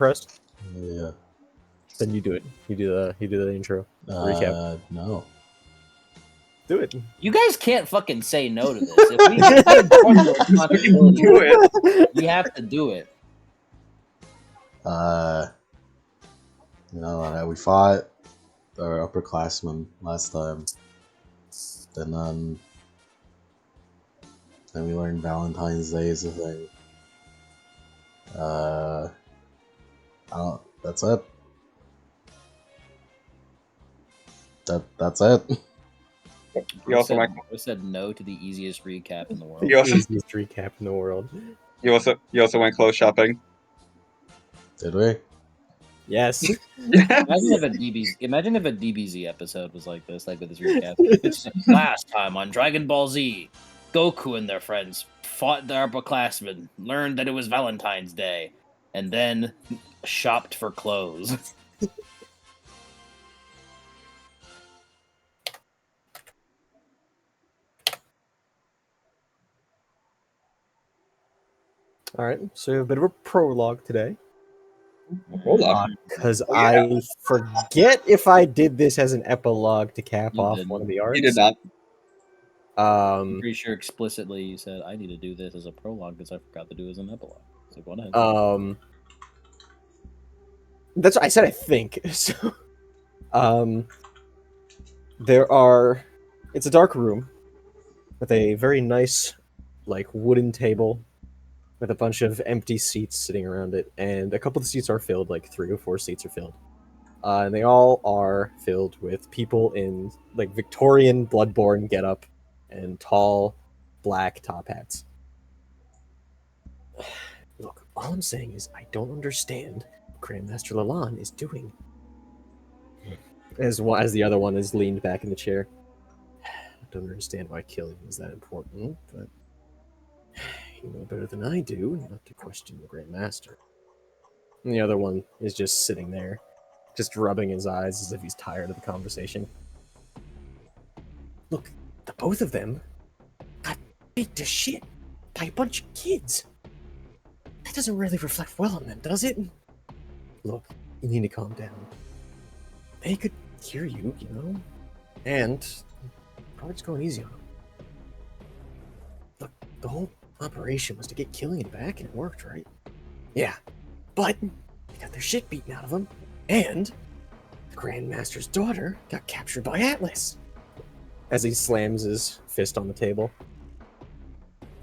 Pressed? Yeah. Then you do it. You do the intro. Recap. No. Do it. You guys can't fucking say no to this. If we take part of the responsibility, Do it. we have to do it. We fought our upperclassmen last time. Then we learned Valentine's Day is a thing. That's it. That's it. You also went. I said no to the easiest recap in the world. You also, Easiest recap in the world. you also went clothes shopping. Did we? Yes. Imagine if a DBZ episode was like this, like with this recap. It's like, last time on Dragon Ball Z, Goku and their friends fought the upperclassmen, learned that it was Valentine's Day, and then shopped for clothes. All right. So we have a bit of a prologue today. Hold on. Because Oh, yeah. I forget if I did this as an epilogue to cap You off didn't. one of the arcs. You did not. I'm pretty sure explicitly you said I need to do this as a prologue because I forgot to do it as an epilogue. So go ahead. That's what I said. I think so. It's a dark room with a very nice, like, wooden table with a bunch of empty seats sitting around it, and a couple of the seats are filled, like 3 or 4 seats are filled. And they all are filled with people in, like, Victorian Bloodborne getup and tall, black top hats. Look, all I'm saying is I don't understand what Grandmaster Lalon is doing. As the other one is leaned back in the chair. I don't understand why killing is that important, but you know better than I do not to question the Grandmaster. And the other one is just sitting there, just rubbing his eyes as if he's tired of the conversation. Look, the both of them got beat to shit by a bunch of kids. That doesn't really reflect well on them, does it? Look, you need to calm down. They could hear you, you know? And probably just going easy on them. Look, the whole operation was to get Killian back, and it worked, right? Yeah, but they got their shit beaten out of them, and the Grandmaster's daughter got captured by Atlas. As he slams his fist on the table,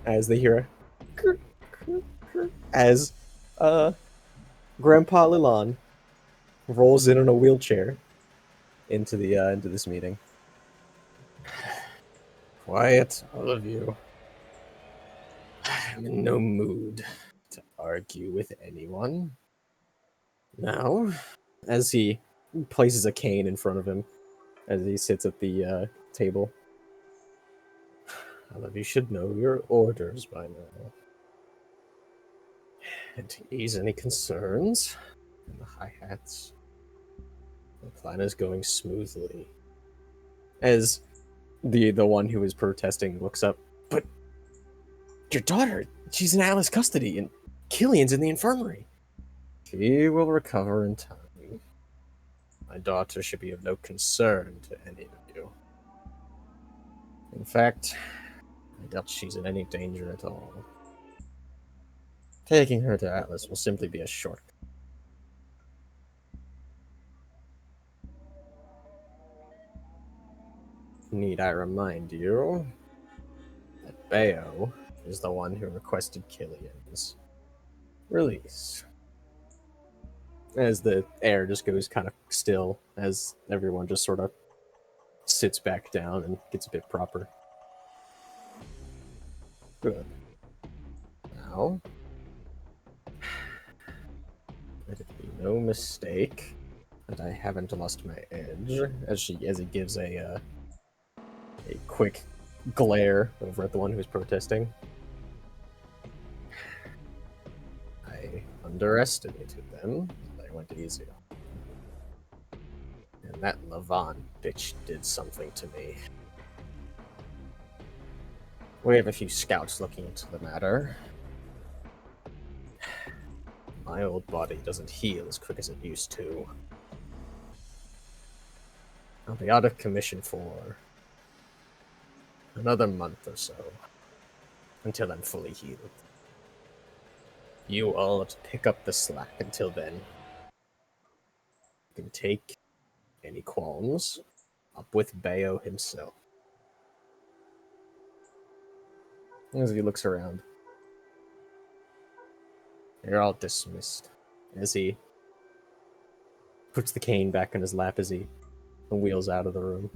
as they hear as Grandpa Lilan rolls in on a wheelchair into this meeting. Quiet, all of you. I'm in no mood to argue with anyone. Now, as he places a cane in front of him, as he sits at the table, all of you should know your orders by now. And to ease any concerns in the hi-hats, the plan is going smoothly. As the one who is protesting looks up, but your daughter, she's in Atlas custody, and Killian's in the infirmary. She will recover in time. My daughter should be of no concern to any of you. In fact, I doubt she's in any danger at all. Taking her to Atlas will simply be a shortcut. Need I remind you that Bayo is the one who requested Killian's release. As the air just goes kind of still, as everyone just sort of sits back down and gets a bit proper. Good. Now, let it be no mistake that I haven't lost my edge, as he gives a quick glare over at the one who's protesting. I underestimated them. They went easy. And that Lavon bitch did something to me. We have a few scouts looking into the matter. My old body doesn't heal as quick as it used to. I'll be out of commission for another month or so, until I'm fully healed. You all have to pick up the slack until then. You can take any qualms up with Bayo himself. As he looks around, you're all dismissed. As he puts the cane back in his lap as he wheels out of the room.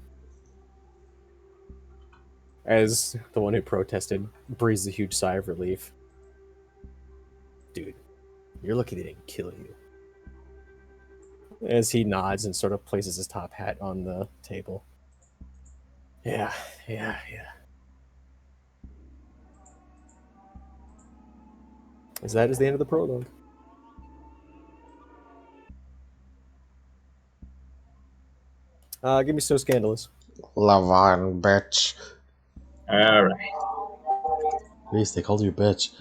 As the one who protested breathes a huge sigh of relief. Dude, you're lucky they didn't kill you. As he nods and sort of places his top hat on the table. Yeah. As that is the end of the prologue. Give me So Scandalous. Lavon, bitch. Alright. Reese, they called you bitch.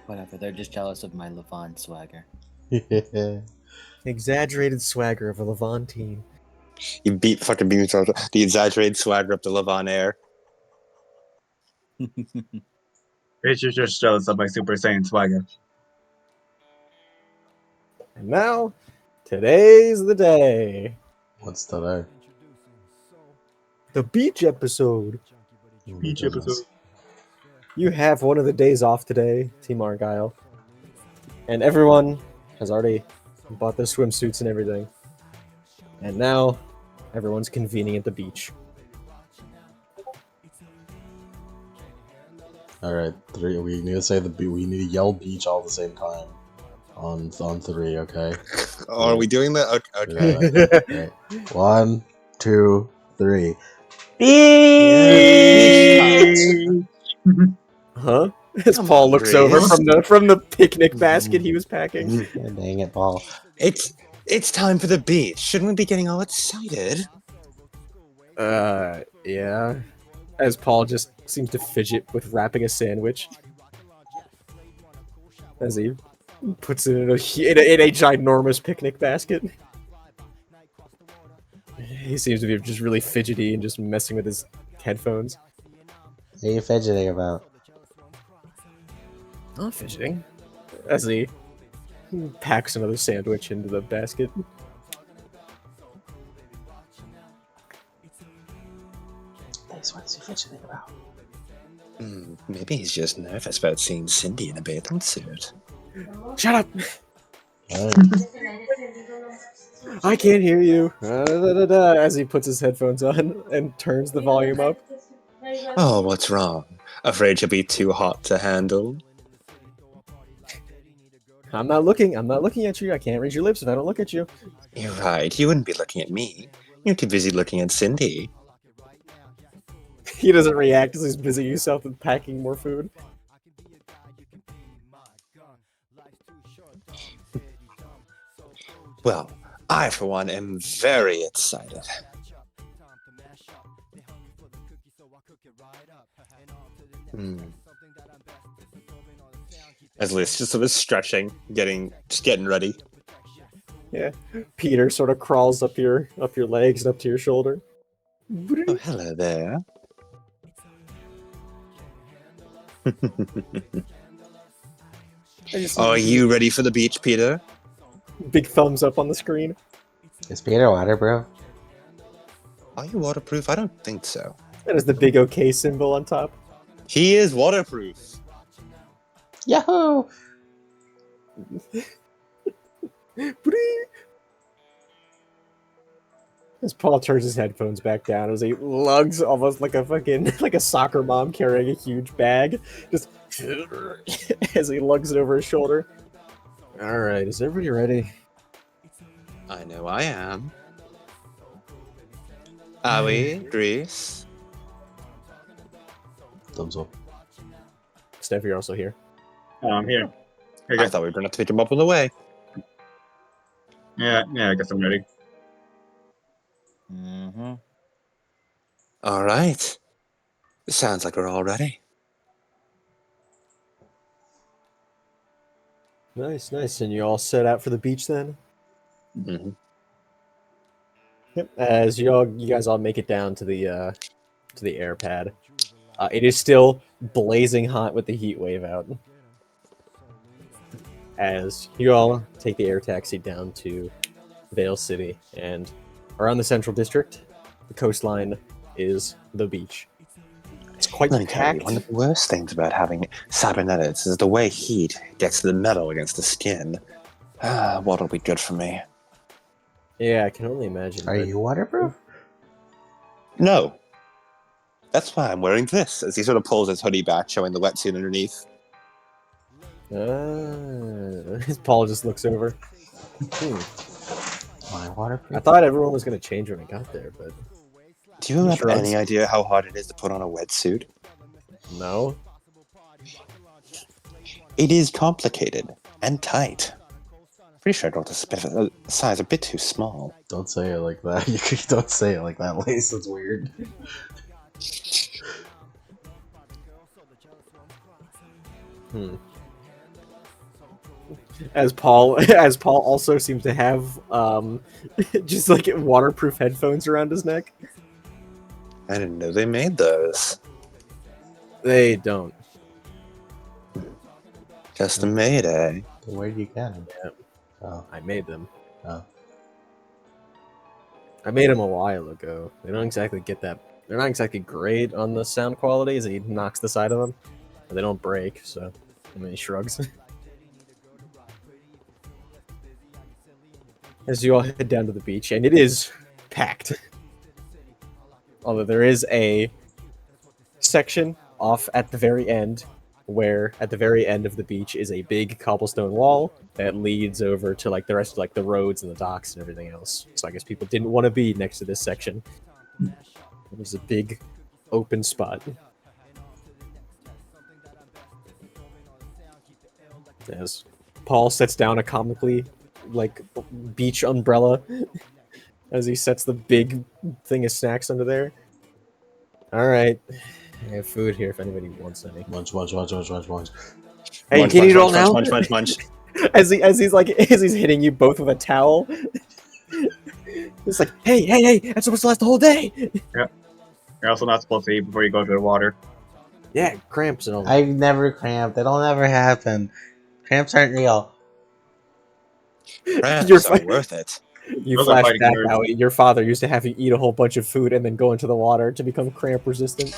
Whatever, they're just jealous of my Levant swagger. Exaggerated swagger of a Levantine. You beat fucking beams out the exaggerated swagger up the Levant air. It's just jealous of my Super Saiyan swagger. And now, today's the day. What's today? The beach episode. Oh my Beach goodness. episode. You have one of the days off today, Team Argyle. And everyone has already bought their swimsuits and everything. And now, everyone's convening at the beach. Alright, 3. We need to say we need to yell beach all at the same time. On 3, okay? Oh, are we doing that? Okay. Yeah. Okay. 1, 2, 3. Huh? As Come Paul on, looks Reese. over from the picnic basket he was packing. Dang it, Paul. It's time for the beach. Shouldn't we be getting all excited? Yeah. As Paul just seems to fidget with wrapping a sandwich. As he puts it in a ginormous picnic basket. He seems to be just really fidgety and just messing with his headphones. What are you fidgeting about? Not fidgeting. As he packs another sandwich into the basket. Thanks, what is he fidgeting about? Maybe he's just nervous about seeing Cindy in a bathing suit. Shut up! Alright. I can't hear you. As he puts his headphones on and turns the volume up. Oh, what's wrong? Afraid you'll be too hot to handle? I'm not looking at you. I can't read your lips if I don't look at you. You're right. You wouldn't be looking at me. You're too busy looking at Cindy. He doesn't react as he's busy himself with packing more food. Well, I, for one, am very excited. As Liz just sort of stretching, getting ready. Yeah. Peter sort of crawls up your legs and up to your shoulder. Oh, hello there. Are you ready for the beach, Peter? Big thumbs up on the screen. Is Peter water, bro? Are you waterproof? I don't think so. That is the big OK symbol on top. He is waterproof. Yahoo! As Paul turns his headphones back down as he lugs almost like a fucking like a soccer mom carrying a huge bag, just as he lugs it over his shoulder. All right, is everybody ready? I know I am. Are we, Grease? Thumbs up. Steph, you're also here. Oh, I'm here. I thought we were going to have to pick him up on the way. Yeah, I guess I'm ready. Mm-hmm. All right. Sounds like we're all ready. Nice, nice. And you all set out for the beach then? Mhm. Yep. As you guys all make it down to the air pad. It is still blazing hot with the heat wave out. As you all take the air taxi down to Vale City and around the Central District, the coastline is the beach. It's quite Let me tell you, packed. one of the worst things about having cybernetics is the way heat gets to the metal against the skin. Water'll be good for me. Yeah, I can only imagine. Are but- you waterproof? No. That's why I'm wearing this, as he sort of pulls his hoodie back, showing the wetsuit underneath. Paul just looks over. My waterproof. I thought everyone was going to change when I got there, but Do you He have shrugs. any idea how hard it is to put on a wetsuit? no. It is complicated and tight. Pretty sure I got the size a bit too small. Don't say it like that. You don't say it like that, Lace. It's weird. As Paul also seems to have just like waterproof headphones around his neck. I didn't know they made those. They don't. Custom made, eh? Where do you get them? Yeah. Oh, I made them. oh. I made them a while ago. They don't exactly get that. They're not exactly great on the sound quality as he knocks the side of them. But they don't break, so and then he shrugs. As you all head down to the beach, and it is packed. Although there is a section off at the very end where at the very end of the beach is a big cobblestone wall that leads over to like the rest of like the roads and the docks and everything else. So I guess people didn't want to be next to this section. There's a big open spot. As Paul sets down a comically like beach umbrella as he sets the big thing of snacks under there. All right, I have food here if anybody wants any. Munch, munch, munch, munch, munch, munch. Hey, Munch, can you eat it munch, all now? munch, munch, munch, munch. As he's hitting you both with a towel. It's like, hey, that's supposed to last the whole day. You're also not supposed to eat before you go to the water. Yeah, cramps and all. I've never cramped. It'll never happen. Cramps aren't real. Cramps You're are fi- worth it. You Those are flash fighting back nerves. how your father used to have you eat a whole bunch of food and then go into the water to become cramp resistant.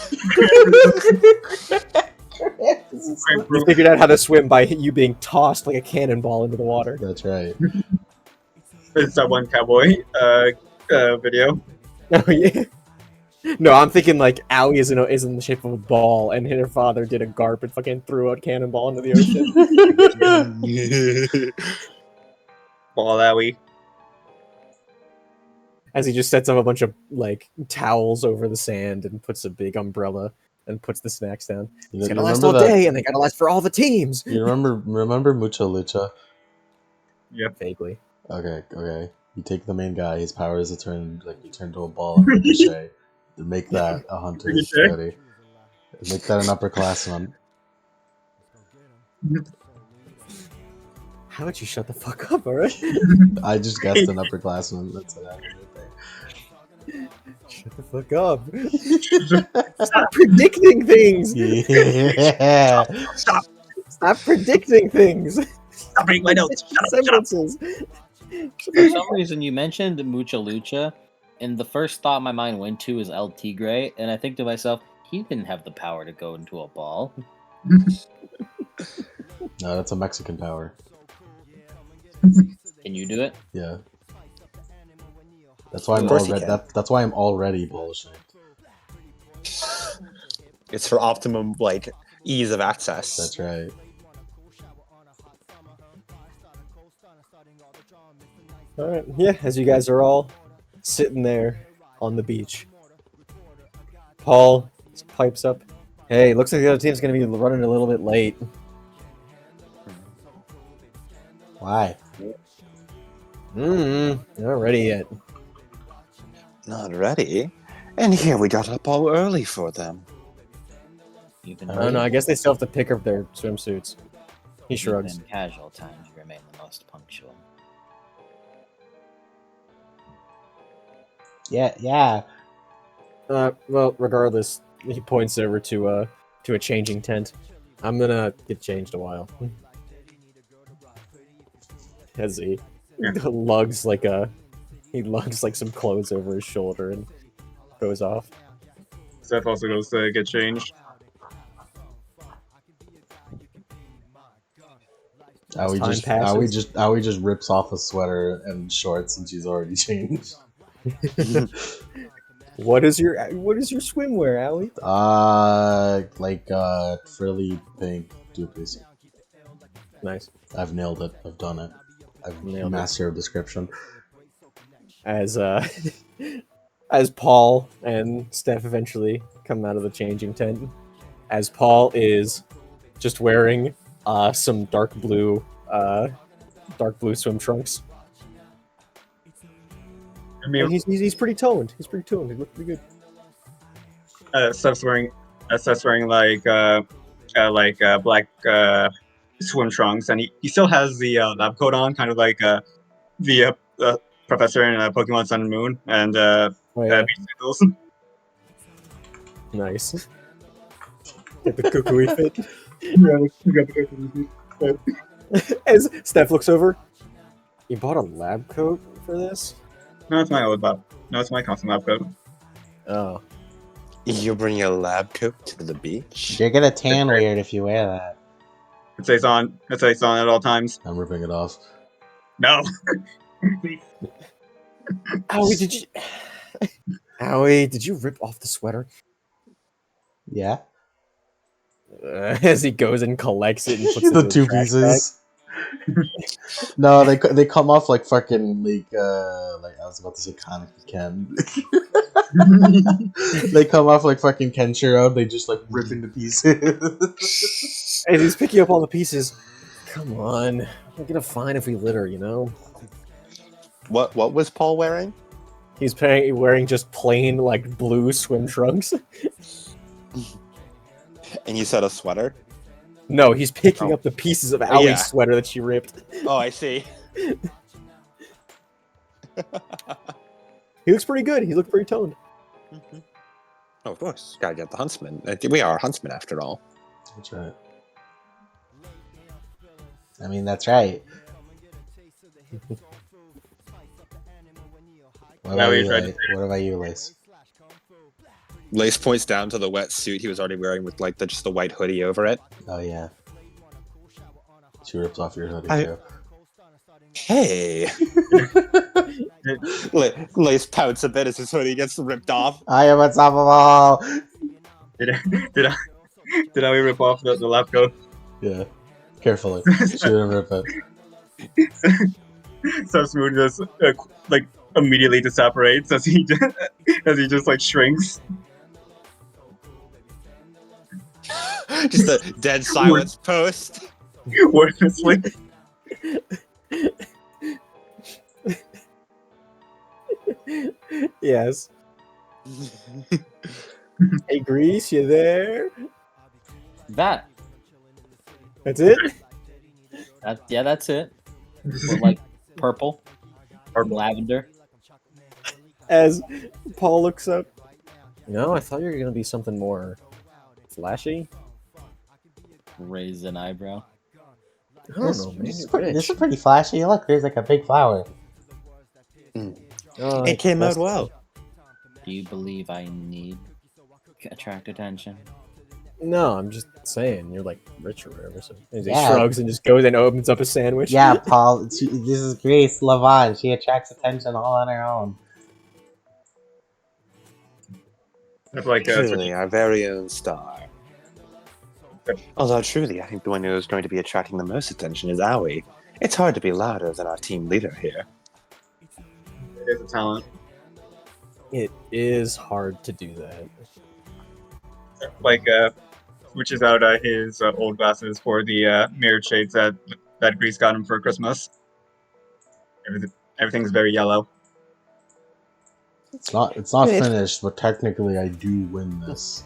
You figured out how to swim by you being tossed like a cannonball into the water. That's right. It's that one cowboy video. Oh yeah. No, I'm thinking like Allie is in the shape of a ball, and her father did a garp and fucking threw a cannonball into the ocean. Ball Owie. As he just sets up a bunch of like towels over the sand and puts a big umbrella and puts the snacks down. It's gonna last all day, and they gotta last for all the teams. You remember Mucha Lucha? Vaguely. Okay. You take the main guy. His power is to turn to a ball and ricochet. To make that a hunter's Ricochet? ability. Make that an upperclassman. How about you shut the fuck up, alright? I just guessed an upperclassman. That's what happened right there. Shut the fuck up. Stop predicting things! Yeah. Stop predicting things! Stop reading my notes. Shut up. Semblances. For some reason, you mentioned Mucha Lucha, and the first thought my mind went to is El Tigre, and I think to myself, he didn't have the power to go into a ball. No, that's a Mexican power. Can you do it? Yeah. That's why I'm Of course he already. can. That's why I'm already bullshit. It's for optimum ease of access. That's right. Alright, yeah, as you guys are all sitting there on the beach. Paul pipes up. Hey, looks like the other team's gonna be running a little bit late. Why? Not ready yet. Not ready. And here we got up all early for them. Even I don't know, I guess they still have to pick up their swimsuits. He shrugs. In casual times, you remain the most punctual. Yeah. Well, regardless, he points over to a changing tent. I'm gonna get changed a while. As he lugs like some clothes over his shoulder and goes off. Seth also goes to get changed. As time passes, Aoi just rips off a sweater and shorts and she's already changed. what is your swimwear, Aoi? Frilly pink doopies. Nice. I've nailed it. I've done it. I've master of description. As as Paul and Steph eventually come out of the changing tent, as Paul is just wearing some dark blue swim trunks. I mean, And he's pretty toned. He's pretty toned. He looks pretty good. Steph's wearing like black swim trunks, and he still has the lab coat on, kind of like the professor in Pokemon Sun and Moon, and beach sandals. Nice. Get the kukui fit. Yeah, we got the good. As Steph looks over, you bought a lab coat for this? No, it's my old lab. No, it's my constant lab coat. Oh. You bring a lab coat to the beach? You're gonna tan weird if you wear that. It stays on. It stays on at all times. I'm ripping it off. No. Aoi, did you rip off the sweater? Yeah. As he goes and collects it and puts it The in two trash pieces. No, they come off like fucking like I was about to say Kaneki Ken. They come off like fucking Kenshiro. They just like rip into pieces. As he's picking up all the pieces. Come on, we're gonna fine if we litter, you know. What was Paul wearing? He's wearing just plain like blue swim trunks. And you said a sweater? No, he's picking up the pieces of Aoi's sweater that she ripped. Oh, I see. He looks pretty good. He looked pretty toned. Mm-hmm. Oh, of course. Gotta get the huntsman. We are huntsmen after all. That's right. I mean, that's right. What about you, Lace? Lace points down to the wet suit he was already wearing with like just the white hoodie over it. Oh yeah. She rips off your hoodie too. Hey! Lace pouts a bit as his hoodie gets ripped off. I am unstoppable! Did I rip off the lab coat? Yeah. Carefully. She didn't rip it. So Smooth just like immediately just separates as he just like shrinks. Just a dead silence post. Wordlessly. Yes. Hey, Grease, you there? That. That's it? Yeah, that's it. With, like purple or lavender. As Paul looks up. No, I thought you were going to be something more flashy. Raise an eyebrow. I don't know, man. This is pretty flashy. Look, there's like a big flower. Oh, It came out well. Do you believe I need attract attention? No, I'm just saying you're like rich or whatever. So he Yeah. shrugs and just goes and opens up a sandwich. Yeah, Paul. This is Grace Lavon. She attracts attention all on her own. It's like Truly, our very own star. Although truly, I think the one who is going to be attracting the most attention is Aoi. It's hard to be louder than our team leader here. it is a talent. It is hard to do that. Like switches out his old glasses for the mirrored shades that Grease got him for Christmas. Everything's very yellow. It's not finished, but technically I do win this.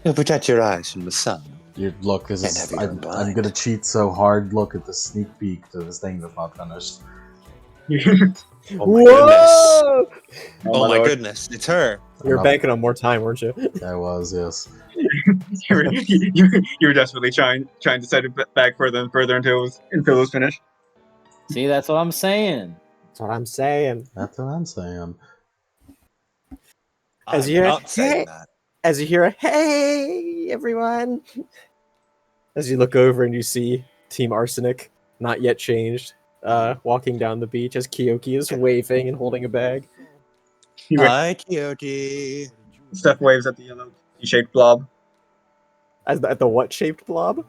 You'll protect your eyes from the sun. Look, this Can't is, have you I'm blind. gonna cheat so hard. Look at the sneak peek to this thing that's not finished. Oh my goodness. Whoa! Oh my lord. goodness, it's her. You were I'm not- banking on more time, weren't you? I was, yes. You were desperately trying to set it back further and further until it was finished. See, that's what I'm saying. That's what I'm saying. That's what I'm saying. As I'm you hear, not saying "Hey!" that. As you hear a "Hey, everyone!" As you look over and you see Team Arsenic, not yet changed, walking down the beach as Kyoki is waving and holding a bag. Hi, Kyoki. Steph waves at the yellow shaped blob. At the what-shaped blob?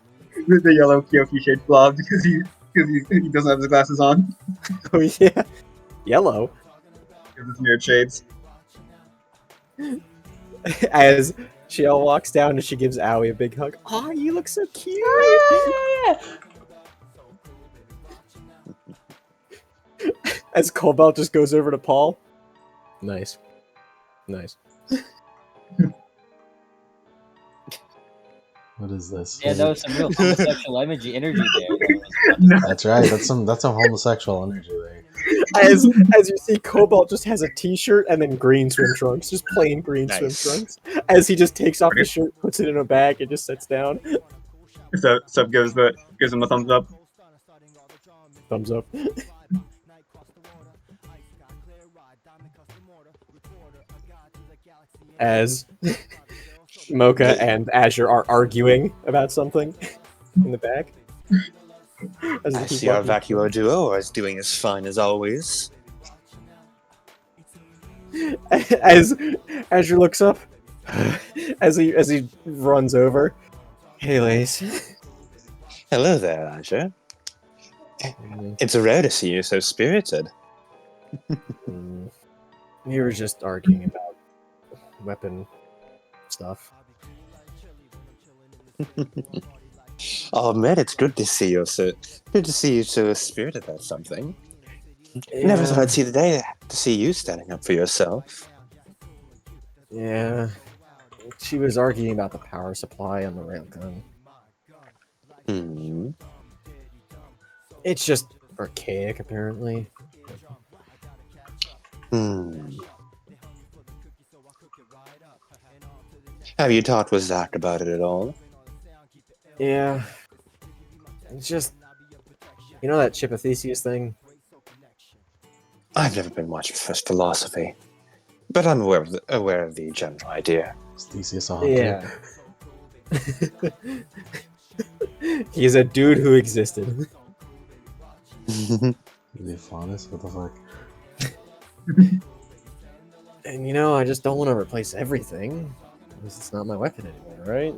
The yellow Kyoki shaped blob because he doesn't have his glasses on Oh yeah, yellow. because it's mirrored shades. As Chiel walks down and she gives Aoi a big hug. Oh, you look so cute. As Cobalt just goes over to Paul. Nice. Nice. What is this? Yeah, that was some real homosexual energy there. No, That's right. That's some homosexual energy there. As you see, Cobalt just has a t-shirt and then green swim trunks. Just plain green swim Nice. trunks. As he just takes off the shirt, puts it in a bag, and just sits down. Sub gives him a thumbs up. Thumbs up. As Mocha and Azure are arguing about something in the back. As they I keep see our walking. vacuo duo is doing as fine as always. As Azure looks up, as he runs over. Hey, Lace. Hello there, Azure. It's rare to see you so spirited. We were just arguing about weapon stuff. I'll admit it's good to see you so spirited about something. Never thought I'd see the day to see you standing up for yourself. Yeah. She was arguing about the power supply on the railgun. Hmm. It's just archaic, apparently. Hmm. Have you talked with Zach about it at all? Yeah. It's just... You know that Chipothesis thing? I've never been much for philosophy, but I'm aware of the general idea. Is Theseus a hunter? Yeah. He's a dude who existed. Is he a faunus? What the fuck? And you know, I just don't want to replace everything. Because it's not my weapon anymore, right?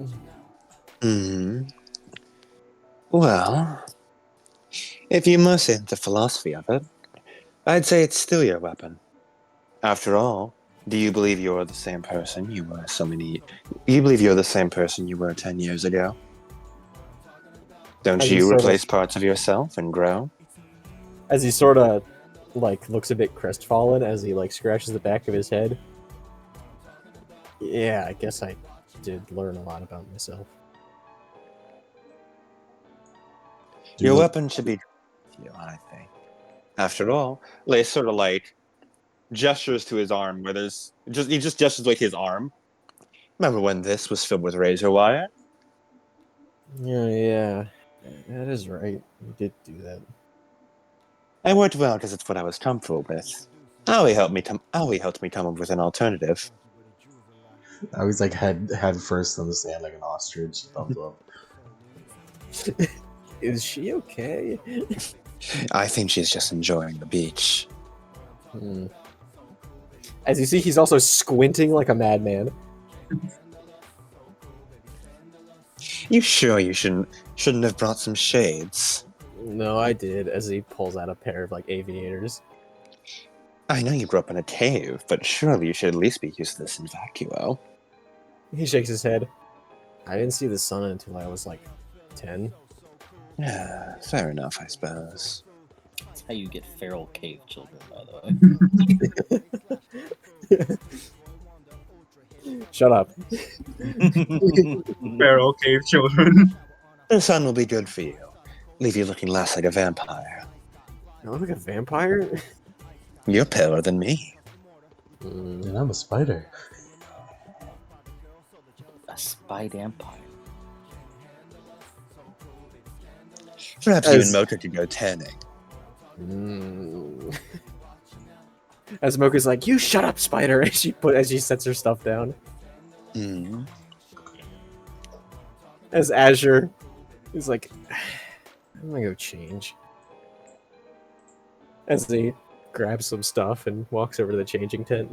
Hmm. Well, if you must into the philosophy of it, I'd say it's still your weapon. After all, do you believe you're the same person you were You believe you're the same person you were 10 years ago? Don't As he you sort of- replace parts of yourself and grow? As he sort of, like, looks a bit crestfallen as he, like, scratches the back of his head. Yeah, I guess I did learn a lot about myself. Do Your you- weapon should be you, I think. After all, Lace sort of like gestures to his arm where he just gestures like his arm. Remember when this was filled with razor wire? Yeah, that is right. You did do that. I worked well because it's what I was comfortable with. Aoi helped me come up with an alternative. I was like head first on the sand like an ostrich. Thumbs up. Is she okay? I think she's just enjoying the beach. As you see, he's also squinting like a madman. You sure you shouldn't have brought some shades? No, I did, as he pulls out a pair of, like, aviators. I know you grew up in a cave, but surely you should at least be used to this in vacuo. He shakes his head. I didn't see the sun until I was, like, 10. Yeah, fair enough, I suppose. That's how you get feral cave children, by the way. Shut up. Feral cave children. The sun will be good for you. Leave you looking less like a vampire. You look like a vampire? You're paler than me. And I'm a spider. A spider empire. Perhaps you As- and Mocha could go tanning. As Mocha's like, you shut up, spider, as she sets her stuff down. Mm. As Azure is like, I'm gonna go change. As he grabs some stuff and walks over to the changing tent.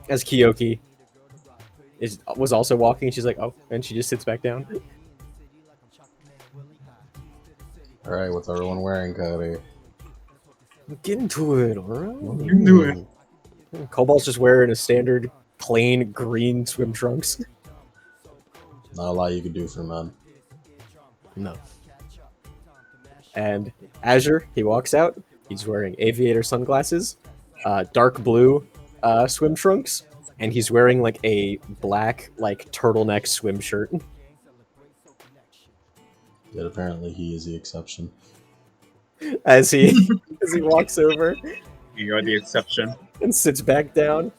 As Kiyoki was also walking, she's like, oh, and she just sits back down. Alright, what's everyone wearing, Cody? Get into it, alright? You can do it. Cobalt's just wearing a standard plain green swim trunks. Not a lot you could do for men. No. And Azure, he walks out. He's wearing aviator sunglasses, dark blue swim trunks, and he's wearing like a black like turtleneck swim shirt. Yet apparently he is the exception. As he walks over You are the exception. and sits back down.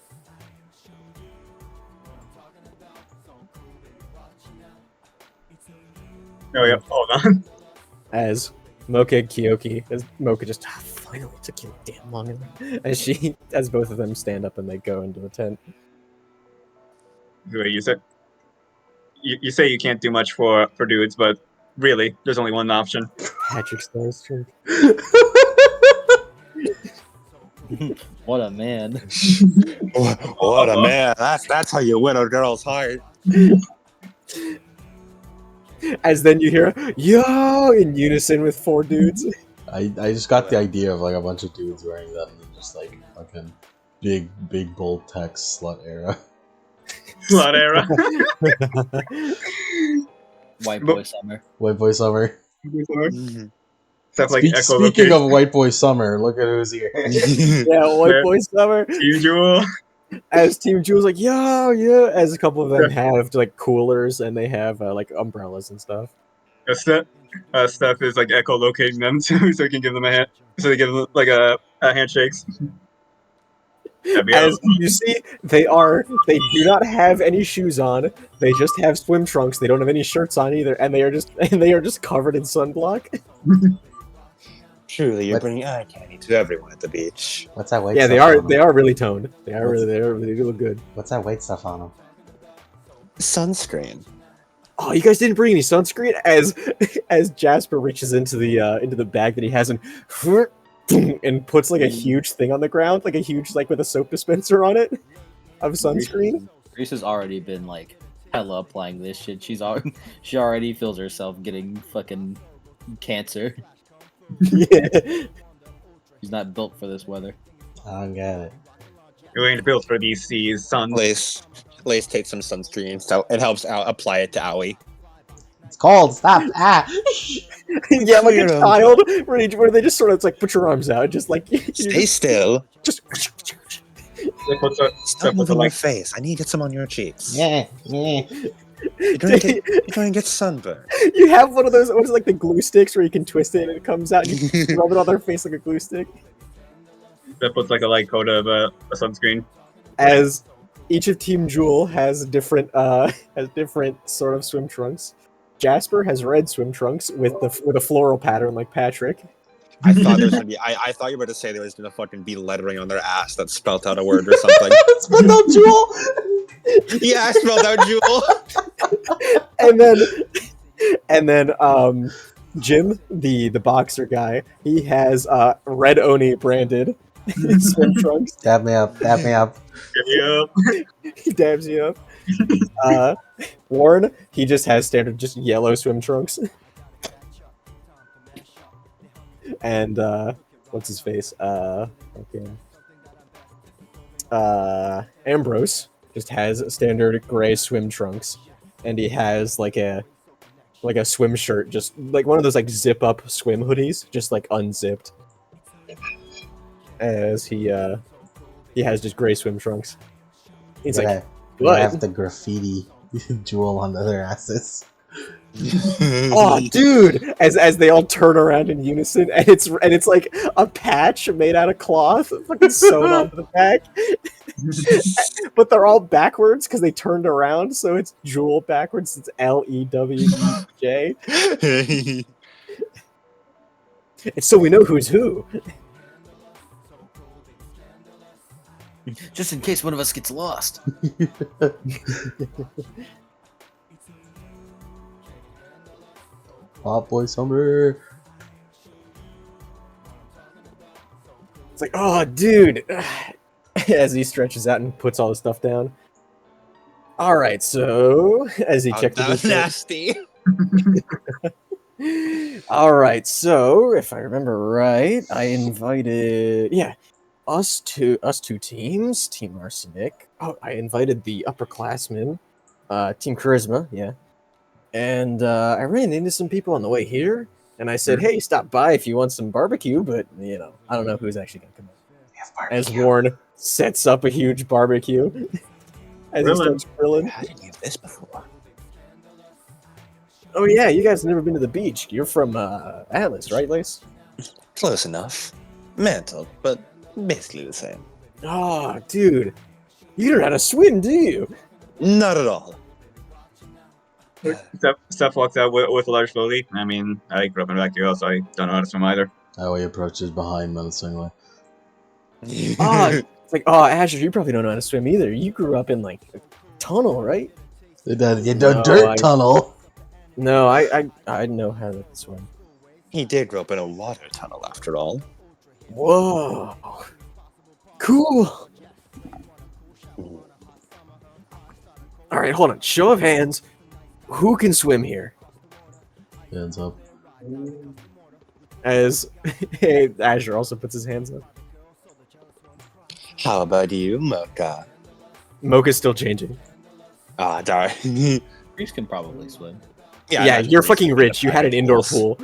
Oh yeah, hold on. As Mocha and Kiyoki, as Mocha just finally took you damn long enough. As both of them stand up and they go into the tent. The way you say, you say you can't do much for dudes, but really, there's only one option. Patrick Starstruck. What a man. What a man! That's how you win a girl's heart. As then you hear "Yo" in unison with four dudes. I just got the idea of like a bunch of dudes wearing that and then just like fucking big bold text slut era. Slut era. White boy summer. White boy summer. Mhm. Stuff like Echo Speaking of white boy summer, look at who's here. Yeah, white boy summer. usual. As Team Jewel's like, "Yo, yeah," as a couple of them have like coolers and they have like umbrellas and stuff. Steph is like echolocating them too, so he can give them a hand. So they give them like a handshakes. That'd be As awesome. you see, they do not have any shoes on. They just have swim trunks. They don't have any shirts on either, and they are just covered in sunblock. Truly, you're What? bringing eye candy to everyone at the beach. What's that white Yeah, stuff they on are. him? They are really toned. They do look good. What's that white stuff on them? Sunscreen. Oh, you guys didn't bring any sunscreen? As Jasper reaches into the bag that he has and puts like a huge thing on the ground, like a huge like with a soap dispenser on it of sunscreen. Reese has already been like hella applying this shit. She already feels herself getting fucking cancer. Yeah. She's not built for this weather. I don't get it. You ain't built for these seas, son. Lace takes some sunscreen, so it helps out apply it to Owie. It's cold. Stop. Ah. Yeah, like a Weirdo. child, where they just sort of it's like put your arms out, just like Stay still. just. Like, what's a, Stop what's a, moving my like, face. I need to get some on your cheeks. Yeah. Yeah. You're going to get sunburned. You have one of those, what is it, like the glue sticks where you can twist it and it comes out. And you rub it on their face like a glue stick. that puts like a light coat of a sunscreen. As each of Team Jewel has different sort of swim trunks. Jasper has red swim trunks with a floral pattern like Patrick. I thought there was gonna be. I thought you were about to say there was gonna fucking be lettering on their ass that spelt out a word or something. Spelled out Jewel. Yeah, I spelled out Jewel. and then Jim, the boxer guy, he has Red Oni branded swim trunks. Dab me up. Dab me up. Yeah. He dabs you up. Warren, he just has standard just yellow swim trunks. And what's his face? Ambrose just has standard gray swim trunks, and he has like a swim shirt, just like one of those like zip up swim hoodies, just like unzipped. as he has just gray swim trunks. He's We're like, gonna what? have to graffiti Jewel onto their asses. Oh, dude! As they all turn around in unison, and it's like a patch made out of cloth, fucking sewn onto the back. But they're all backwards because they turned around, so it's Jewel backwards. It's LEWEJ. It's so we know who's who. Just in case one of us gets lost. Hot boy summer. It's like, oh, dude. As he stretches out and puts all the stuff down. All right, so as he checked that was nasty. All right, so if I remember right, I invited us two teams, Team Arsenic. Oh, I invited the upperclassmen, Team Charisma, yeah. And I ran into some people on the way here, and I said, "Hey, stop by if you want some barbecue." But I don't know who's actually gonna come out. As Warren sets up a huge barbecue as he starts grilling. How did you have this before? Oh yeah, you guys have never been to the beach. You're from Atlas, right, Lace? Close enough. Mantle, but basically the same. Oh, dude, you don't know how to swim, do you? Not at all. Steph walks out with a large floaty. I mean, I grew up in a backyard, so I don't know how to swim either. How he approaches behind menacingly. It's like, oh, Azure, you probably don't know how to swim either. You grew up in like a tunnel, right? The No, dirt tunnel. No, I know how to swim. He did grow up in a water tunnel, after all. Whoa, cool. All right, hold on. Show of hands. Who can swim here? Hands up. As hey, Azure also puts his hands up. How about you, Mocha? Mocha's still changing. Ah, darn. Reese can probably swim. Yeah, you're fucking rich. You had an indoor pool.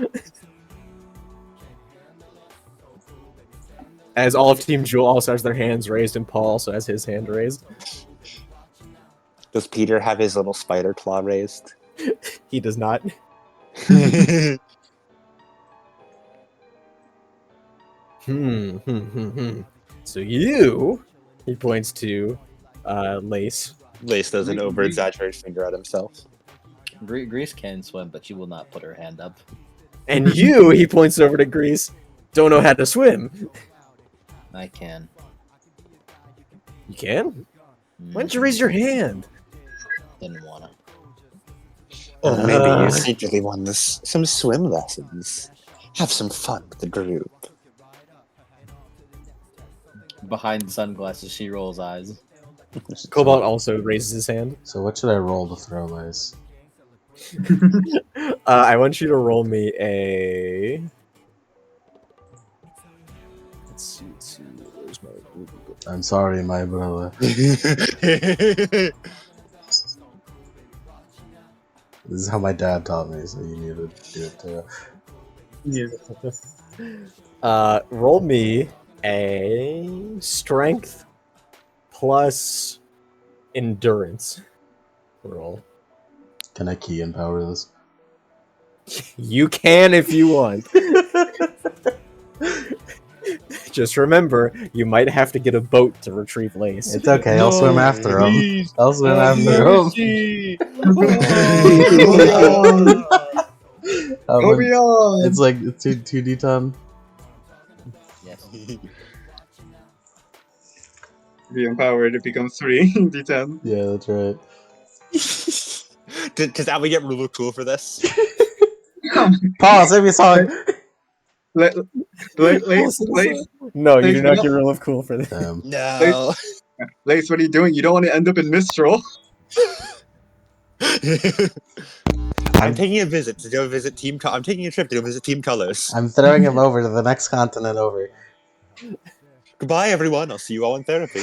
As all of Team Jewel also has their hands raised, and Paul also has his hand raised. Does Peter have his little spider claw raised? He does not. So you, he points to Lace. Lace does an over-exaggerated finger at himself. Grease can swim, but she will not put her hand up. And you, he points over to Grease, don't know how to swim. I can. You can? Why don't you raise your hand? Didn't wanna. Or maybe you secretly want some swim lessons. Have some fun with the group. Behind sunglasses, she rolls eyes. Cobalt also raises his hand. So what should I roll to throw Lace? I want you to roll me a... Let's see. Where's my... I'm sorry, my brother. This is how my dad taught me, so you need to do it too. Roll me a strength plus endurance roll. Can I key and power this? You can if you want. Just remember, you might have to get a boat to retrieve Lace. It's okay, I'll swim after him. I'll swim after him. Go beyond! It's like 2d10. Yes. Be empowered, it becomes 3 d10. Yeah, that's right. Does that we get really cool for this? Paul, save me a song! Lace, No, you Lace, do not get real of cool for this. Damn. No. Lace, what are you doing? You don't want to end up in Mistral. I'm taking a visit to go visit Team. I'm taking a trip to go visit Team Colors. I'm throwing him over to the next continent over. Goodbye, everyone. I'll see you all in therapy.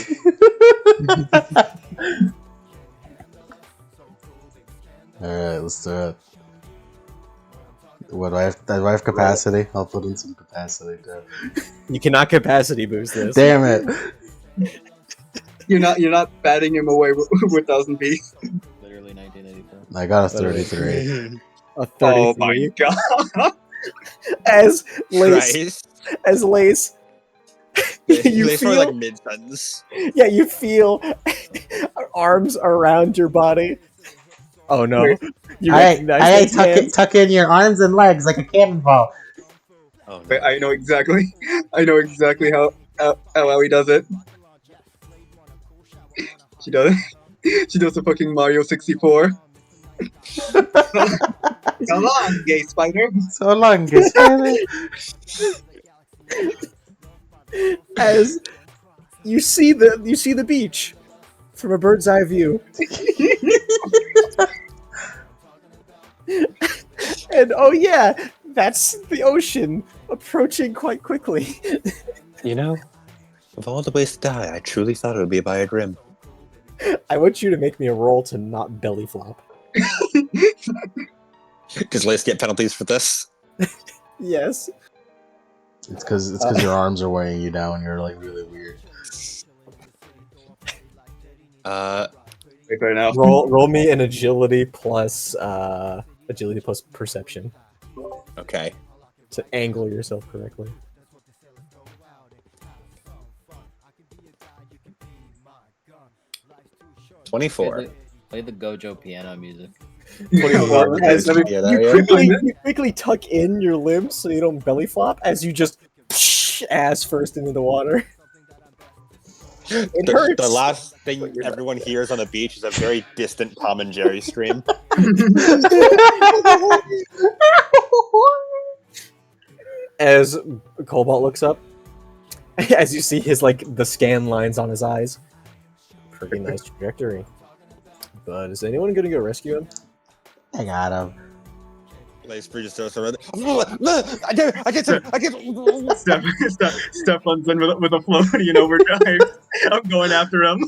Alright, let's do it. What do I have capacity? I'll put in some capacity too. You cannot capacity boost this. Damn it! You're not batting him away with 1000 beats. Literally 1984. I got a 33. A Oh my 33. god! As Lace, Christ. as Lace, you They feel, for like mid sentence. yeah, you feel arms around your body. Oh no! Wait. You recognize those hands. tuck in your arms and legs like a cannonball. Oh no. Wait, I know exactly how he does it. She does the fucking Mario 64. Come on, gay spider. So long, guys. As you see the beach from a bird's eye view. And oh yeah, that's the ocean approaching quite quickly. You know, of all the ways to die, I truly thought it would be by a rim. I want you to make me a roll to not belly flop. Does Lace get penalties for this? Yes. It's because your arms are weighing you down. You're like really weird. Wait right now. Roll me an agility plus perception Okay. to angle yourself correctly. Play 24. the Gojo piano music. 24. As Yeah, you quickly tuck in your limbs so you don't belly flop as you just ass first into the water. It hurts. The last thing everyone hears on the beach is a very distant Tom and Jerry stream. As Cobalt looks up, as you see his the scan lines on his eyes. Pretty nice trajectory. But is anyone gonna go rescue him? I got him. Lace Bridges throws around. I get Steph runs in with a floaty in overdrive. I'm going after him.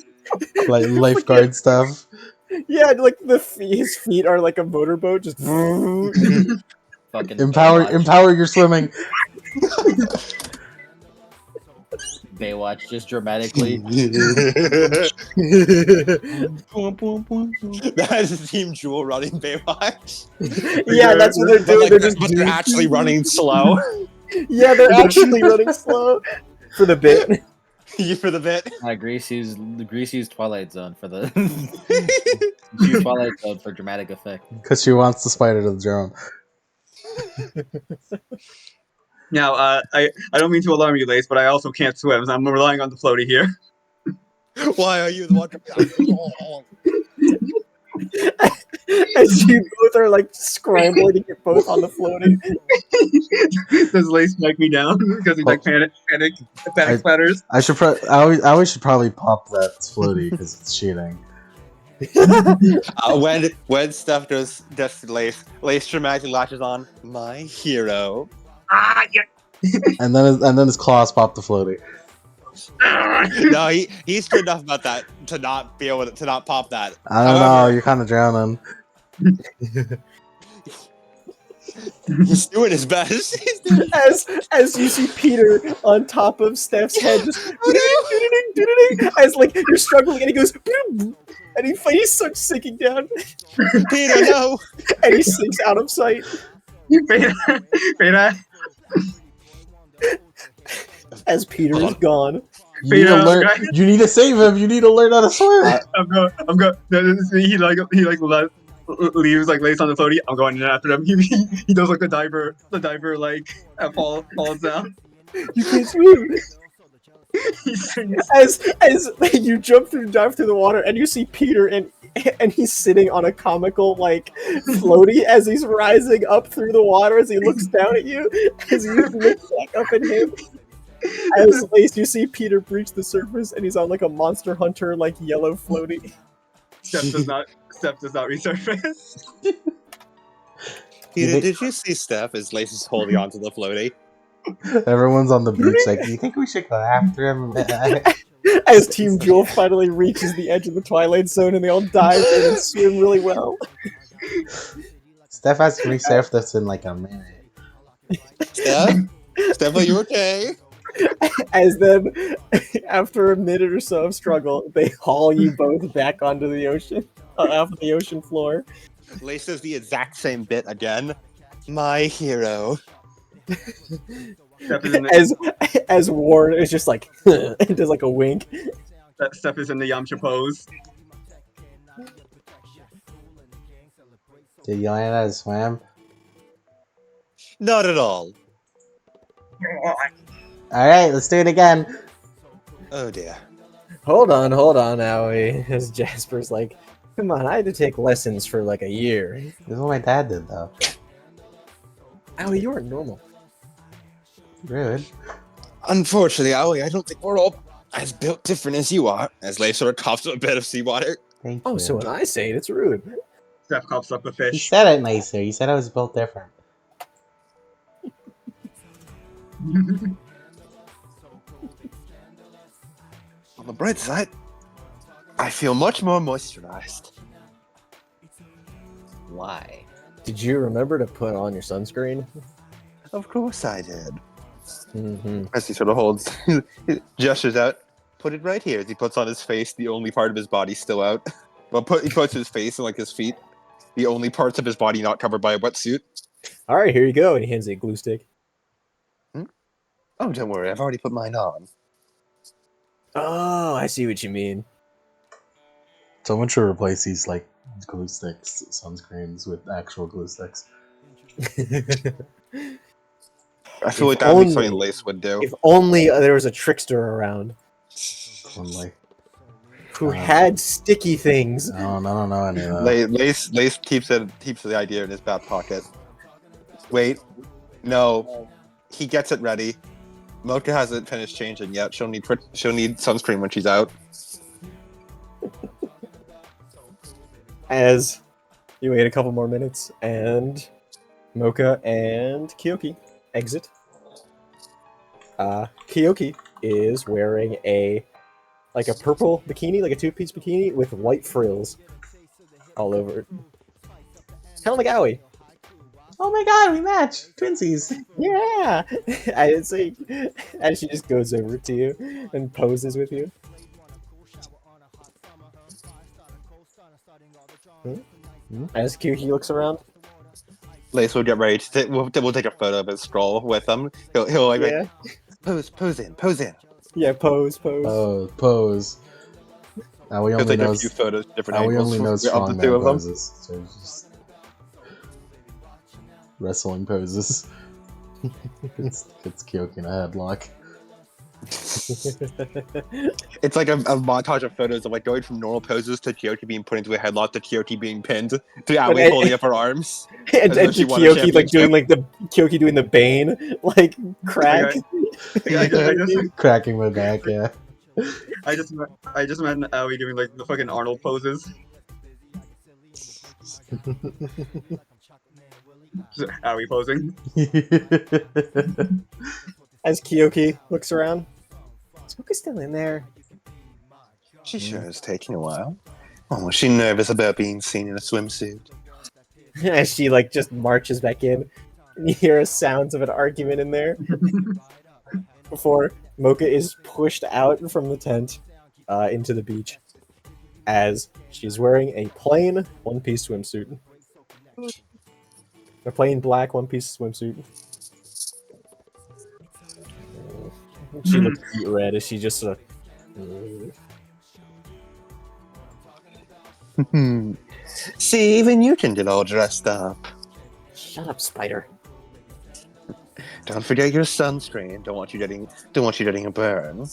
Like lifeguard stuff. Yeah, his feet are like a motorboat, just. Fucking Empower your swimming. Baywatch just dramatically. That is Team Jewel running Baywatch. Yeah, that's what they're doing. But they're actually running slow. Yeah, they're actually running slow for the bit. You for the bit. Greasy's Twilight Zone for the use Twilight Zone for dramatic effect. Because she wants the spider to the drone. Now, I don't mean to alarm you, Lace, but I also can't swim, so I'm relying on the floaty here. Why are you the one? As you both are scrambling to get both on the floating. Does Lace make me down because he's panic splatters? I always should probably pop that floaty because it's cheating. When Steph does Lace dramatically latches on my hero. Ah, yeah. And then his claws pop the floaty. No, he's good enough about that to not be able to not pop that. I don't know. You're kind of drowning. He's doing his best. As you see Peter on top of Steph's head, just as you're struggling, and he goes, and he starts sinking down. Peter, no! And he sinks out of sight. Beta. As Peter is gone. You need to save him. You need to learn how to swim. I'm going. He leaves Lace on the floaty. I'm going in after him. He does the diver falls down. You can't swim. As you jump through, dive through the water, and you see Peter, and he's sitting on a comical floaty as he's rising up through the water as he looks down at you, as you look back up at him. As Lace, you see Peter breach the surface, and he's on a Monster Hunter yellow floaty. Steph does not resurface. Peter, did you see Steph as Lace is holding onto the floaty? Everyone's on the beach you think we should go after him? As Team Jewel finally reaches the edge of the Twilight Zone and they all dive in and swim really well. Steph has resurfed this in like a minute. Steph? Steph, are you okay? As then, after a minute or so of struggle, they haul you both back onto the ocean, off the ocean floor. Lace does the exact same bit again. My hero. Steph is in the, As Ward is just like does like a wink. Steph is in the Yamcha pose. Did you learn how to swim? Not at all. Alright, let's do it again. Oh dear. Hold on, Aoi. As Jasper's like, come on, I had to take lessons for like a year. This is what my dad did, though. Aoi, you aren't normal. Rude. Unfortunately, Aoi, I don't think we're all as built different as you are. As Lace sort of coughs a bit of seawater. Thank Oh, you. so when I say it, it's rude. Steph coughs up a He fish. said it nicer. He said I was built different. On the bright side, I feel much more moisturized. Why? Did you remember to put on your sunscreen? Of course I did. Mm-hmm. As he sort of holds, gestures out, put it right here. As he puts on his face, the only part of his body still out. Well, he puts his face and like his feet, the only parts of his body not covered by a wetsuit. All right, here you go. And he hands you a glue stick. Oh, don't worry, I've already put mine on. Oh, I see what you mean. Someone should replace these like glue sticks, sunscreens with actual glue sticks. I feel If like that would be only- something Lace would do. If only there was a trickster around Only. who had sticky things. I don't know any of that. Lace keeps the idea in his back pocket. Wait, no, he gets it ready. Mocha hasn't finished changing yet. She'll need sunscreen when she's out. As you wait a couple more minutes, and Mocha and Kyoki exit. Kyoki is wearing a purple bikini, like a two-piece bikini with white frills all over it. Kind of like Aoi. Oh my god, we match! Twinsies! Yeah! I see. And she just goes over to you and poses with you. As Kyoki looks around. Lace will get ready to we'll take a photo of his scroll with him. He'll like, Yeah. pose in. Yeah, pose. Oh, pose. Now we He'll only take a knows. few photos, different Now we angles only know of the strongman two of them. poses. So just wrestling poses. it's Kyoki in a headlock. It's like a montage of photos of like going from normal poses to Kyoki being put into a headlock to Kyoki being pinned to Aoi holding up her arms. and As though to she won a Kyoki like doing championship. Kyoki doing the Bane crack. I just Cracking my back, yeah. I just imagine Aoi doing like the fucking Arnold poses. Just Aoi posing. As Kyoki looks around. Is Mocha still in there? She sure is taking a while. Oh, was she nervous about being seen in a swimsuit? As she like just marches back in. And you hear sounds of an argument in there. Before Mocha is pushed out from the tent into the beach. As she's wearing a plain one-piece swimsuit. A plain black one-piece swimsuit. She looks beet red as she just sort of... See, even you can get all dressed up. Shut up, Spider. Don't forget your sunscreen. Don't want you getting a burn.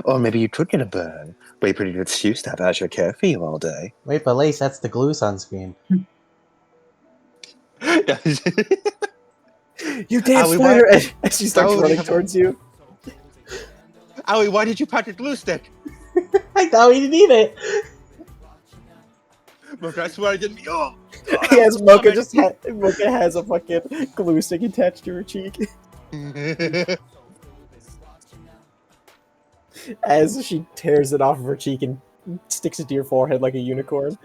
Or maybe you could get a burn, but you're pretty good excuse to have Azure care for you all day. Wait, but Lace, that's the glue sunscreen. You damn Aoi, Spider! As she starts Aoi, running towards you. Aoi, why did you pack a glue stick? I thought we didn't need it! Look, I swear I didn't. Oh! Yes, Mocha Mocha has a fucking glue stick attached to her cheek. As she tears it off of her cheek and sticks it to your forehead like a unicorn.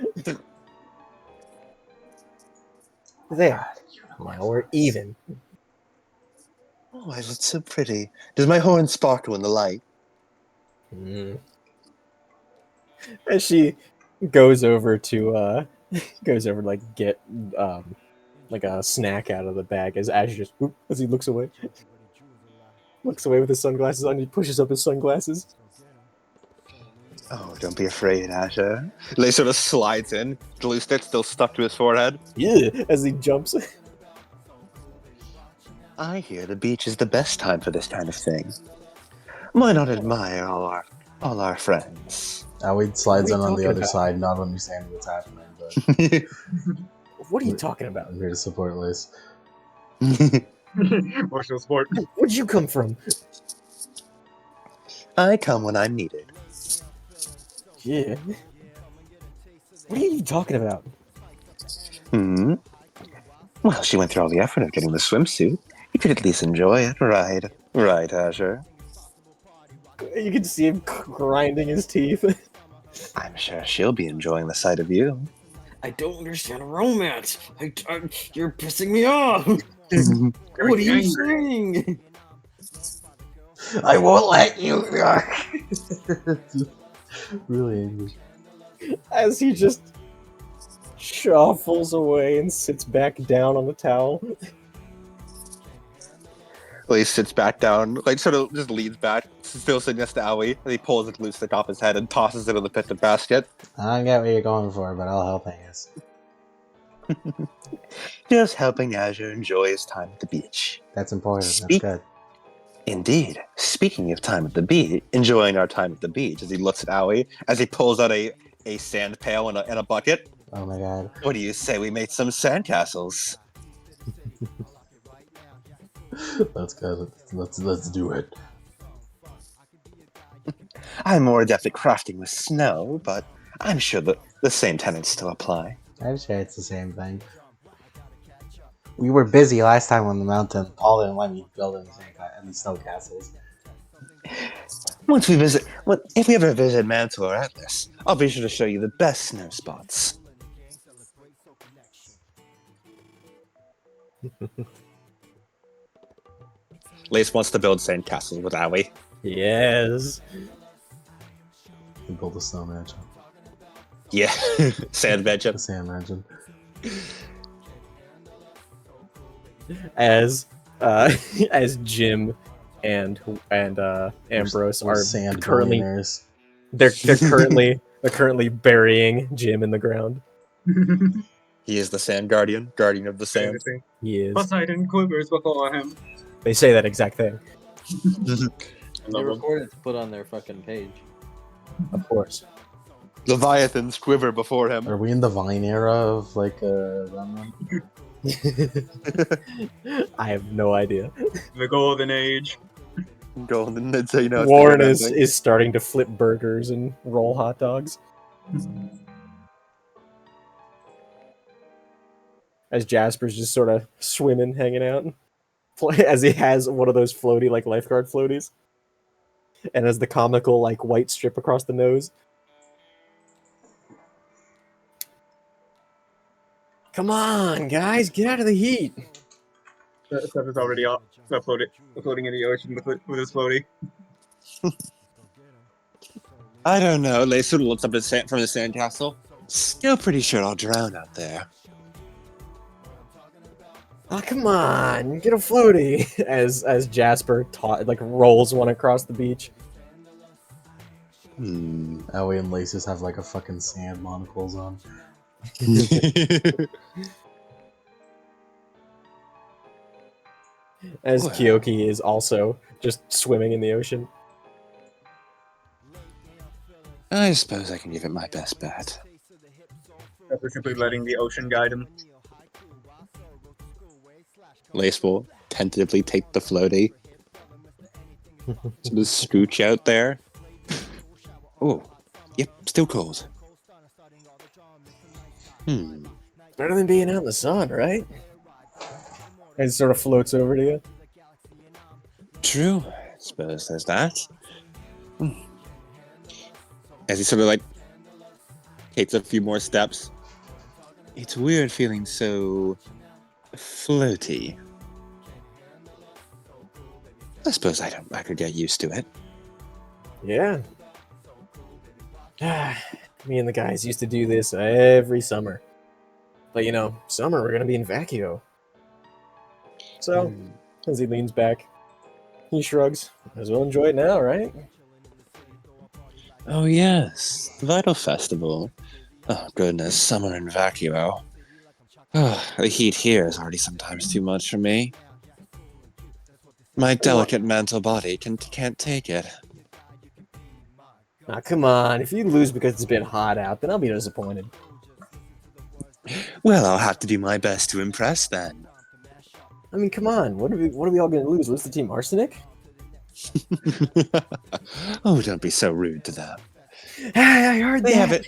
There. Now we're even. Oh, why is it so pretty? Does my horn sparkle in the light? Mm. As she goes over to like get like a snack out of the bag as Ash just whoop, as he looks away with his sunglasses on. He pushes up his sunglasses. Oh, don't be afraid, Asher. Lay sort of slides in, glue stick still stuck to his forehead. Yeah, as he jumps. I hear the beach is the best time for this kind of thing. Why not admire all our friends? Wade slides in What are you on the talking other about? side, not understanding what's happening, but What are you talking about? I'm here to support Lace. Martial sport. Where'd you come from? I come when I'm needed. Yeah. What are you talking about? Hmm. Well, she went through all the effort of getting the swimsuit. You could at least enjoy it, right, Asher? You can see him grinding his teeth. I'm sure she'll be enjoying the sight of you. I don't understand romance. You're pissing me off. Very What are you angry. saying? I won't let you. Really angry. As he just shuffles away and sits back down on the towel. Well, he sits back down, like sort of just leans back, still sitting next to Owie, and he pulls the glue stick off his head and tosses it in the picnic basket. I don't get what you're going for, but I'll help, I guess. Just helping Azure enjoy his time at the beach. That's important. That's Speak- good. Indeed. Speaking of time at the beach, enjoying our time at the beach, as he looks at Owie, as he pulls out a sand pail and a bucket. Oh my god. What do you say we make some sandcastles? That's good. Let's do it. I'm more adept at crafting with snow, but I'm sure that the same tenets still apply. I'm sure it's the same thing. We were busy last time on the mountain. Paul didn't let me build any snow castles. If we ever visit Mantle or Atlas, I'll be sure to show you the best snow spots. Lace wants to build sandcastles with Owie. Yes. We build a snow mansion. Yeah, sand A mansion. sand mansion. As as Jim and Ambrose We're are sand currently billionaires. they're currently burying Jim in the ground. He is the sand guardian of the sand. He is. Poseidon quivers before him. They say that exact thing. I They love him. recorded to put on their fucking page. Of course. Leviathans quiver before him. Are we in the Vine era of like Run? I have no idea. The golden age. Golden, that's how you know it's Warren never is ending. starting to flip burgers and roll hot dogs. As Jasper's just sort of swimming, hanging out, as he has one of those floaty, like lifeguard floaties, and has the comical like white strip across the nose. Come on, guys, get out of the heat. Stuff is already floating in the ocean with his floaty. I don't know. Lace sort of looks up from his sandcastle. Still pretty sure I'll drown out there. Oh, come on, get a floaty. As Jasper rolls one across the beach. Owie and Laces have like a fucking sand monocles on. As Wow. Kyoki is also just swimming in the ocean. I suppose I can give it my best bet. After simply letting the ocean guide him. Lace will tentatively take the floaty. Sort of scooch out there. Oh, yep, still cold. Better than being out in the sun, right? And it sort of floats over to you. True. I suppose there's that. As he sort of like takes a few more steps. It's weird feeling so floaty. I suppose I could get used to it. Yeah. Me and the guys used to do this every summer. But you know, summer we're gonna be in Vacuo. So, as he leans back, he shrugs. Might as well enjoy it now, right? Oh yes, the Vital Festival. Oh goodness, summer in Vacuo. Oh, the heat here is already sometimes too much for me. My delicate mental body can't take it. Nah, come on. If you lose because it's been hot out, then I'll be disappointed. Well, I'll have to do my best to impress then. I mean, come on. What are we all gonna lose? Lose the team Arsenic? Oh, don't be so rude to them. Hey, I heard They that.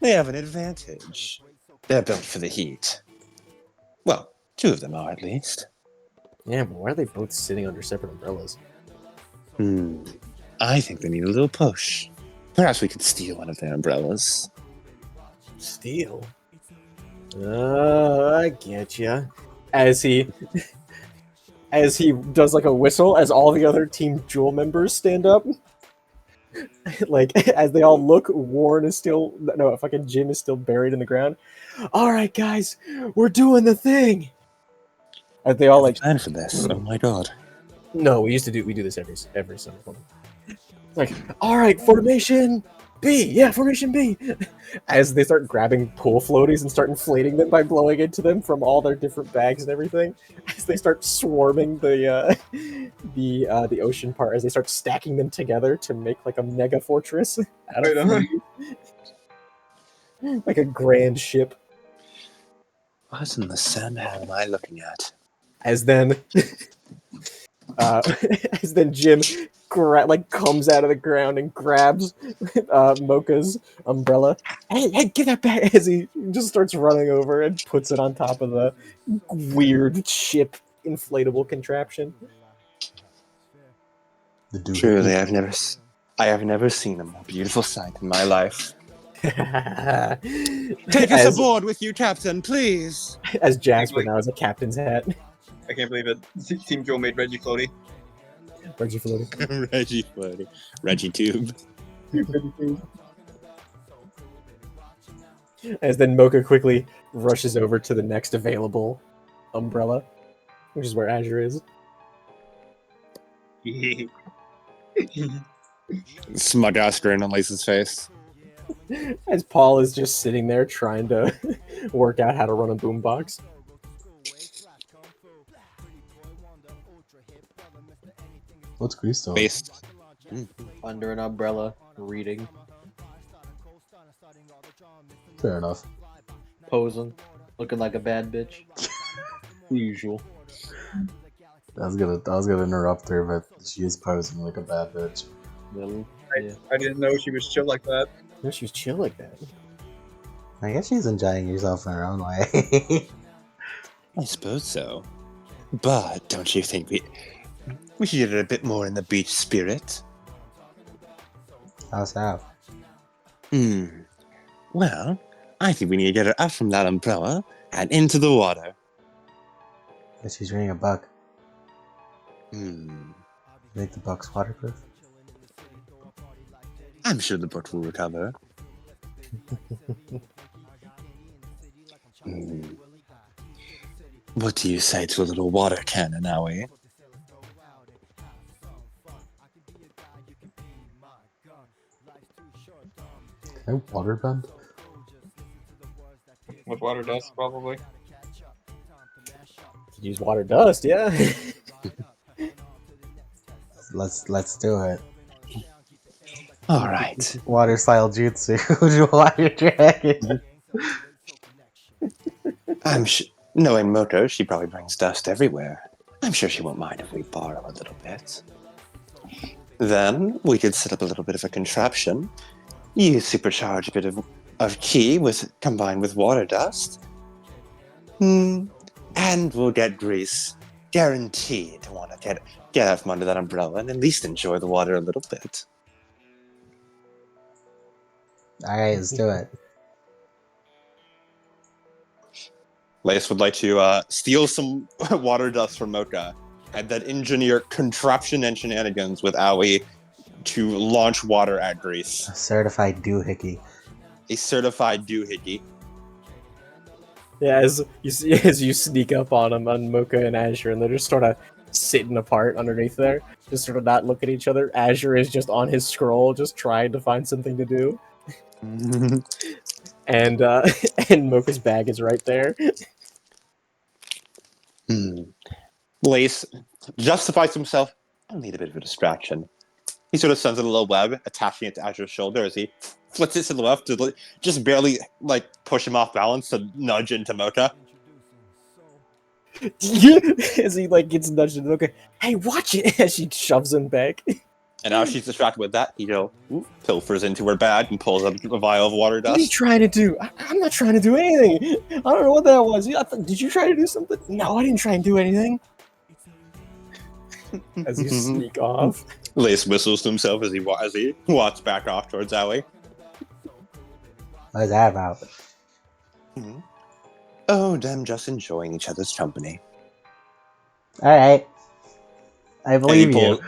they have an advantage. They're built for the heat. Well, two of them are at least. Yeah, but why are they both sitting under separate umbrellas? I think they need a little push. Perhaps we could steal one of their umbrellas. Steal? Oh, I get ya. As he does like a whistle, as all the other Team Jewel members stand up. Like, as they all look, Warren is still... No, fucking Jim is still buried in the ground. Alright, guys, we're doing the thing! As they all, like... Plan for this. Oh my god. No, we do this every summer. Like, alright, formation B! Yeah, formation B! As they start grabbing pool floaties and start inflating them by blowing into them from all their different bags and everything. As they start swarming the ocean part, as they start stacking them together to make like a mega fortress out of like a grand ship. What in the Sam am I looking at? As then Jim comes out of the ground and grabs Mocha's umbrella. Hey, get that back! As he just starts running over and puts it on top of the weird ship inflatable contraption. Truly, I have never seen a more beautiful sight in my life. Take us aboard with you, Captain, please. As Jasper now has a captain's hat. I can't believe it. Team Joe made Reggie floaty. Reggie floaty. Reggie floaty. Reggie tube. As then Mocha quickly rushes over to the next available umbrella, which is where Azure is. Smug ass grin on Lisa's face. As Paul is just sitting there trying to work out how to run a boombox. What's Christo? Based. Under an umbrella, reading, Fair enough. posing, looking like a bad bitch. Usual. I was gonna interrupt her, but she is posing like a bad bitch. Really? Yeah. I didn't know she was chill like that. No, she was chill like that. I guess she's enjoying herself in her own way. I suppose so. But don't you think we should get it a bit more in the beach spirit? How's that? Well, I think we need to get her up from that umbrella and into the water. But she's wearing a buck. Hmm. Make the buck's waterproof. I'm sure the boat will recover. What do you say to a little water cannon, Owie? Can I water bend? With water dust, probably. Use water dust, yeah. Let's do it. All right. Water style jutsu. Water dragon. Knowing Moko, she probably brings dust everywhere. I'm sure she won't mind if we borrow a little bit. Then we could set up a little bit of a contraption. You supercharge a bit of ki combined with water dust. And we'll get Grease guaranteed to want to get out from under that umbrella and at least enjoy the water a little bit. Alright, let's do it. Lace would like to steal some water dust from Mocha, and then engineer contraption and shenanigans with Aoi to launch water at Grease. A certified doohickey. A certified doohickey. Yeah, as you sneak up on them, on Mocha and Azure, and they're just sort of sitting apart underneath there, just sort of not looking at each other. Azure is just on his scroll, just trying to find something to do. And and Mocha's bag is right there. Lace justifies himself. I need a bit of a distraction. He sort of sends in a little web, attaching it to Azure's shoulder as he flips it to the left to just barely like push him off balance to nudge into Mocha. As he like gets nudged into Mocha, hey, watch it! As she shoves him back. And now she's distracted with that. He pilfers into her bag and pulls up a vial of water dust. What are you trying to do? I'm not trying to do anything. I don't know what that was. Did you try to do something? No, I didn't try and do anything. As you sneak off. Lace whistles to himself as he walks back off towards Aoi. What is that about? Oh, them just enjoying each other's company. Alright. I believe you.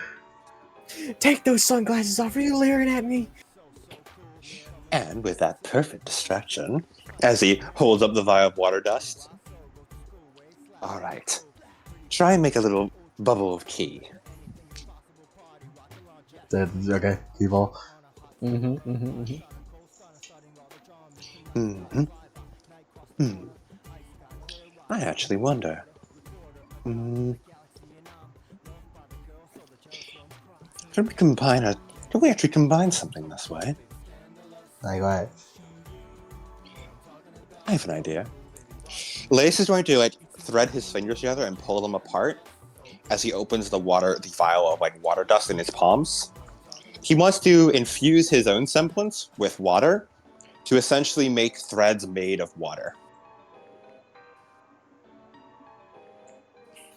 Take those sunglasses off. Are you leering at me? And with that perfect distraction, as he holds up the vial of water dust. Alright. Try and make a little bubble of tea. Okay, people. I actually wonder. Can we actually combine something this way? Like what? I have an idea. Lace is going to thread his fingers together and pull them apart as he opens the vial of water dust in his palms. He wants to infuse his own semblance with water to essentially make threads made of water.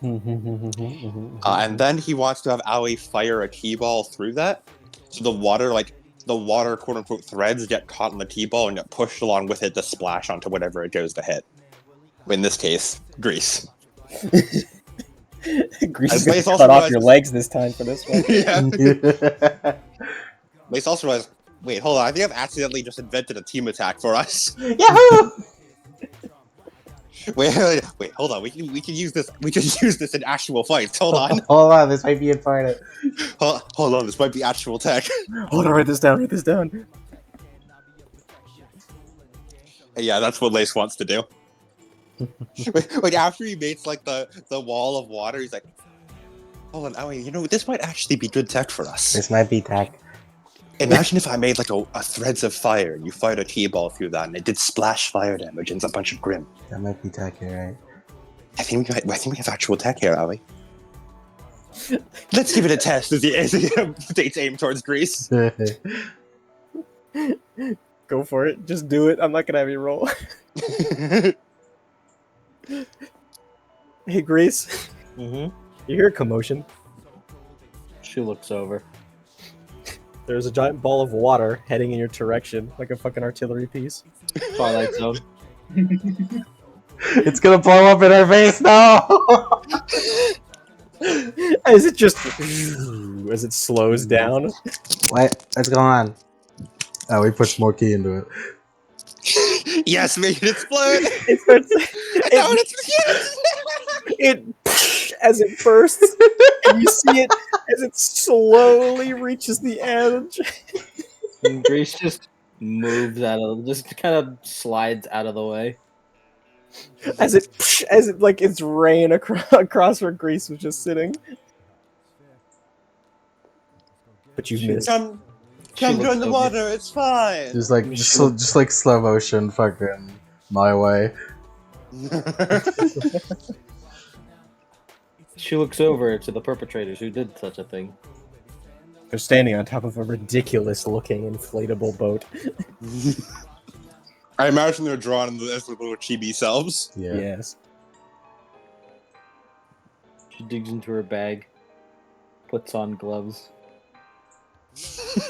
And then he wants to have Aoi fire a T-ball through that, so the water quote-unquote threads get caught in the T-ball and get pushed along with it to splash onto whatever it goes to hit. In this case, Grease. Grease is going to cut off your legs this time for this one. Yeah. Lace also realized, wait, hold on, I think I've accidentally just invented a team attack for us. Yahoo! Wait, hold on. We can use this. We can use this in actual fights. Hold on. Hold on, this might be important. Hold on. This might be actual tech. Hold on, write this down. Yeah, that's what Lace wants to do. After he makes the wall of water, he's like, hold on, Aoi, this might actually be good tech for us. This might be tech. Imagine if I made a threads of fire and you fired a T-ball through that and it did splash fire damage and a bunch of grim. That might be tech here, right? I think we have actual tech here, Aoi. Let's give it a test as he takes aim towards Grease. Go for it. Just do it. I'm not gonna have you roll. Hey, Grease. You hear a commotion? She looks over. There's a giant ball of water heading in your direction, like a fucking artillery piece. Twilight Zone. It's gonna blow up in our face now! As it just... as it slows down. What's going on? Oh, we pushed more key into it. Yes, make it explode! It starts... as it bursts, and you see it as it slowly reaches the edge. And Grease just moves just kind of slides out of the way. As it it's rain across where Grease was just sitting. But you missed. Come join the water, it's fine! Just like slow motion fucking my way. She looks over to the perpetrators who did such a thing. They're standing on top of a ridiculous-looking inflatable boat. I imagine they're drawn as little chibi selves. Yeah. Yes. She digs into her bag, puts on gloves,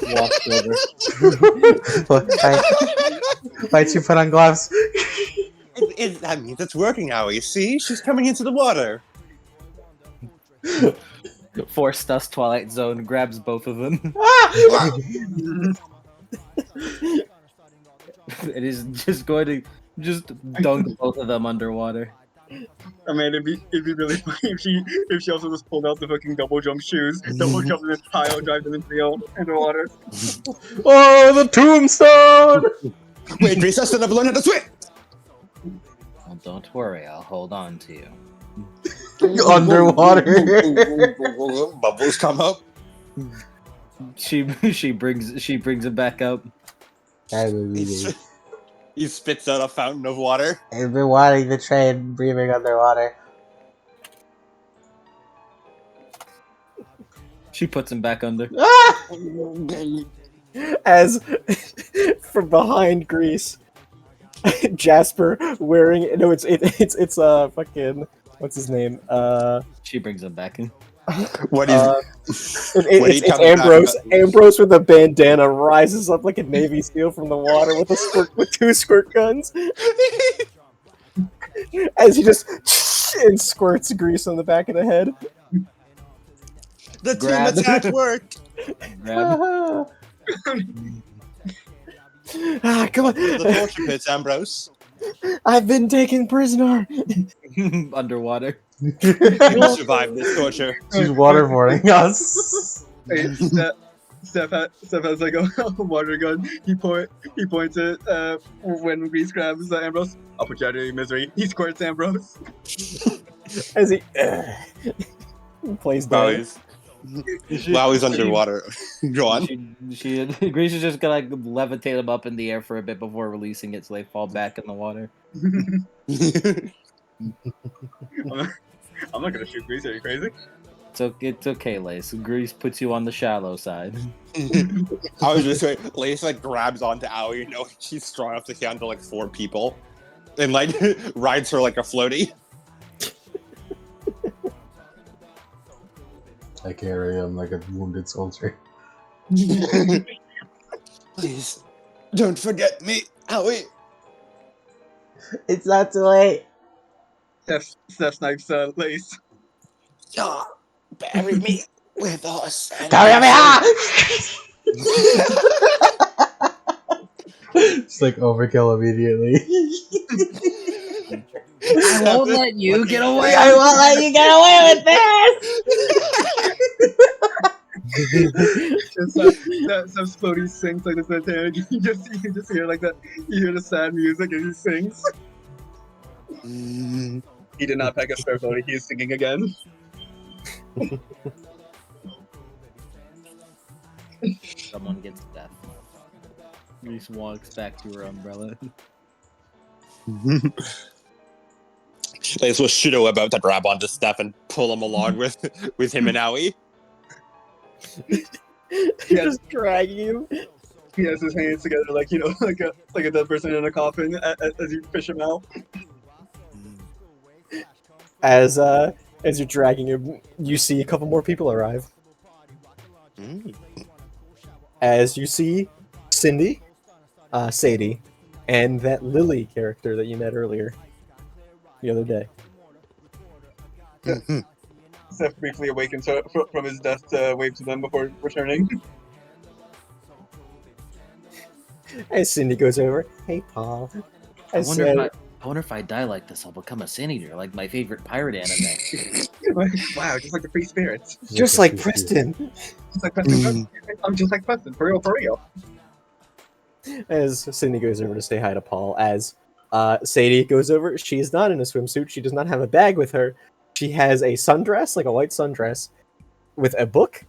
walks over. Why'd you put on gloves? That means it's working now, you see? She's coming into the water. Force Dust Twilight Zone grabs both of them. It is just going to just dunk both of them underwater. I mean, it'd be really funny if she also just pulled out the fucking double jump shoes, double jump in this pile, drive them into the water. Oh, the tombstone! Wait, Grace, I still never learned how to swim! Well, don't worry, I'll hold on to you. Underwater. Bubbles come up. She brings him back up. He spits out a fountain of water. I've been wanting to train breathing underwater. She puts him back under. As from behind Grease, Jasper wearing it's fucking what's his name? She brings him back in. What is It's Ambrose. Ambrose with a bandana rises up like a Navy SEAL from the water with two squirt guns. As he just and squirts Grease on the back of the head. the team attack worked? Grab. Come on! The torture pits, Ambrose. I've been taken prisoner. Underwater. You survived this torture. She's waterboarding us. Hey, Steph has like a water gun. He points it when Grease grabs Ambrose. I'll put you out of your misery. He squirts Ambrose. As he plays down. While he's underwater. Go on. Grease is just gonna like levitate them up in the air for a bit before releasing it, so they fall back in the water. I'm not gonna shoot Grease. Are you crazy? It's okay, Lace. Grease puts you on the shallow side. I was just saying, Lace like grabs onto Aoi, you know, she's strong enough to handle like 4 people, and like rides her like a floaty. I carry him like a wounded soldier. Please, don't forget me, Aoi. It's not too late. Steph snipes Lace. Yeah, bury me with us. It's like overkill immediately. I won't let you get away. I won't let you get away with this. Steph's floaty sings like the Titanic. You just hear like that. You hear the sad music and he sings. He did not pack a spare floaty. He is singing again. Someone gets death. Grease walks back to her umbrella. Lace was Shido about to grab onto Steph and pull him along with him and Aoi. Just dragging him. He has his hands together like, you know, like a dead person in a coffin as you fish him out. As you're dragging him, you see a couple more people arrive. As you see Cindy, Sadie, and that Lily character that you met earlier the other day. Steph briefly awakens from his death to wave to them before returning. As Cindy goes over, hey Paul. I wonder if I die like this, I'll become a sin eater, like my favorite pirate anime. Wow, just like the free spirits. Just like Preston. Just like Preston. I'm just like Preston, for real, for real. As Cindy goes over to say hi to Paul, as Sadie goes over, she is not in a swimsuit. She does not have a bag with her. She has a sundress, like a white sundress, with a book.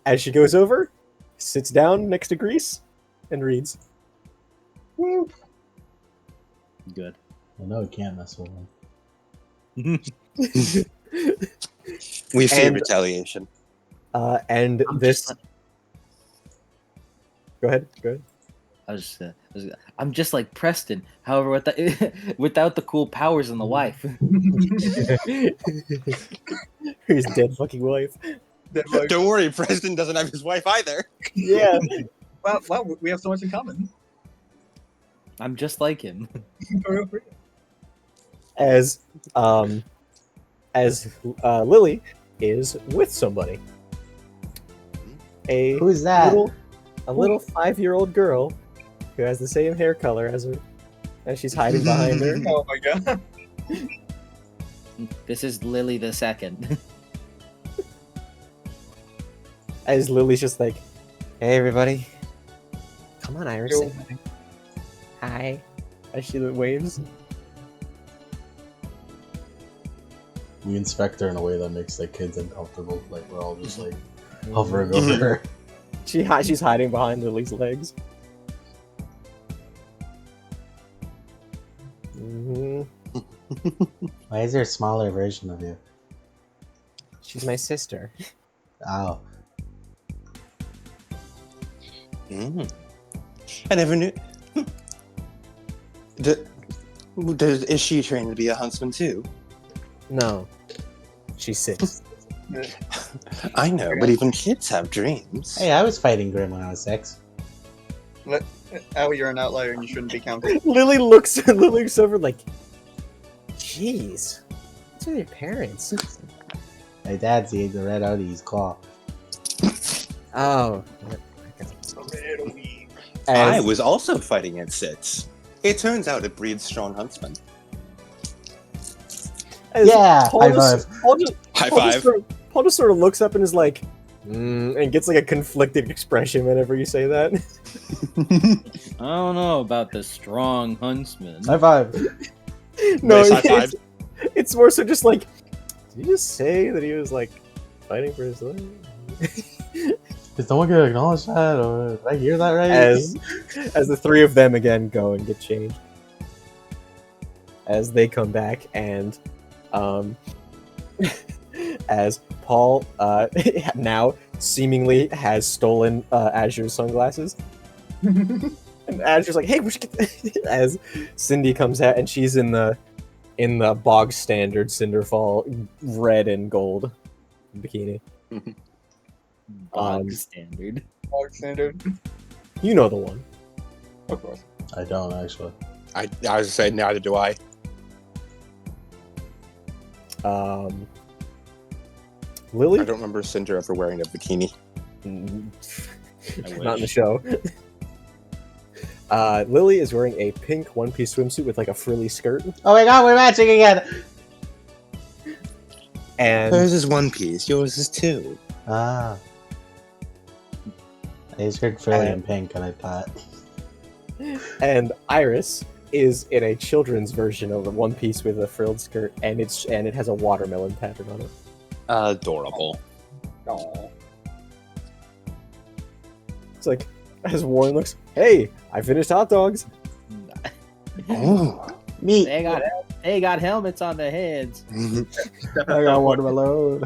As she goes over, sits down next to Grease, and reads. Woo. Good. I know it can't mess with him. We fear retaliation. And this. Go ahead. I'm just like Preston. However, without the cool powers and the wife. His dead fucking wife. Don't worry, Preston doesn't have his wife either. Yeah. Wow, we have so much in common. I'm just like him. For real, for real. as Lily is with somebody. A Who's that? little 5-year-old girl who has the same hair color as her, and she's hiding behind her. Oh my god. This is Lily the Second. As Lily's just like, "Hey, everybody, come on, Iris, Yo. say hi." Hi. As she waves. We inspect her in a way that makes the kids uncomfortable. Like we're all just like hovering over her. She's hiding behind Lily's legs. hmm Why is there a smaller version of you? She's my sister. Oh, I never knew. Is she trained to be a huntsman too? No, she's 6. I know, but even kids have dreams. hey, I was fighting Grim when I was 6. Oh, you're an outlier and you shouldn't be counted. Lily looks over like, "Jeez, what's with your parents?" My dad's ate the red out of his claw. Oh. I As, was also fighting at 6. It turns out it breeds strong huntsmen. as Yeah, Paul high just- five. Paul just- High Paul just five. sort of- Paul just sort of looks up and is like, and gets like a conflicted expression whenever you say that. I don't know about the strong huntsman. High five. No, Nice high five. it's more so just like, did you just say that he was like fighting for his life? Did someone get acknowledged that, or did I hear that right? As the 3 of them again go and get changed. As they come back and as Paul now seemingly has stolen Azure's sunglasses. And Azure's like, "Hey, we should get..." As Cindy comes out and she's in the bog standard Cinderfall red and gold bikini. Bog standard. Bog standard. You know the one. Of course. I don't actually. I was saying, neither do I. Lily? I don't remember Cinder ever wearing a bikini. Not in the show. Lily is wearing a pink one-piece swimsuit with like a frilly skirt, Oh my god, we're matching again! and Hers is one piece, yours is 2. Ah. I just heard frilly and pink and I thought. Iris is in a children's version of the one piece with a frilled skirt, and it has a watermelon pattern on it. Adorable. Oh. It's like, as Warren looks, "Hey, I finished hot dogs." Oh. Meat! They got helmets on their heads, I got watermelon.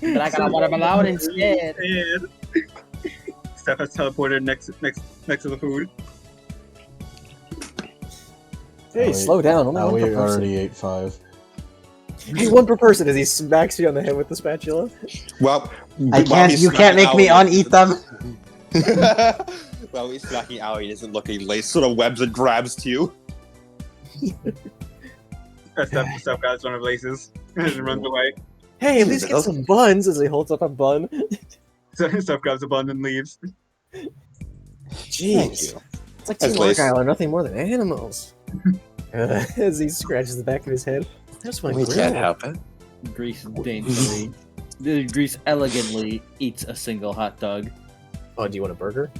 but I got a watermelon instead. Steph has teleported next to the food. Hey, Oh, slow down. Only Oh, one per we person. already ate 5. Hey, one per person as he smacks you on the head with the spatula. Well, You can't make me uneat them! Well, he's smacking out, he doesn't look, he sort of webs and grabs to you. Steph grabs one of Lace's and runs away. Hey, at least get some buns as he holds up a bun. Steph grabs a bun and leaves. Thank Jeez. you. It's like As Team Lace- Argyle are nothing more than animals. As he scratches the back of his head. That's my We grill. can't help it. Grease daintily. Grease elegantly eats a single hot dog. Oh, do you want a burger?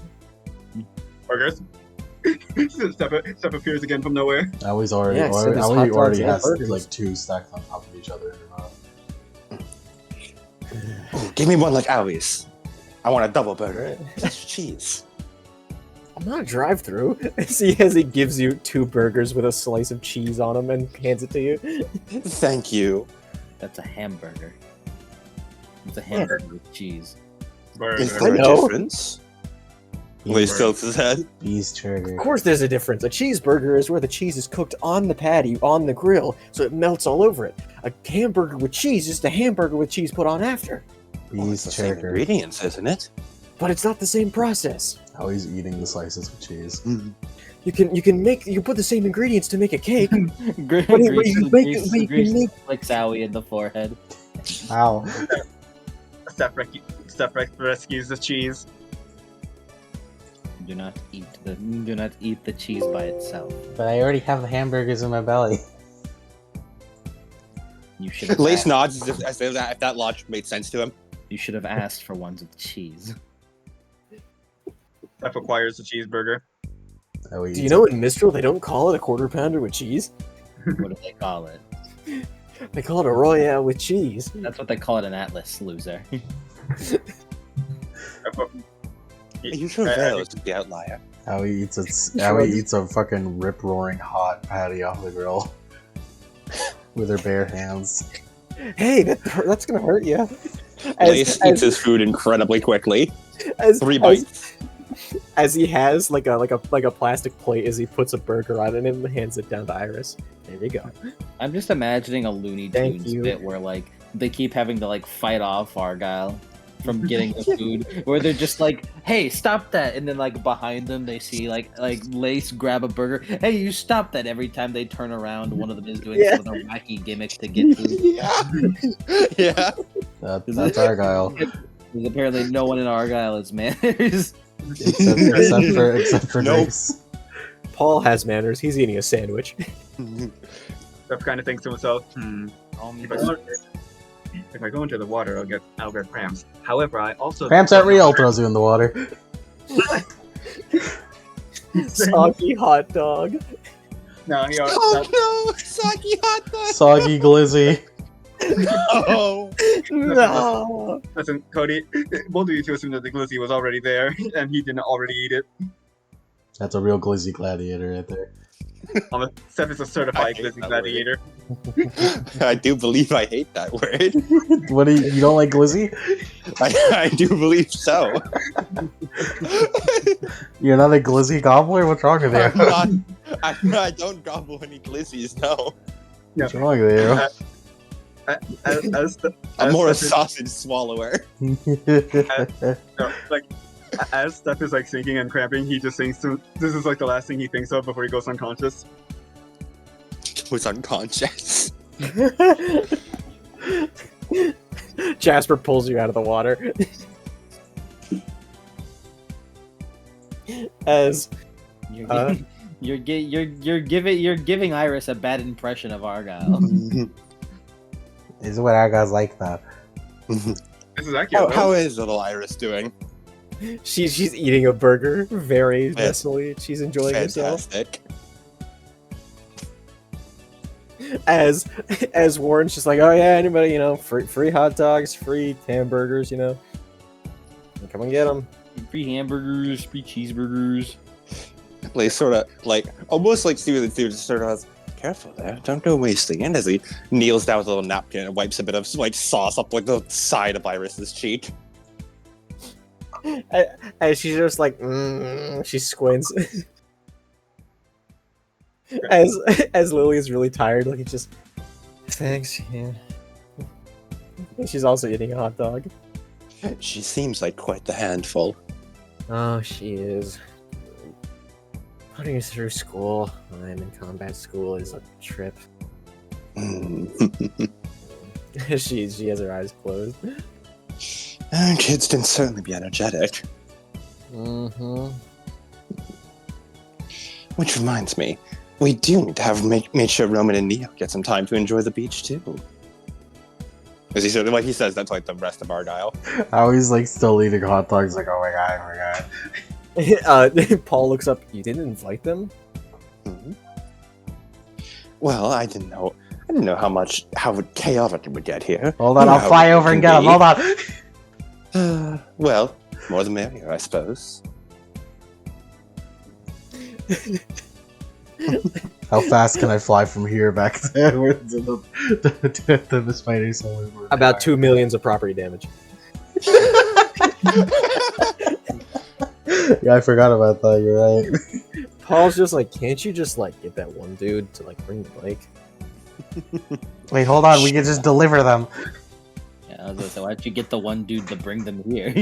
Burgers. Steph appears again from nowhere. Always already, Yeah, so there's hot already, dogs already and has burgers. like 2 stacked on top of each other in her mouth. Ooh, give me one like Owie's. I want a double burger. That's cheese. I'm not a drive-through. As he gives you 2 burgers with a slice of cheese on them and hands it to you. Thank you. That's a hamburger. It's a hamburger with cheese. Burger. Is there a know. difference? Lace tilts his head. Beast trigger. Of course there's a difference. A cheeseburger is where the cheese is cooked on the patty, on the grill, so it melts all over it. A hamburger with cheese is just a hamburger with cheese put on after. Well, it's Beast the same trigger. ingredients, isn't it? But it's not the same process. How he's eating the slices of cheese. You can put the same ingredients to make a cake. Grease but you make like Zowie in the forehead. Ow. Steph rescues the cheese. Do not eat the cheese by itself. But I already have the hamburgers in my belly. You should have Lace asked, nods as if that logic made sense to him. you should have asked for ones with cheese. Steph acquires the cheeseburger. Oh, Do you know in Mistral they don't call it a quarter pounder with cheese? What do they call it? They call it a Royale with cheese. That's what they call it in Atlas, loser. You sure Veil's the outlier. How he eats a fucking rip-roaring hot patty off the grill with her bare hands. Hey, that's gonna hurt you. Lace eats his food incredibly quickly. 3 bites. As he has like a plastic plate as he puts a burger on it and hands it down to Iris. There you go. I'm just imagining a Looney Thank Tunes you. bit where like they keep having to like fight off Argyle from getting the food, where they're just like, "Hey, stop that!" And then like behind them they see like Lace grab a burger. Hey, you stop that! Every time they turn around, one of them is doing some of their wacky gimmick to get food. Yeah. That's Argyle. Because apparently no one in Argyle is manners. Except for Nope. Grace. Paul has manners. He's eating a sandwich. Steph kind of thinks to himself, if I go into the water, I'll get cramps. However, I also Cramps aren't real. Throws you in the water. Soggy hot dog. No, he Oh no! Soggy hot dog! Soggy glizzy. Oh! No. listen, Cody. Both of you two assumed that the glizzy was already there, and he didn't already eat it. That's a real glizzy gladiator right there. Steph is a certified I hate glizzy that gladiator. I do believe I hate that word. What do you don't like glizzy? I do believe so. You're not a glizzy gobbler? What's wrong with you? I don't gobble any glizzies, no. What's wrong with you? I'm more a Steph sausage swallower. as Steph is like sinking and cramping, he just thinks this is like the last thing he thinks of before he goes unconscious. Was unconscious. Jasper pulls you out of the water. As You're giving Iris a bad impression of Argyle. This is what Argyle's like though. This is accurate. How is little Iris doing? she's eating a burger very messily. She's enjoying herself. Fantastic. As Warren's just like, oh yeah, anybody, free hot dogs, free hamburgers, come and get them. Free hamburgers, free cheeseburgers. Like sort of like almost like Steven the Dude sort of has, careful there, don't go wasting it, as he kneels down with a little napkin and wipes a bit of like sauce up like the side of Iris's cheek. As she's just like, she squints. as Lily is really tired, like it's just, thanks, yeah. And she's also eating a hot dog. She seems like quite the handful. Oh, she is. Putting her through school when I'm in combat school is a trip. She has her eyes closed. Kids can certainly be energetic. Mm-hmm. Which reminds me, we do need to have make sure Roman and Neo get some time to enjoy the beach too. As he said, like he says, that's like the rest of Argyle. I always like still eating hot dogs. Like, oh my god. Paul looks up. You didn't invite them? Mm-hmm. Well, I didn't know how chaotic it would get here. Hold on, I'll fly over and get him. Hold on. Well, more the merrier, I suppose. How fast can I fly from here back to the spider somewhere? About 2 million of property damage. Yeah, I forgot about that. You're right. Paul's just like, can't you just like get that one dude to like bring the bike? Wait, hold on. We can just deliver them. Yeah, I was gonna say, why don't you get the one dude to bring them here?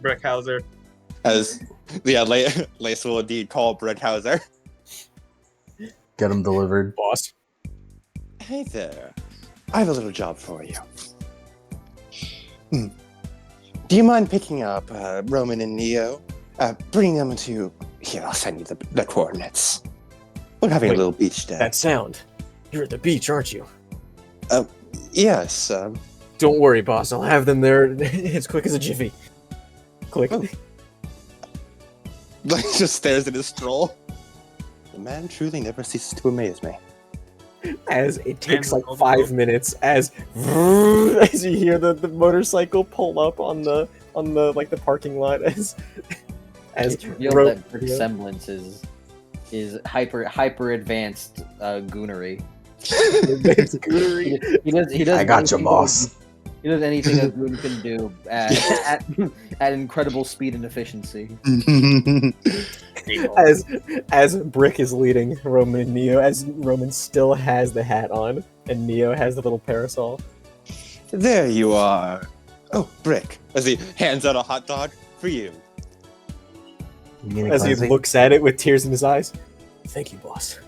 Brickhauser. As Yeah, Lace will indeed call Brickhauser. Get him delivered. Boss. Hey there. I have a little job for you. Do you mind picking up Roman and Neo? Bringing them to... Here, I'll send you the coordinates. We're having Wait, a little beach day. That sound. You're at the beach, aren't you? Yes. Don't worry, boss. I'll have them there as quick as a jiffy. Click. Oh. Like, just stares at his stroll. The man truly never ceases to amaze me. As it takes And like 5 minutes, as you hear the motorcycle pull up on the like the parking lot, as It's revealed Ro- that Brick's semblance is hyper advanced goonery. it's goonery. He does I got you, anything boss. He does anything a goon can do at incredible speed and efficiency. As Brick is leading Roman and Neo, as Roman still has the hat on, and Neo has the little parasol. There you are. Oh, Brick. As he hands out a hot dog for you. You mean a As he cleansing? looks at it with tears in his eyes. Thank you, boss.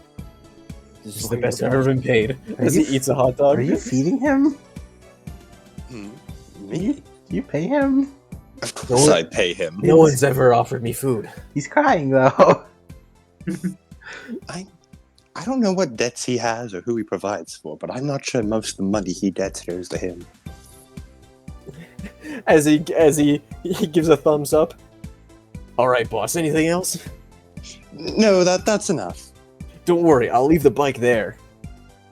This is the best I've ever been paid. As he eats a hot dog. Are you feeding him? Me? You pay him? Of course I pay him. No one's ever offered me food. He's crying though. I don't know what debts he has or who he provides for, but I'm not sure most of the money he debts goes to him. As he gives a thumbs up. All right, boss. Anything else? No, that's enough. Don't worry. I'll leave the bike there.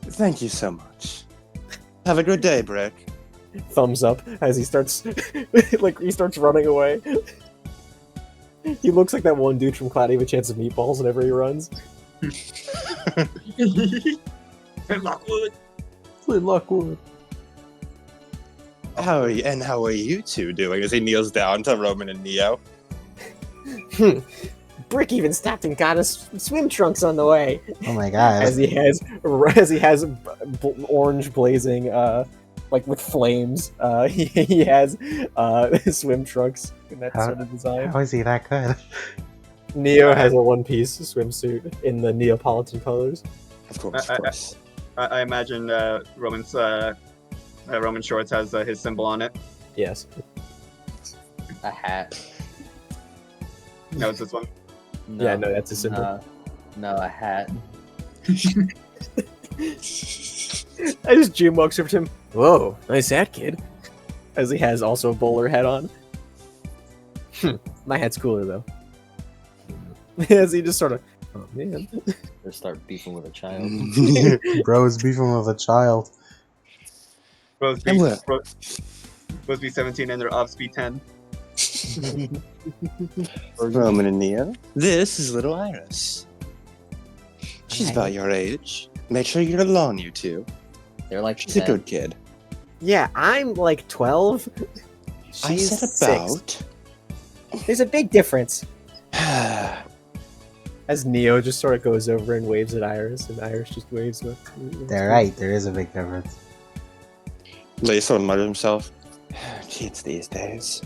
Thank you so much. Have a good day, Brick. Thumbs up as he starts he starts running away. He looks like that one dude from Cloudy with a Chance of Meatballs whenever he runs. Lockwood. Lockwood. How are you two doing? As he kneels down to Roman and Neo. Brick even stopped and got us swim trunks on the way. Oh my god. As he has orange blazing like with flames. He has swim trunks in that sort of design. How is he that good? Neo has a one-piece swimsuit in the Neapolitan colors. Of course. I imagine Roman shorts has his symbol on it. Yes. A hat. No, it's this one. No, Yeah, no, that's a symbol. no, a hat. As Jim walks over to him, whoa, nice hat, kid. As he has also a bowler hat on. My hat's cooler though. As he just sort of, oh man. Or start beefing with a child. Bro's beefing with a child. Supposed to be 17 and they're off speed 10. Roman and Neo. This is little Iris. She's about your age. Make sure you're alone, you two. They're like She's a 10. good kid. Yeah, I'm like 12. I She's said 6. about. There's a big difference. As Neo just sort of goes over and waves at Iris, and Iris just waves with. They're right, there is a big difference. Lacer muttered himself. Kids these days.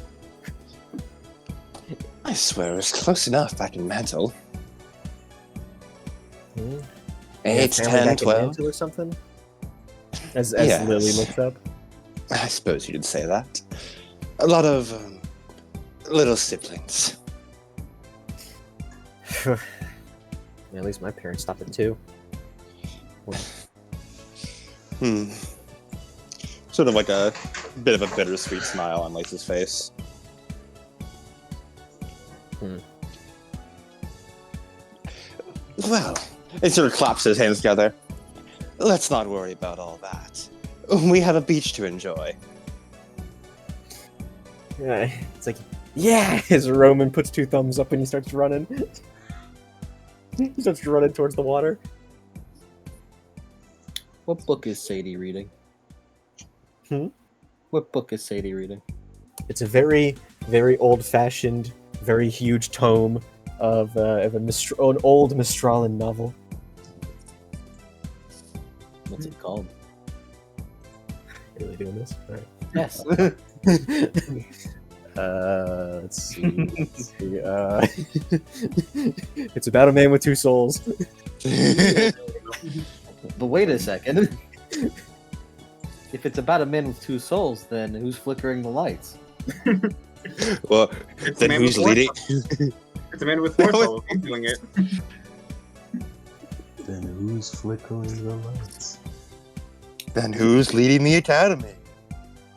I swear it was close enough back in Mantle. 8, 10, 12. Or something. As Yes. Lily looks up. I suppose you could say that. A lot of little siblings. Yeah, at least my parents stopped at 2. Sort of like a bit of a bittersweet smile on Lace's face. Well, he sort of claps his hands together. Let's not worry about all that. We have a beach to enjoy. Yeah, it's like, yeah! As Roman puts 2 thumbs up and he starts running. He starts running towards the water. What book is Sadie reading? What book is Sadie reading? It's a very, very old-fashioned, very huge tome of an old Mistralan novel. What's it called? Really doing this? All right. Yes. Let's see. It's about a man with two souls. But wait a second. If it's about a man with two souls, then who's flickering the lights? Well, It's a then man who's with four leading? souls. It's a man with four souls. He's doing it. Then who's flickering the lights? Then who's leading the academy?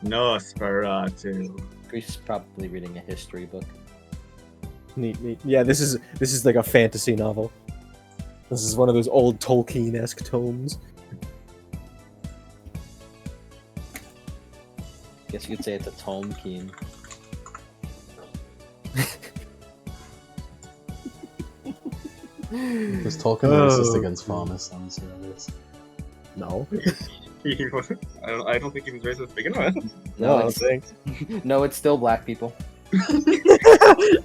Nosferatu. He's probably reading a history book. Neat, neat. Yeah, this is like a fantasy novel. This is one of those old Tolkien-esque tomes. Guess you could say it's a tome keen. Was Tolkien racist against Faunus? I'm serious. No. I don't think he was racist to begin with. No, I don't it's, think. no, it's still black people.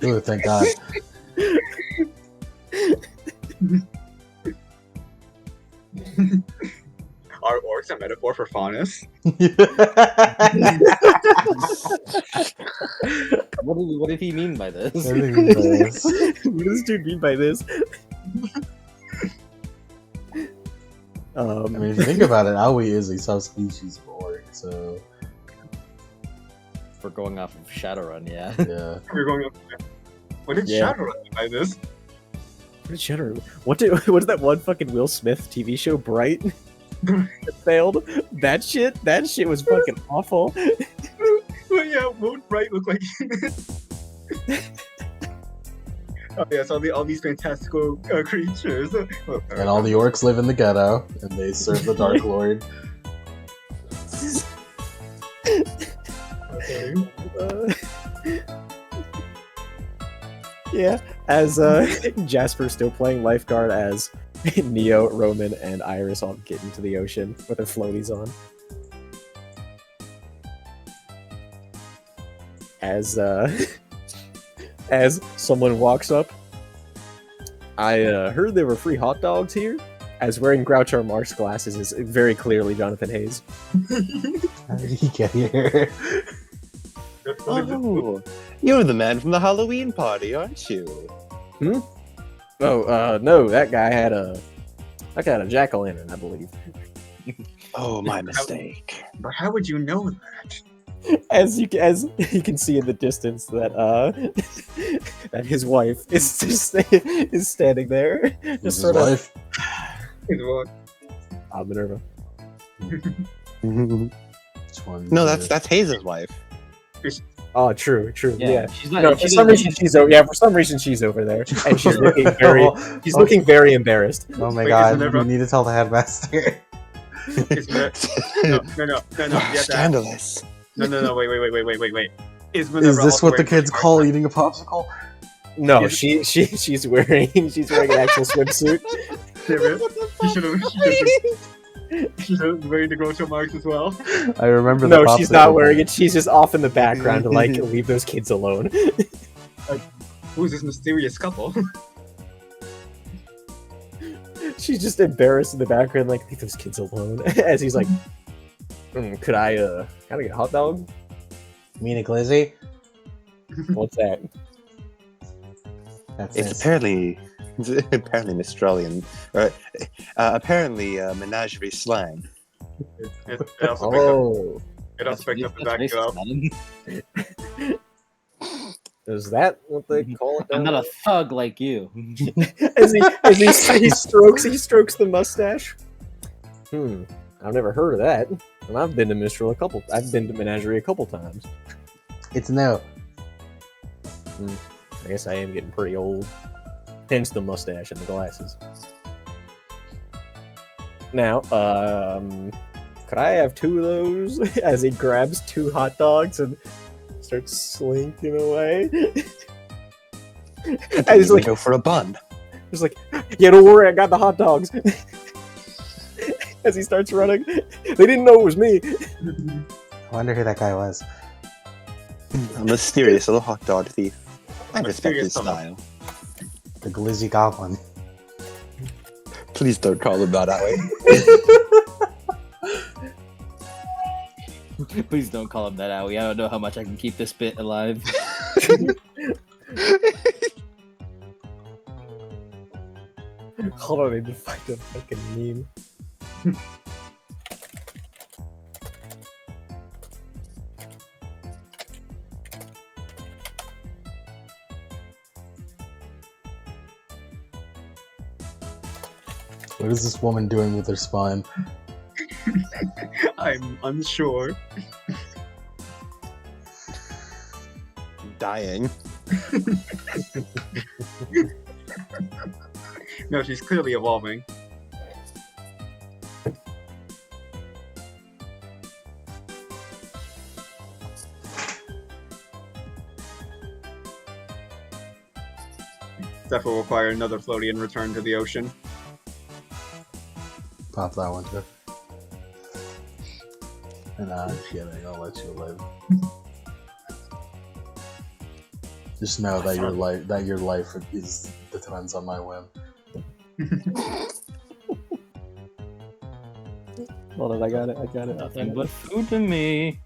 Ooh, thank God. Are orcs a metaphor for Faunus? What did he mean by this? I think he does. What does this dude mean by this? I mean, if you think about it, Aoi is a subspecies of orc, so We're going off of Shadowrun, yeah. yeah. We're going up. What did Yeah. Shadowrun mean by this? What did Shadow? What did that one fucking Will Smith TV show Bright that failed? That shit was fucking awful. Well, yeah, what would Bright look like? Oh yes, all these fantastical creatures. And all the orcs live in the ghetto, and they serve the Dark Lord. Yeah, as Jasper's still playing lifeguard as Neo, Roman, and Iris all get into the ocean with their floaties on. As someone walks up, I heard there were free hot dogs here. As wearing Groucho Marx glasses is very clearly Jonathan Hayes. How did he get here? Oh, you're the man from the Halloween party, aren't you? Oh, no, that guy had a jack-o'-lantern, I believe. Oh, my mistake. But how would you know that? As you can see in the distance that that his wife is just is standing there, just His sort wife? Well, of Minerva. Which one? No, that's Hayes' wife. Oh, true. Yeah. She's not. No, for some reason she's over. Yeah, for some reason she's over there, and she's looking very. She's looking very embarrassed. Oh my Wait, God! isn't there We a- need to tell the headmaster. no. Scandalous. No. Wait. Is Minerva this also what the wearing kids dark call glasses? eating a popsicle? No, Yes. she's wearing an actual swimsuit. Damn it. She should have wearing the Groucho Marx as well. I remember. No, the she's popsicle not wearing thing. it. She's just off in the background to like leave those kids alone. Who's this mysterious couple? She's just embarrassed in the background, like leave those kids alone. As he's like, could I kind of get a hot dog? You mean a glizzy? What's that? That's It's it. apparently Australian. Right? Apparently menagerie slang. It also Oh, picked up the back That's you up. racist, Adam. is that what they call it? I'm down not a thug like you. as he strokes the mustache. I've never heard of that. And I've been to Mistral I've been to Menagerie a couple times. It's no. I guess I am getting pretty old. Hence the mustache and the glasses. Now, could I have two of those? As he grabs two hot dogs and starts slinking away. And he's like, Go for a bun. he's like, yeah, don't worry, I got the hot dogs. As he starts running, they didn't know it was me. I wonder who that guy was. A mysterious little hot dog thief. I respect his Mysterious fellow. style. The Glizzy Goblin. Please don't call him that way. Please don't call him that, Owie. I don't know how much I can keep this bit alive. Hold on, I need to find a fucking meme. What is this woman doing with her spine? I'm unsure. Dying. No, she's clearly evolving. Zephyr will require another floaty and return to the ocean. Pop that one too. And I'm kidding, I'll let you live. Just know that your life depends on my whim. Hold on, I got it. Nothing but food to me.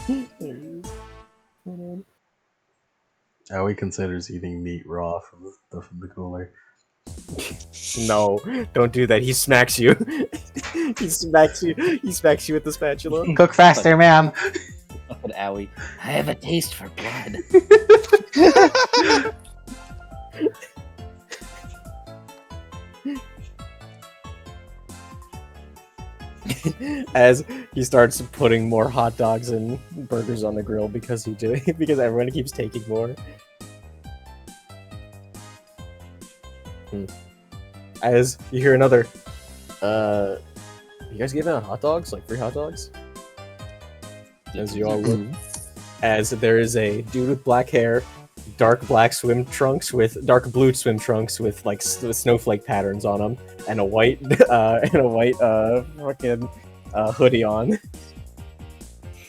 There it is. Hold on. How he considers eating meat raw from the cooler. No, don't do that. He smacks you. He smacks you. He smacks you with the spatula. Cook faster, ma'am! Fucking Owie. I have a taste for blood. As he starts putting more hot dogs and burgers on the grill because because everyone keeps taking more. As you hear another, you guys giving out hot dogs? Like free hot dogs? As you all look, as there is a dude with black hair, dark blue swim trunks with like snowflake patterns on them, and a white fucking hoodie on,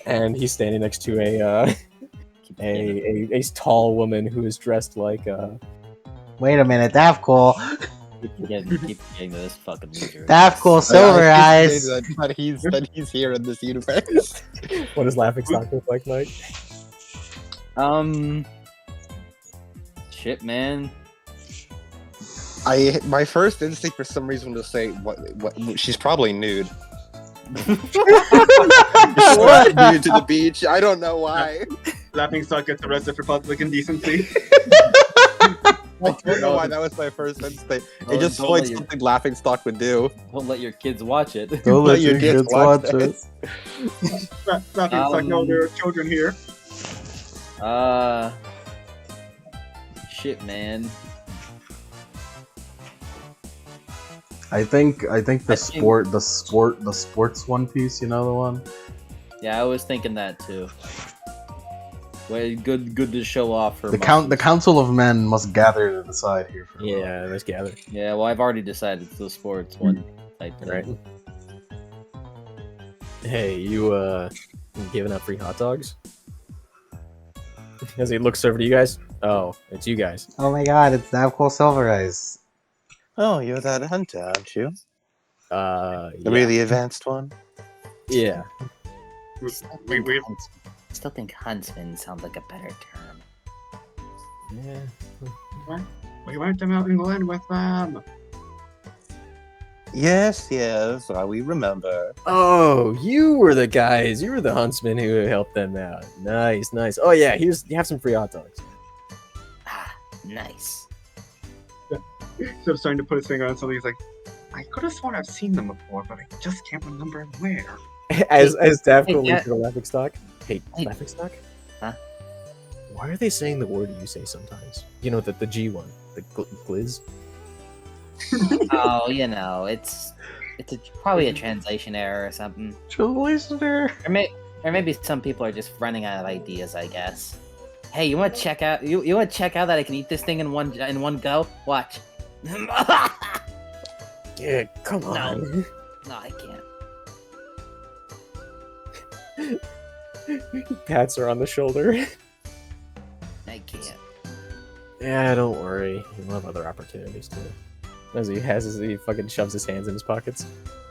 and he's standing next to a tall woman who is dressed like Wait a minute, that's cool. Keep getting to this fucking loser. That's cool, Silver Eyes! That he's here in this universe. What does Laughing Stock look like, Mike? Shit, man. My first instinct for some reason was to say what she's probably nude. Nude to the beach. I don't know why. Laughing Stock gets arrested for public indecency. I don't know why that was my first instinct. It just don't like let your- something Laughing Stock would do. Don't let your kids watch it. Don't let your kids kids watch watch it. Laughing Stock, no, there are children here. Shit, man. I think the sports One Piece, you know the one? Yeah, I was thinking that too. Well, good to show off her. The Council of Men must gather to decide here for Yeah, let's gather. Yeah, well, I've already decided it's the sports one type thing. Right. Hey, you giving out free hot dogs? As he looks over to you guys. Oh, it's you guys. Oh my god, it's that cool Silver Eyes. Oh, you're that hunter, aren't you? Yeah. The really advanced one? Yeah. We I still think huntsman sounds like a better term. Yeah. we went to Mountain Glen with them. Yes, we remember. Oh, you were the guys. You were the huntsman who helped them out. Nice. Oh yeah, you have some free hot dogs. Ah, nice. So starting to put his finger on something. He's like, I could have sworn I've seen them before, but I just can't remember where. As Davko Hey, looks yeah. at the laughing stock. Hey, Hey. laughing stock? Huh? Why are they saying the word you say sometimes? You know, the G one. The glizz? Oh, you know, it's probably a translation error or something. Listener. Or maybe some people are just running out of ideas, I guess. Hey, you want to check out? You want to check out that I can eat this thing in one go? Watch. Yeah, come on. No, I can't. He pats her on the shoulder. I can't. Yeah, don't worry. You'll have other opportunities too. As he fucking shoves his hands in his pockets.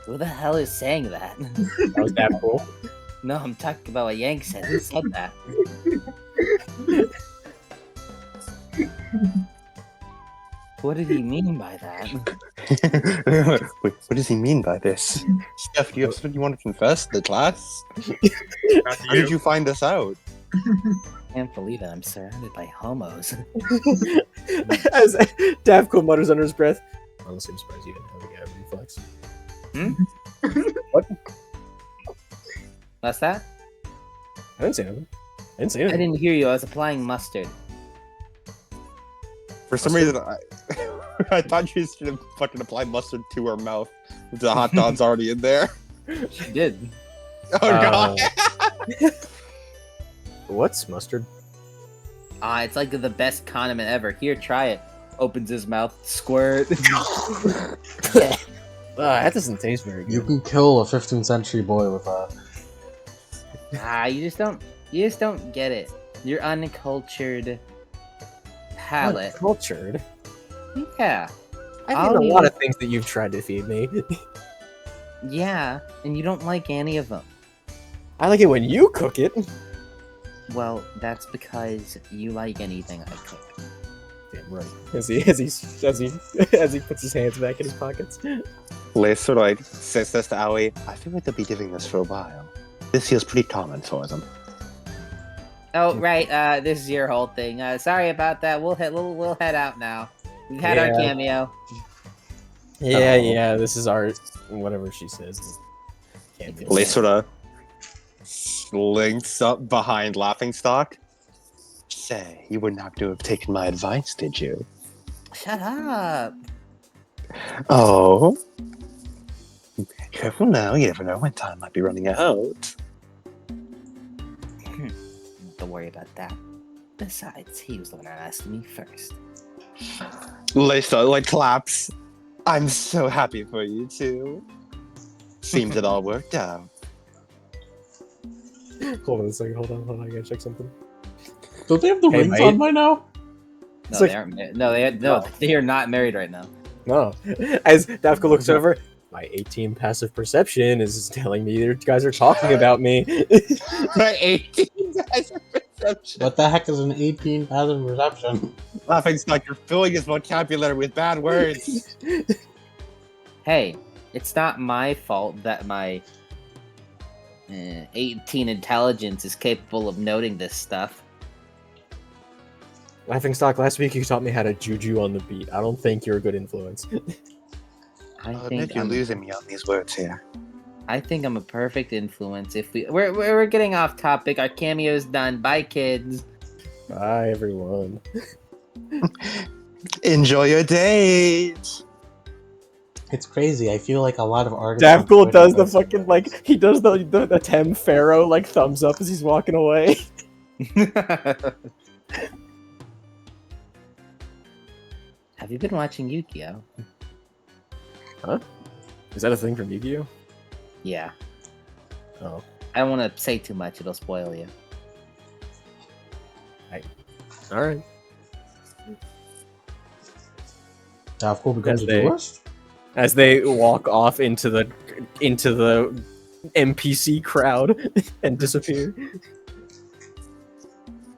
Who the hell is saying that? That was that cool. No, I'm talking about what Yank said. Who said that? What did he mean by that? Wait, what does he mean by this? Steph, do you have something you want to confess to the class? Not How did you find this out? I can't believe it. I'm surrounded by homos. As Davco mutters under his breath. Honestly, I'm surprised you didn't have a gag reflex. What? What's that? I didn't say anything. I didn't say I anything. didn't hear you. I was applying mustard. For some reason, I thought you should have fucking applied mustard to her mouth. The hot dog's already in there. She did. Oh god! What's mustard? It's like the best condiment ever. Here, try it. Opens his mouth. Squirt. That doesn't taste very good. You can kill a 15th century boy with a. You just don't get it. Your uncultured palate. Cultured. Yeah. I've eaten a lot of things that you've tried to feed me. Yeah, and you don't like any of them. I like it when you cook it. Well, that's because you like anything I cook. Damn right. As he puts his hands back in his pockets. Laceroid says this to Aoi. I feel like they'll be doing this for a while. This feels pretty common for them. Oh, right. This is your whole thing. Sorry about that. We'll head out now. We've had our cameo. Yeah, this is our whatever she says. Laceroid slinks up behind Laughingstock. Say, you wouldn't have to have taken my advice, did you? Shut up. Oh. Careful now, you never know when time might be running out. Don't worry about that. Besides, he was the one that asked me first. Laceroid claps. I'm so happy for you two. Seems it all worked out. Hold on a second. Hold on. I gotta check something. Don't they have the Hey, rings mate. on by now? No, like- they aren't. They are not married right now. No. As Davko looks over, my 18 passive perception is telling me you guys are talking about me. My 18 passive perception. What the heck is an 18 passive perception? Laughingstock, you're filling his vocabulary with bad words. Hey, it's not my fault that my 18 intelligence is capable of noting this stuff. Laughingstock, last week you taught me how to juju on the beat. I don't think you're a good influence. I Nick, think you're I'm, losing me on these words here. I think I'm a perfect influence. If we're getting off topic, our cameo's done. Bye, kids. Bye, everyone. Enjoy your date. It's crazy. I feel like a lot of artists. Davgul does the fucking, like, he does the Tem Pharaoh, like, thumbs up as he's walking away. Have you been watching Yu-Gi-Oh? Huh? Is that a thing from Yu-Gi-Oh? Yeah. Oh. I don't want to say too much; it'll spoil you. Alright. Davgul becomes a As they- duelist? As they walk off into the NPC crowd and disappear. I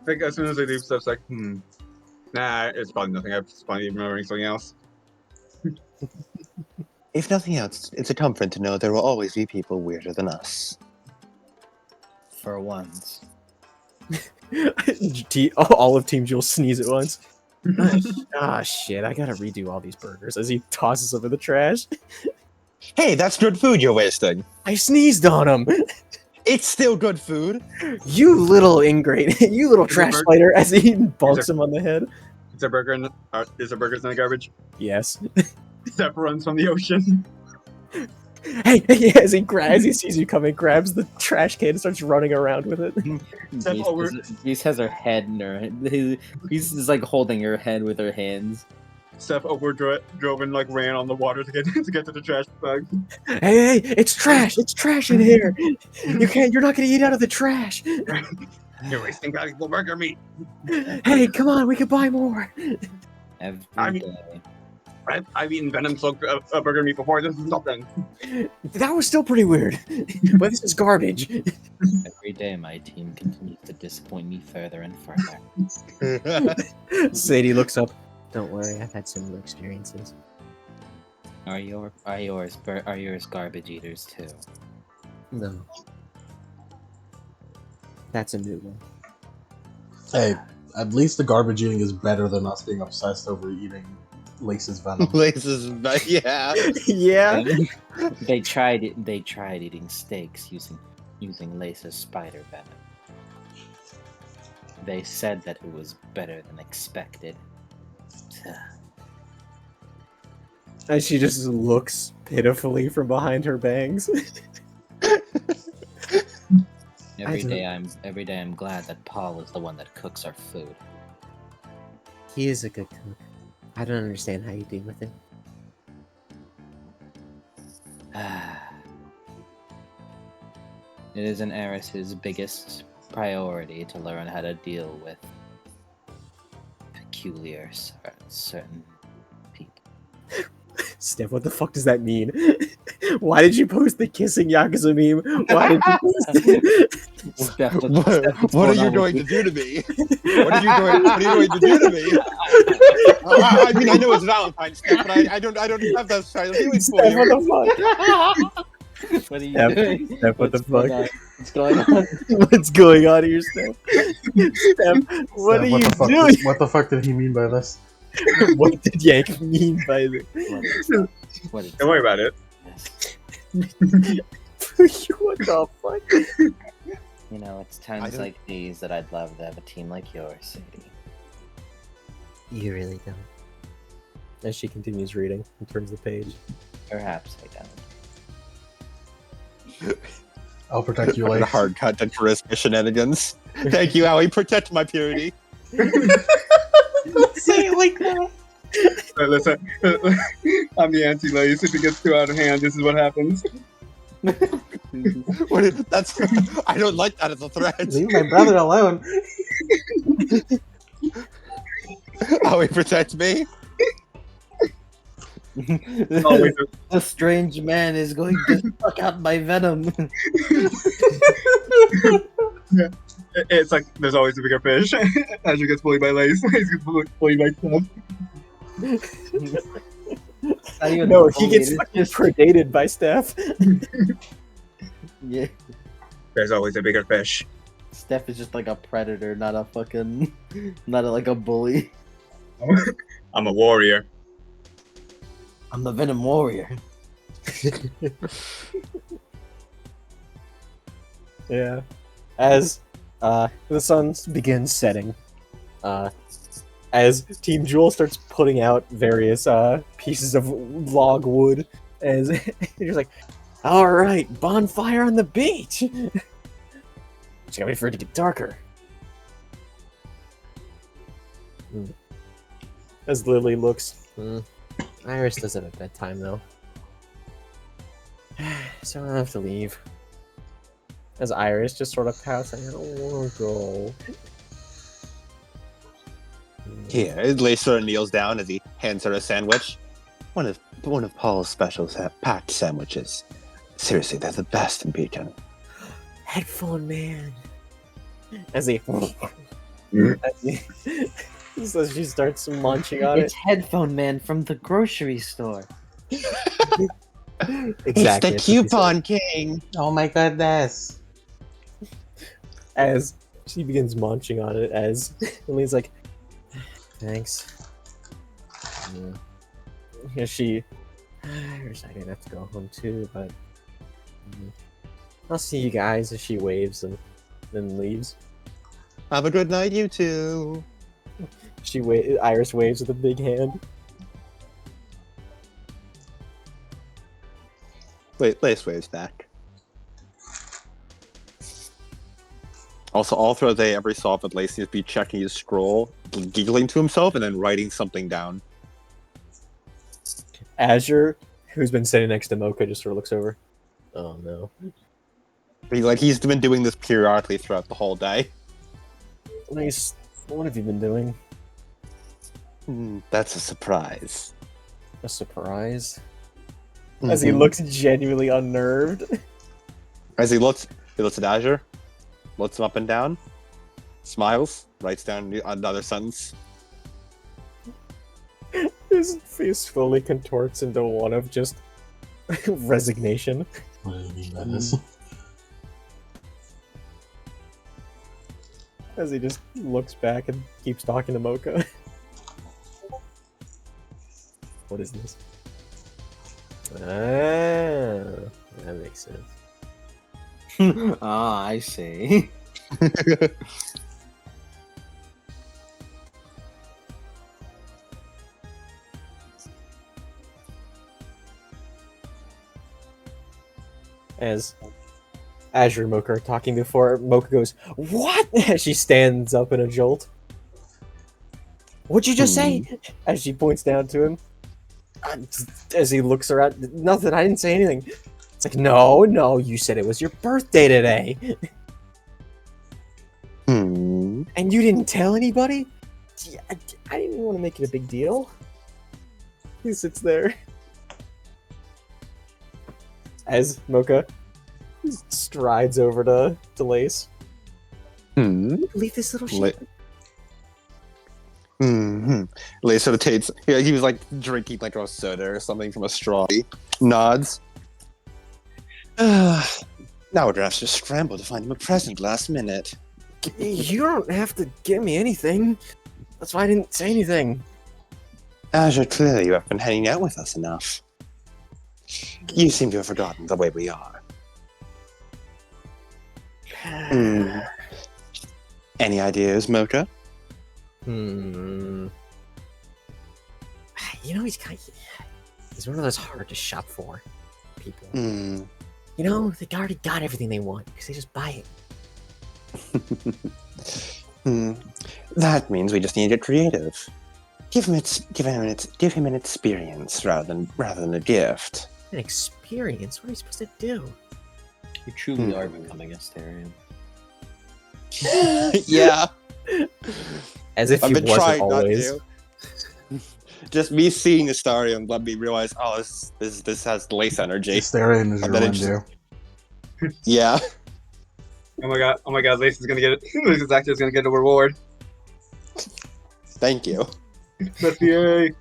think as soon as I do stuff, it's like, nah, it's probably nothing. I'm just probably remembering something else. If nothing else, it's a comfort to know there will always be people weirder than us. For once. All of Team Jewel sneeze at once. Shit, I gotta redo all these burgers as he tosses over the trash. Hey, that's good food you're wasting. I sneezed on him! It's still good food. You little ingrate, you little Is it trash burger? spider, as he bonks Is it- him on the head. Is there burger in the, is there burgers in the garbage? Yes. Steph runs from the ocean. Hey, as he sees you coming, grabs the trash can and starts running around with it. Beast has her head in her. He's just like holding her head with her hands. Steph drove and like ran on the water to get to the trash bag. Hey, it's trash! It's trash in here! You're not gonna eat out of the trash! You're wasting valuable burger meat. Hey, come on, we can buy more! Every I mean- day. I've eaten venom-soaked burger meat before. This is nothing. That was still pretty weird. But this is garbage. Every day, my team continues to disappoint me further and further. Sadie looks up. Don't worry, I've had similar experiences. Are yours garbage eaters too? No. That's a new one. Hey, at least the garbage eating is better than us being obsessed over eating Lace's venom. Laces, yeah. Yeah. They tried it. They tried eating steaks using Lace's spider venom. They said that it was better than expected. And she just looks pitifully from behind her bangs. Every day I'm glad that Paul is the one that cooks our food. He is a good cook. I don't understand how you deal with it. It is an heiress's biggest priority to learn how to deal with peculiar certain people. Steph, what the fuck does that mean? Why did you post the kissing Yakuza meme? Why did you post it? What are you going to do to me? What are you going to do to me? I mean, I know it's Valentine's Day, but I don't have those kind of feelings for Steph, you. what the fuck? What are you Steph, doing? Steph, what the fuck? What's going on? What's going on here, Steph? Steph, what are you doing? What the fuck did he mean by this? What did Yank mean by this? What is Don't worry about it. What the fuck? You know, it's times like these that I'd love to have a team like yours, Sadie. You really don't. As she continues reading and turns the page. Perhaps I don't. I'll protect you, A Lace. hard cut to charisma shenanigans. Thank you, Allie. Protect my purity. Say it like that. Listen, I'm the anti-Lace. If it gets too out of hand, this is what happens. That's. I don't like that as a threat. Leave my brother alone. Allie, protect me. Always The strange man is going to suck out my venom. It's like there's always a bigger fish. Azure gets bullied by Lace. Lace gets bullied by Steph. No, he gets fucking predated by Steph. Yeah. There's always a bigger fish. Steph is just like a predator, not a fucking, like a bully. I'm a warrior. I'm the Venom Warrior. Yeah. As the sun begins setting, as Team Jewel starts putting out various pieces of log wood, as you're just like, all right, bonfire on the beach. Just gotta wait for it to get darker. As Lily looks, Iris does have a bedtime though, so I have to leave. As Iris just sort of pouts, I don't want to go. Here, Lace sort of kneels down as he hands her a sandwich. One of Paul's special packed sandwiches. Seriously, they're the best in Beacon. Headphone man. As he, so she starts munching on It's Headphone Man from the grocery store. it. It's the coupon king. Oh my goodness. As she begins munching on it, as Lily's like, thanks. Yeah, she. I wish I didn't have to go home too, but I'll see you guys. As she waves and then leaves. Have a good night, you two. Iris waves with a big hand. Wait, Lace waves back. Also, all throughout the day, every so often, Lace seems to be checking his scroll, giggling to himself, and then writing something down. Azure, who's been sitting next to Mocha, just sort of looks over. Oh no. He's been doing this periodically throughout the whole day. Nice. What have you been doing? That's a surprise. a surprise. As he Mhm. looks genuinely unnerved. As he looks at Azure, looks him up and down, smiles, writes down another sentence. His face fully contorts into one of just resignation. What do you mean by this? As he just looks back and keeps talking to Mocha. What is this? Ah, that makes sense. Ah, I see. As Azure and Mocha are talking before, Mocha goes, "What?" As she stands up in a jolt. "What'd you just say?" As she points down to him. As he looks around, "Nothing, I didn't say anything." It's like, no, you said it was your birthday today. Hmm. And you didn't tell anybody? Yeah, I didn't want to make it a big deal. He sits there. As Mocha strides over to Lace. Hmm. Leave this little La- shit. Mm-hmm. Lace sort of takes. Yeah, he was like drinking like a soda or something from a straw. He nods. Now we're gonna have to scramble to find him a present last minute. You don't have to give me anything. That's why I didn't say anything. Azure, clearly you have been hanging out with us enough. You seem to have forgotten the way we are. Any ideas, Mocha? You know, he's one of those hard to shop for people. You know, they already got everything they want because they just buy it. That means we just need to get creative. Give him an experience rather than a gift. An experience? What are you supposed to do? You truly are becoming a Starion. Yeah. As if I've he been wasn't trying always. not to. Just me seeing the Starion let me realize, oh, this has Lace energy. Starion is I your bet it window. Yeah. Oh my god, Lace is gonna get it. Lace's actor is gonna get a reward. Thank you. That's the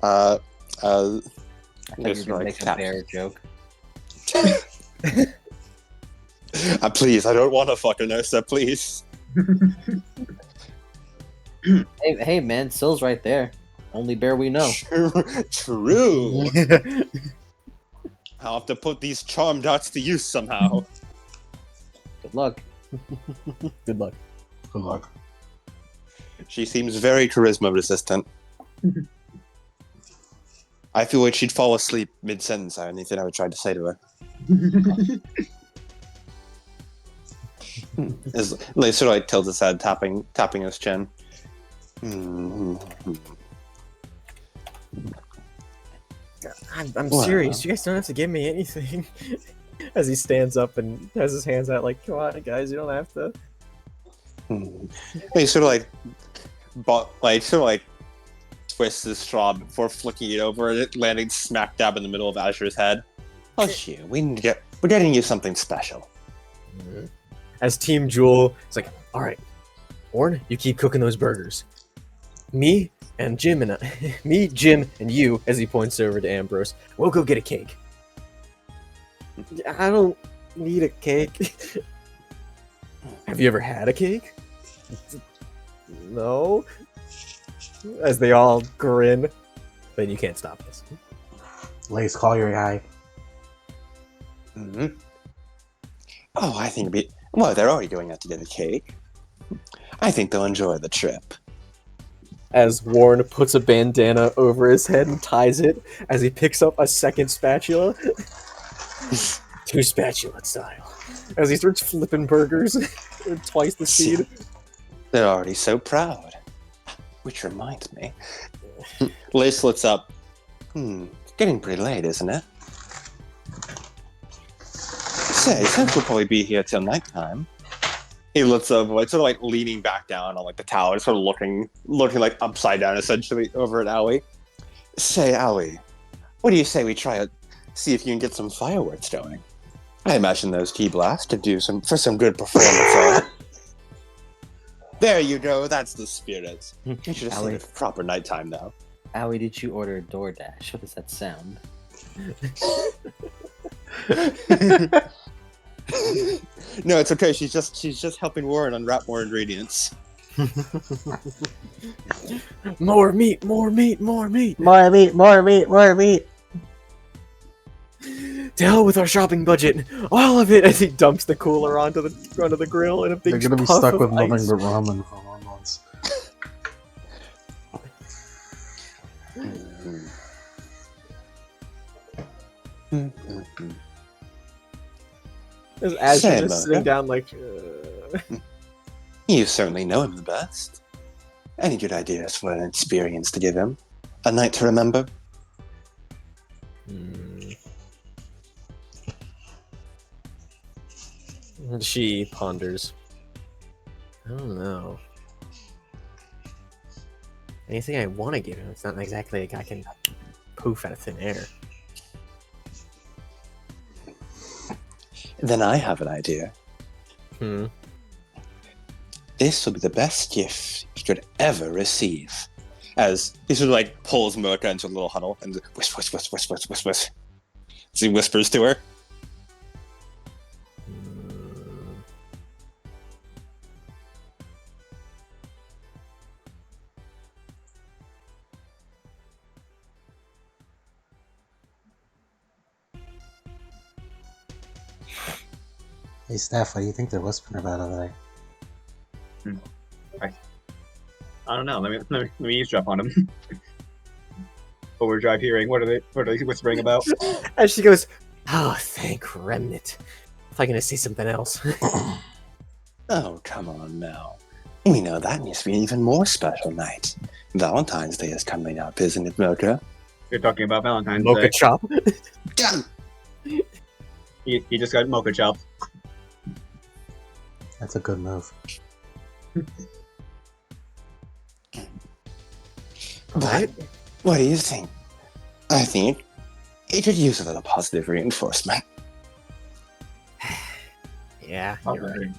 I think Just you like make a tap. bear joke. Please, I don't want to fuck a Nursa, please. Hey, man, Sill's right there. Only bear we know. True. I'll have to put these charm dots to use somehow. Good luck. Good luck. Good luck. She seems very charisma resistant. I feel like she'd fall asleep mid-sentence on anything I would try to say to her. As Lace sort of like tilts his head, tapping his chin. I'm Wow. serious. You guys don't have to give me anything. As he stands up and has his hands out, like, "Come on, guys, you don't have to." He sort of like twists his straw before flicking it over and it landing smack dab in the middle of Azure's head. Oh shit, we're getting you something special. As Team Jewel is like, "All right, Orn, you keep cooking those burgers. Me and Jim and me, Jim, and you," as he points over to Ambrose, "we'll go get a cake." I don't need a cake. Have you ever had a cake? No. As they all grin, but you can't stop this. Lace, call your guy. Oh, I think well, they're already going out to get a cake. I think they'll enjoy the trip. As Warren puts a bandana over his head and ties it, as he picks up a second spatula. 2 spatula style. As he starts flipping burgers at twice the speed. They're already so proud. Which reminds me. Lace looks up. It's getting pretty late, isn't it? Say, since we'll probably be here till nighttime. He looks over, like sort of like leaning back down on like the tower, sort of looking like upside down essentially over at Allie. Say, Owie, what do you say we try see if you can get some fireworks going? I imagine those key blasts could do some good performance. There you go. That's the spirit. You should have seen Owie. it proper nighttime now. Owie, did you order a DoorDash? What does that sound? No, it's okay. She's just helping Warren unwrap more ingredients. More meat, more meat, more meat. More meat, more meat, more meat. To hell with our shopping budget. All of it. As he dumps the cooler onto the grill and a big They're gonna be puff stuck of with nothing ice. but ramen for 1 month. As Say, she's just sitting Logan. down like... You certainly know him the best. Any good ideas for an experience to give him? A night to remember? She ponders. I don't know. Anything I want to give him, it's not exactly like I can poof out of thin air. Then I have an idea. This will be the best gift you could ever receive. As he sort of like pulls Mocha into a little huddle and whisper. As he whispers to her. Hey, Steph, what do you think they're whispering about over there? I don't know. Let me eavesdrop on him. Overdrive hearing. What are they whispering about? As she goes, oh, thank Remnant. I thought you were gonna say something else. Oh, come on now. We know that needs to be an even more special night. Valentine's Day is coming up, isn't it, Mocha? You're talking about Valentine's Mocha Day. chop. He just got mocha chopped. That's a good move. But what do you think? I think it could use a little positive reinforcement. Yeah, you're right.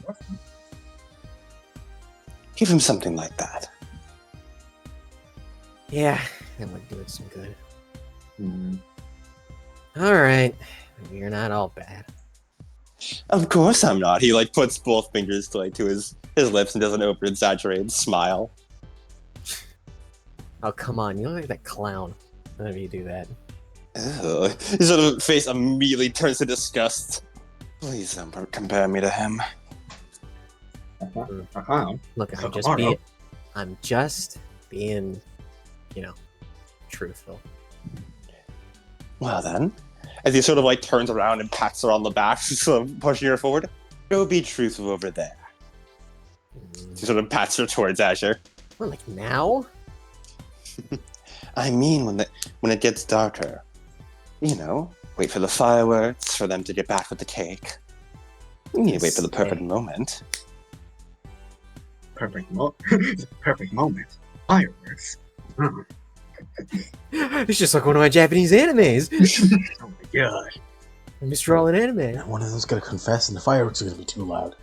Give him something like that. Yeah, that would do it some good. Hmm. Alright. Maybe you're not all bad. Of course I'm not. He like puts both fingers to his lips and does an over-exaggerated smile. Oh, come on. You look like that clown whenever you do that. Ugh. His sort of face immediately turns to disgust. Please don't compare me to him. Look, So I'm just being, truthful. Well then, as he sort of like turns around and pats her on the back, sort of pushing her forward, go be truthful over there. He sort of pats her towards Azure. Well, like now? I mean, when it gets darker, wait for the fireworks, for them to get back with the cake. You need to wait for the perfect moment. Perfect moment. Fireworks. Oh It's just like one of my Japanese animes. my god. Mr. All in Anime. And one of them's gonna confess, and the fireworks are gonna be too loud.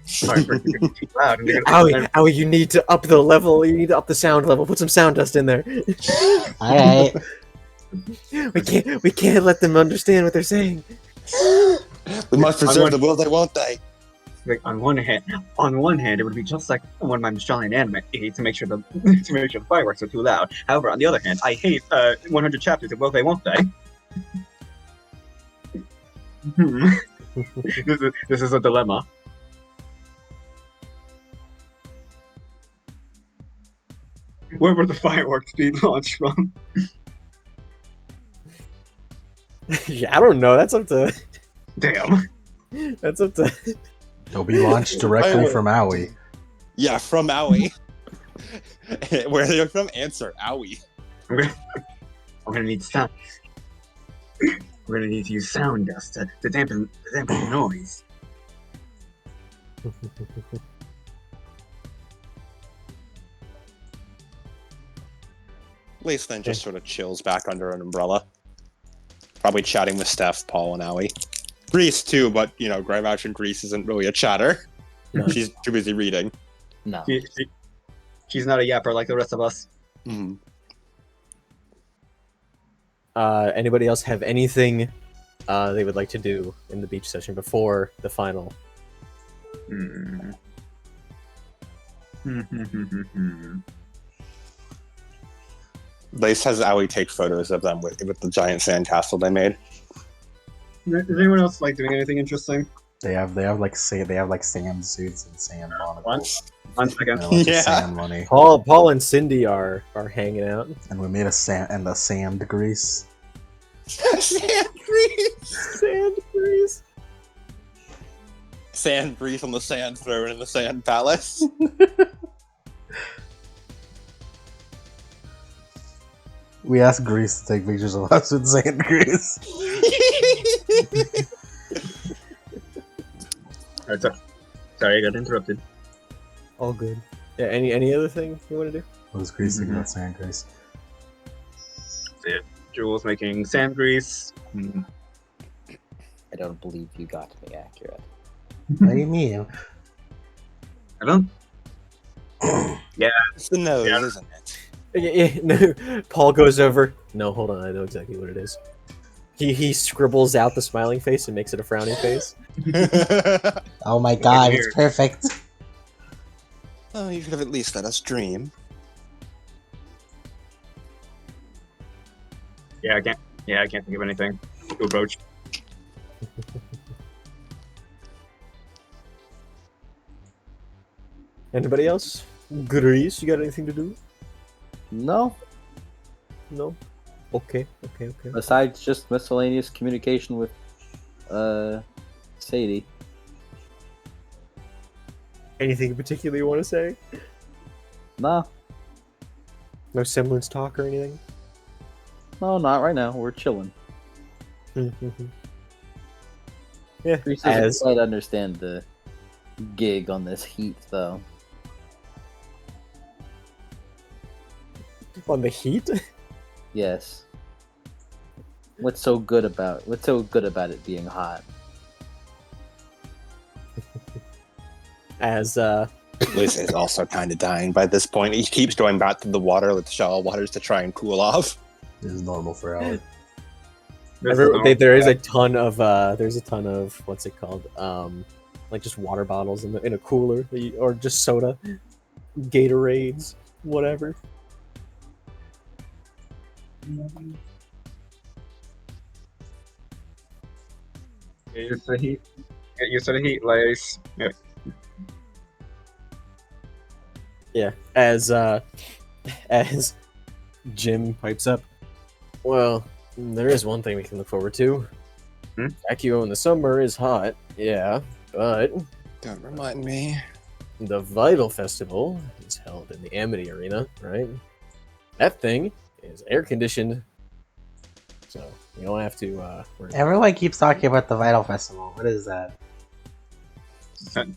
Fireworks are gonna be too loud. And they're gonna- Owie, you need to up the level. You need to up the sound level. Put some sound dust in there. Alright. We can't let them understand what they're saying. We must preserve the will they, won't they? Like on one hand, it would be just like one of my Australian anime to make sure the fireworks are too loud. However, on the other hand, I hate 100 chapters of Will They Won't They. This is a dilemma. Where would the fireworks be launched from? Yeah, I don't know. That's up to. Damn. That's up to. They'll be launched directly from Owie. Yeah, from Owie. Where they're from, answer Owie. I'm gonna need sound. We're gonna need to use sound dust to dampen the noise. Lace then just sort of chills back under an umbrella. Probably chatting with Steph, Paul, and Allie. Grease too, but Greymatch and Grease isn't really a chatter. No. She's too busy reading. No. She's not a yapper like the rest of us. Mm. Anybody else have anything they would like to do in the beach session before the final? Lace has Allie take photos of them with the giant sandcastle they made. Is anyone else like doing anything interesting? They have sand suits and sand monocles. One second. And a bunch of Yeah. sand money. Paul and Cindy are hanging out. And we made a sand grease. Sand grease! Sand grease. Sand grease on the sand throne in the sand palace. We asked Grease to take pictures of us with sand grease. Alright, sorry, I got interrupted. All good. Yeah. Any other thing you want to do? What was Grease thinking about sand grease? Jules making sand grease. I don't believe you got me accurate. What do you mean? I don't. It's the nose, Yeah. isn't it? No. Paul goes over. No, hold on. I know exactly what it is. He scribbles out the smiling face and makes it a frowning face. Oh my god, it's perfect. Oh, you could have at least let us dream. Yeah, I can't think of anything to approach. Anybody else? Grease, you got anything to do? No, No. Okay. besides just miscellaneous communication with Sadie. Anything in particular you want to say? No, No semblance talk or anything? no, not right now. We're chilling. Yeah. Grease doesn't As quite understand the gig on this heat, though. on the heat. Yes. What's so good about it being hot? As Lace is also kind of dying by this point. He keeps going back to the water with the shallow waters to try and cool off. This is normal for Allie. there is a ton of what's it called? Like just water bottles in a cooler or just soda, Gatorades, whatever. Get used to the heat. Get used to the heat, Lace. Yeah. Yeah. As Jim pipes up. Well, there is one thing we can look forward to. Accio in the summer is hot, yeah, but Don't remind me. the Vital Festival is held in the Amity Arena, right? That thing is air conditioned, so you don't have to worry. Everyone keeps talking about the Vital Festival. What is that?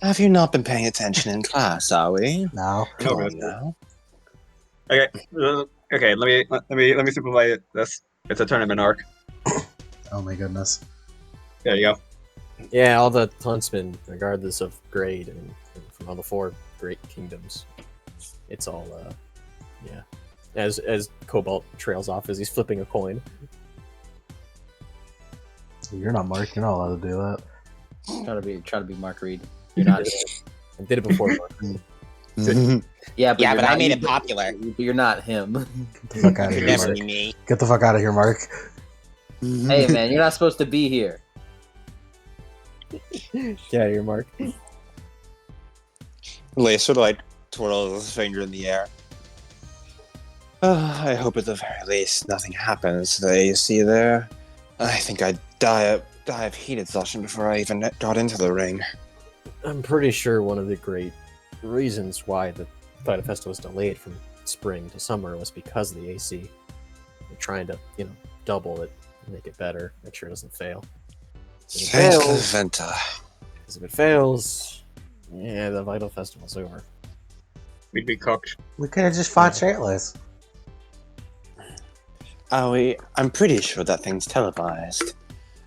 Have you not been paying attention in class, are we? No. Come No, on now. Okay. Let me simplify this. It's a tournament arc. Oh my goodness. There you go. Yeah, all the huntsmen, regardless of grade, and from all the 4 great kingdoms, it's all yeah. As Cobalt trails off as he's flipping a coin. You're not Mark. You're not allowed to do that. Try to be Mark Reed. You're not. I did it before. Yeah, but Yeah, you're but I not- made it popular. But you're not him. Get the fuck out of Could here, never Mark. be me. Get the fuck out of here, Mark. Hey, man, you're not supposed to be here. Yeah, you're Mark. Lace sort of like twirls his finger in the air. I hope at the very least nothing happens to the AC there. I think I'd die of heat exhaustion before I even got into the ring. I'm pretty sure one of the great reasons why the Vital Festival was delayed from spring to summer was because of the AC. They're trying to, double it, make it better, make sure it doesn't fail. If it Thank fails, the Venta. because if it fails, yeah, the Vital Festival's over. We'd be cooked. We could have just fought shirtless. I'm pretty sure that thing's televised.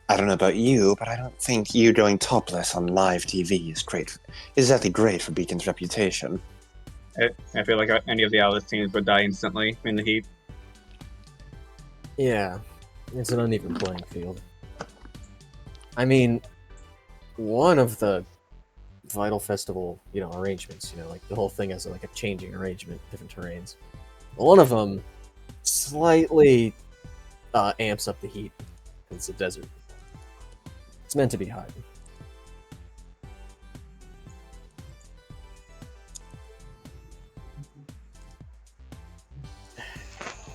I don't know about you, but I don't think you going topless on live TV is exactly great for Beacon's reputation. I feel like any of the Alice teams would die instantly in the heat. Yeah, it's an uneven playing field. I mean, one of the Vital Festival, arrangements, like the whole thing has like a changing arrangement, different terrains. One of them slightly amps up the heat. It's a desert. It's meant to be hot.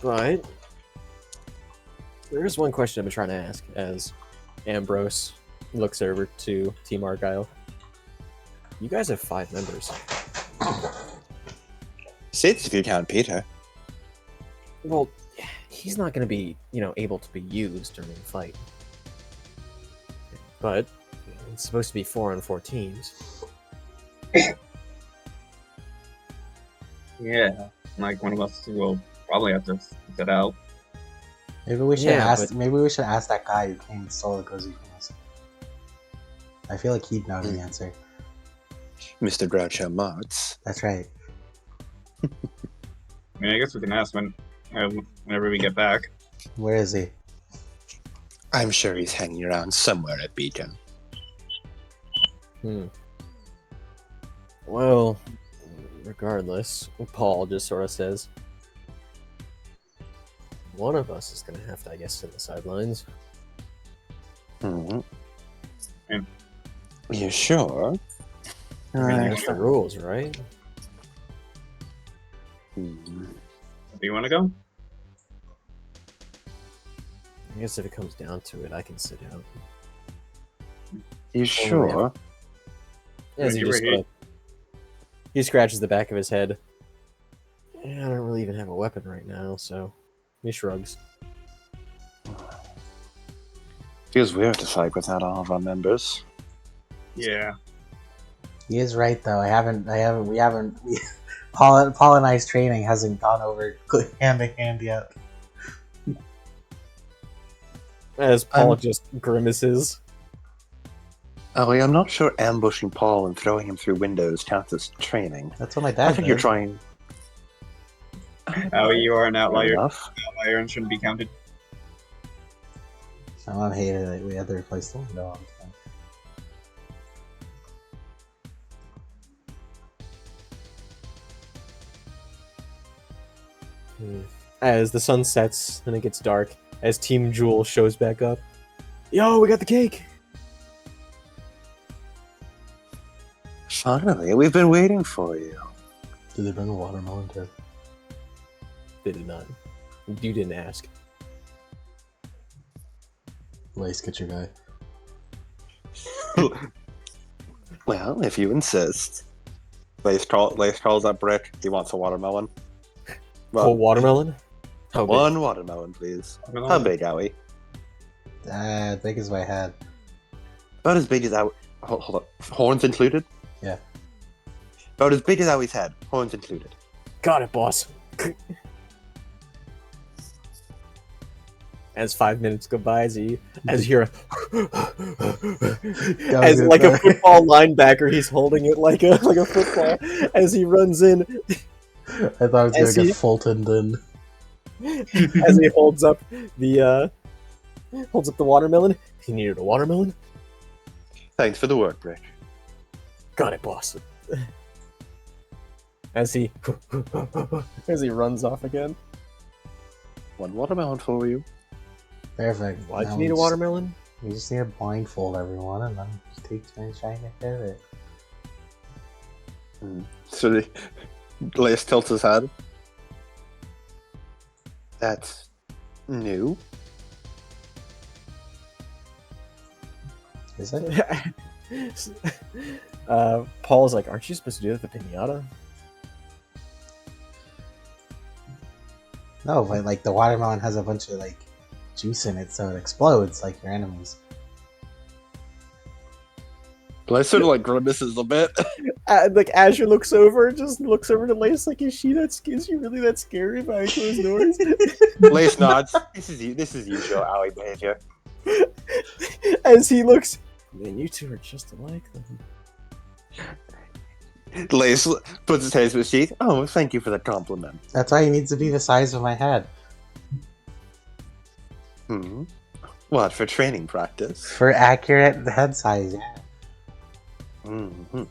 But there's one question I've been trying to ask as Ambrose looks over to Team ARGYLE. You guys have 5 members. 6 if you count Peter. Well, he's not going to be, able to be used during the fight. But it's supposed to be 4-on-4 teams. Yeah, like one of us will probably have to sit out. Maybe we should Yeah, ask. but- Maybe we should ask that guy who came and stole the cozy fantasy. I feel like he'd know the answer. Mr. Groucho Marx. That's right. I mean, I guess we can ask whenever we get back. Where is he? I'm sure he's hanging around somewhere at Beacon. Well, regardless, Paul just sort of says, one of us is going to have to, I guess, sit on the sidelines. Hmm. Yeah. You sure? I mean, that's the rules, right? Hmm. Do you want to go? I guess if it comes down to it, I can sit out. You sure? As he just he scratches the back of his head. Yeah, I don't really even have a weapon right now, so he shrugs. Feels weird to fight without all of our members. Yeah. He is right though. Paul and I's training hasn't gone over hand to hand yet. As Paul just grimaces. Ollie, I'm not sure ambushing Paul and throwing him through windows counts as training. That's what my I dad think did. you're trying. Oh, you are an outlier. Enough. Outlier and shouldn't be counted. My mom hated it. We had to replace the window all the time. As the sun sets and it gets dark, as Team Jewel shows back up. Yo, we got the cake! Finally, we've been waiting for you. Did they bring a watermelon too? They did not. You didn't ask. Lace, get your guy. Well, if you insist. Lace calls up Brick. He wants a watermelon. Whole watermelon? How big? One watermelon, please. How big, Owie? Big as my head. About as big as Owie. Hold up. Horns included? Yeah. About as big as Owie's head. Horns included. Got it, boss. As 5 minutes go by, as you hear as good, like though. a football linebacker, he's holding it like a football as he runs in, I thought I was As gonna he- get Fultoned in. as he holds up the watermelon. He needed a watermelon. Thanks for the work, Brick. Got it, boss. As he runs off again. One watermelon for you. Perfect. Why'd Now you need a we just- watermelon? We just need to blindfold everyone and then just take turns trying to get rid of it. So Lace tilts his head. That's new. Is it? Paul's like, aren't you supposed to do that with the pinata? No, but like the watermelon has a bunch of like juice in it, so it explodes like your enemies. Lace sort of like grimaces a bit. Like Azure looks over, just looks over to Lace like, is she really that scary behind closed doors? Lace nods. This is usual Owie behavior. As he looks, man, you two are just alike then. Lace puts his hands in his teeth. Oh, thank you for the compliment. That's why he needs to be the size of my head. Hmm. What, for training practice? For accurate head size, yeah. Mm-hmm.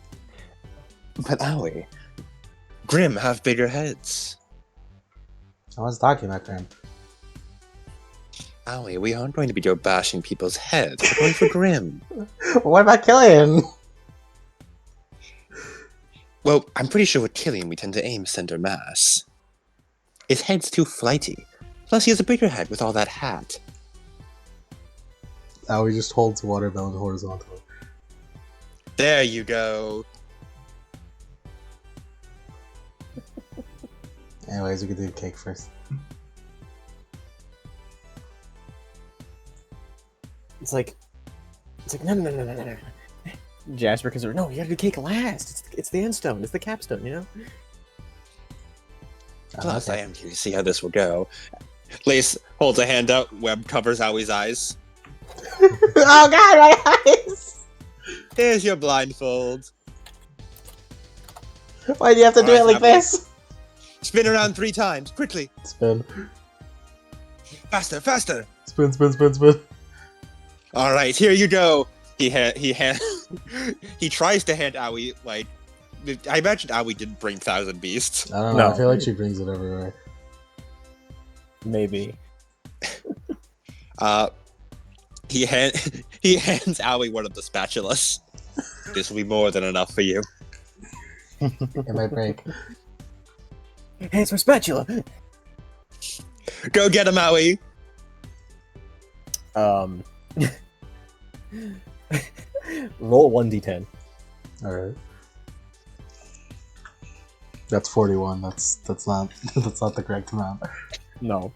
But Owie, Grim have bigger heads. I was talking about Grim. Owie, we aren't going to be bashing people's heads. We're going for Grim. What about Killian? Well, I'm pretty sure with Killian we tend to aim center mass. His head's too flighty. Plus he has a bigger head with all that hat. Oh, he just holds watermelon horizontally. There you go. Anyways, we could do the cake first. It's like no. Jasper, because no, you gotta do cake last. It's the end stone. It's the capstone, you know. Plus, I am curious to see how this will go. Lace holds a hand out. Web covers Owie's eyes. Oh god, my eyes! Here's your blindfold. Why do you have to do it Alright, like Abby. this? Spin around 3 times, quickly. Spin. Faster, faster. Spin, spin, spin, spin. All right, here you go. He tries to hand Owie, like, I imagine Owie didn't bring Thousand Beasts. I don't know, No. I feel like she brings it everywhere. Maybe. He hands Owie one of the spatulas. This will be more than enough for you. It might break. Hey, it's my spatula. Go get him, Owie. Roll 1d10. Alright. That's 41. That's not the correct amount. No.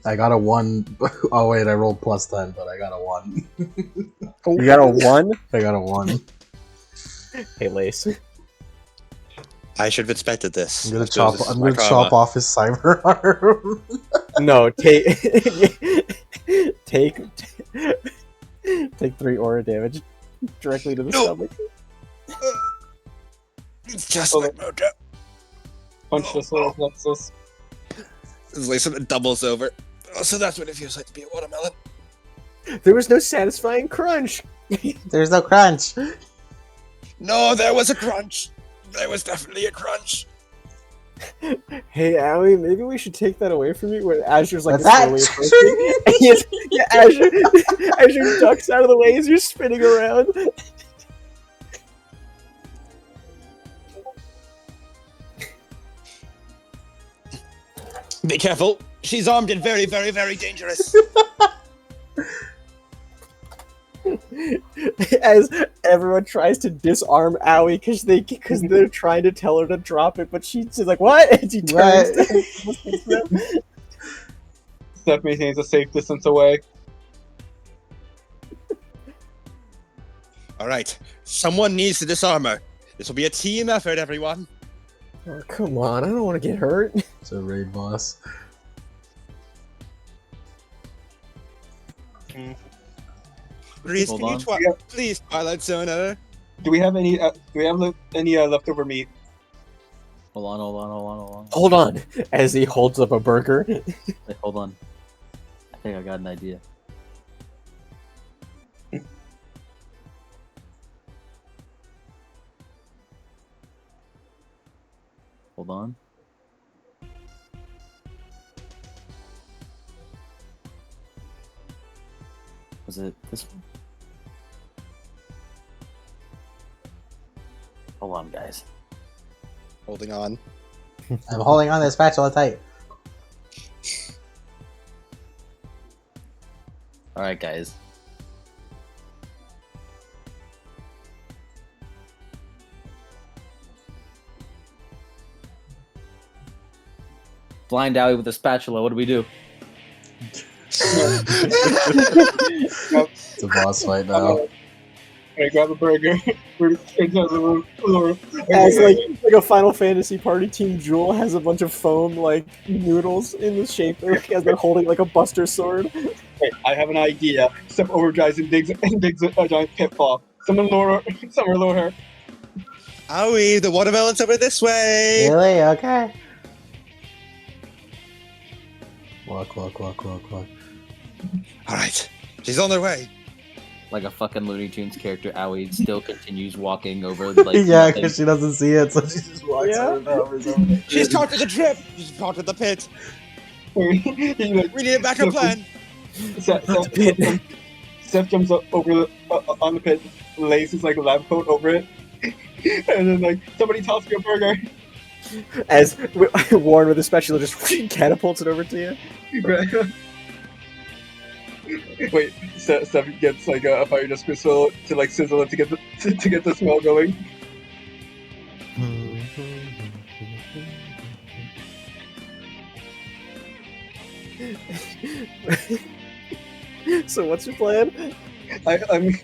I got a 1. Oh wait, I rolled plus 10, but I got a 1. You got a 1? I got a 1. Hey, Lace. I should have expected this. I'm gonna I suppose chop. this is I'm my gonna karma. chop off his cyber arm. No, take 3 aura damage directly to the No. stomach. It's just like Mojo. Punch the solar plexus. It's like something doubles over. Oh, so that's what it feels like to be a watermelon. There was no satisfying crunch. There's no crunch. No, there was a crunch. There was definitely a crunch. Hey, Owie, maybe we should take that away from you. When Azure's like What's that? slowly approaching. Yeah, Azure ducks out of the way as you're spinning around. Be careful. She's armed and very, very, very dangerous. As everyone tries to disarm Owie because they're trying to tell her to drop it, but she's like, "What?" And she turns. Steph maintains a safe distance away. All right. Someone needs to disarm her. This will be a team effort, everyone. Oh, come on, I don't want to get hurt. It's a raid boss. Reese, Hold can you on. please Twilight Zone her? Do we have any? Leftover meat? Hold on. Hold on, as he holds up a burger. Wait, hold on. I think I got an idea. Hold on. Was it this one? Hold on, guys. Holding on. I'm holding on to the spatula tight. Alright, guys. Blind Owie with a spatula, what do we do? It's a boss fight now. I grab a burger. We're straight down the floor. As like a Final Fantasy party, Team Jewel has a bunch of foam like noodles in the shape as they're holding like a Buster sword. Wait, I have an idea. Step overdrives and digs a giant pitfall. Someone lower her. Owie, the watermelon's over this way! Really? Okay. Walk. Alright, she's on her way. Like a fucking Looney Tunes character, Owie still continues walking over like Yeah, nothing. because she doesn't see it, so she just walks Yeah. over something. She's caught with the trip! She's caught with the pit! He, like, We need a backup plan! Steph jumps up over the on the pit, laces like a lab coat over it, and then like somebody toss me a burger. As Warren with a spatula just catapults it over to you. Wait, Steph gets like a fire dust crystal to like sizzle it to get the smell going. So what's your plan? I'm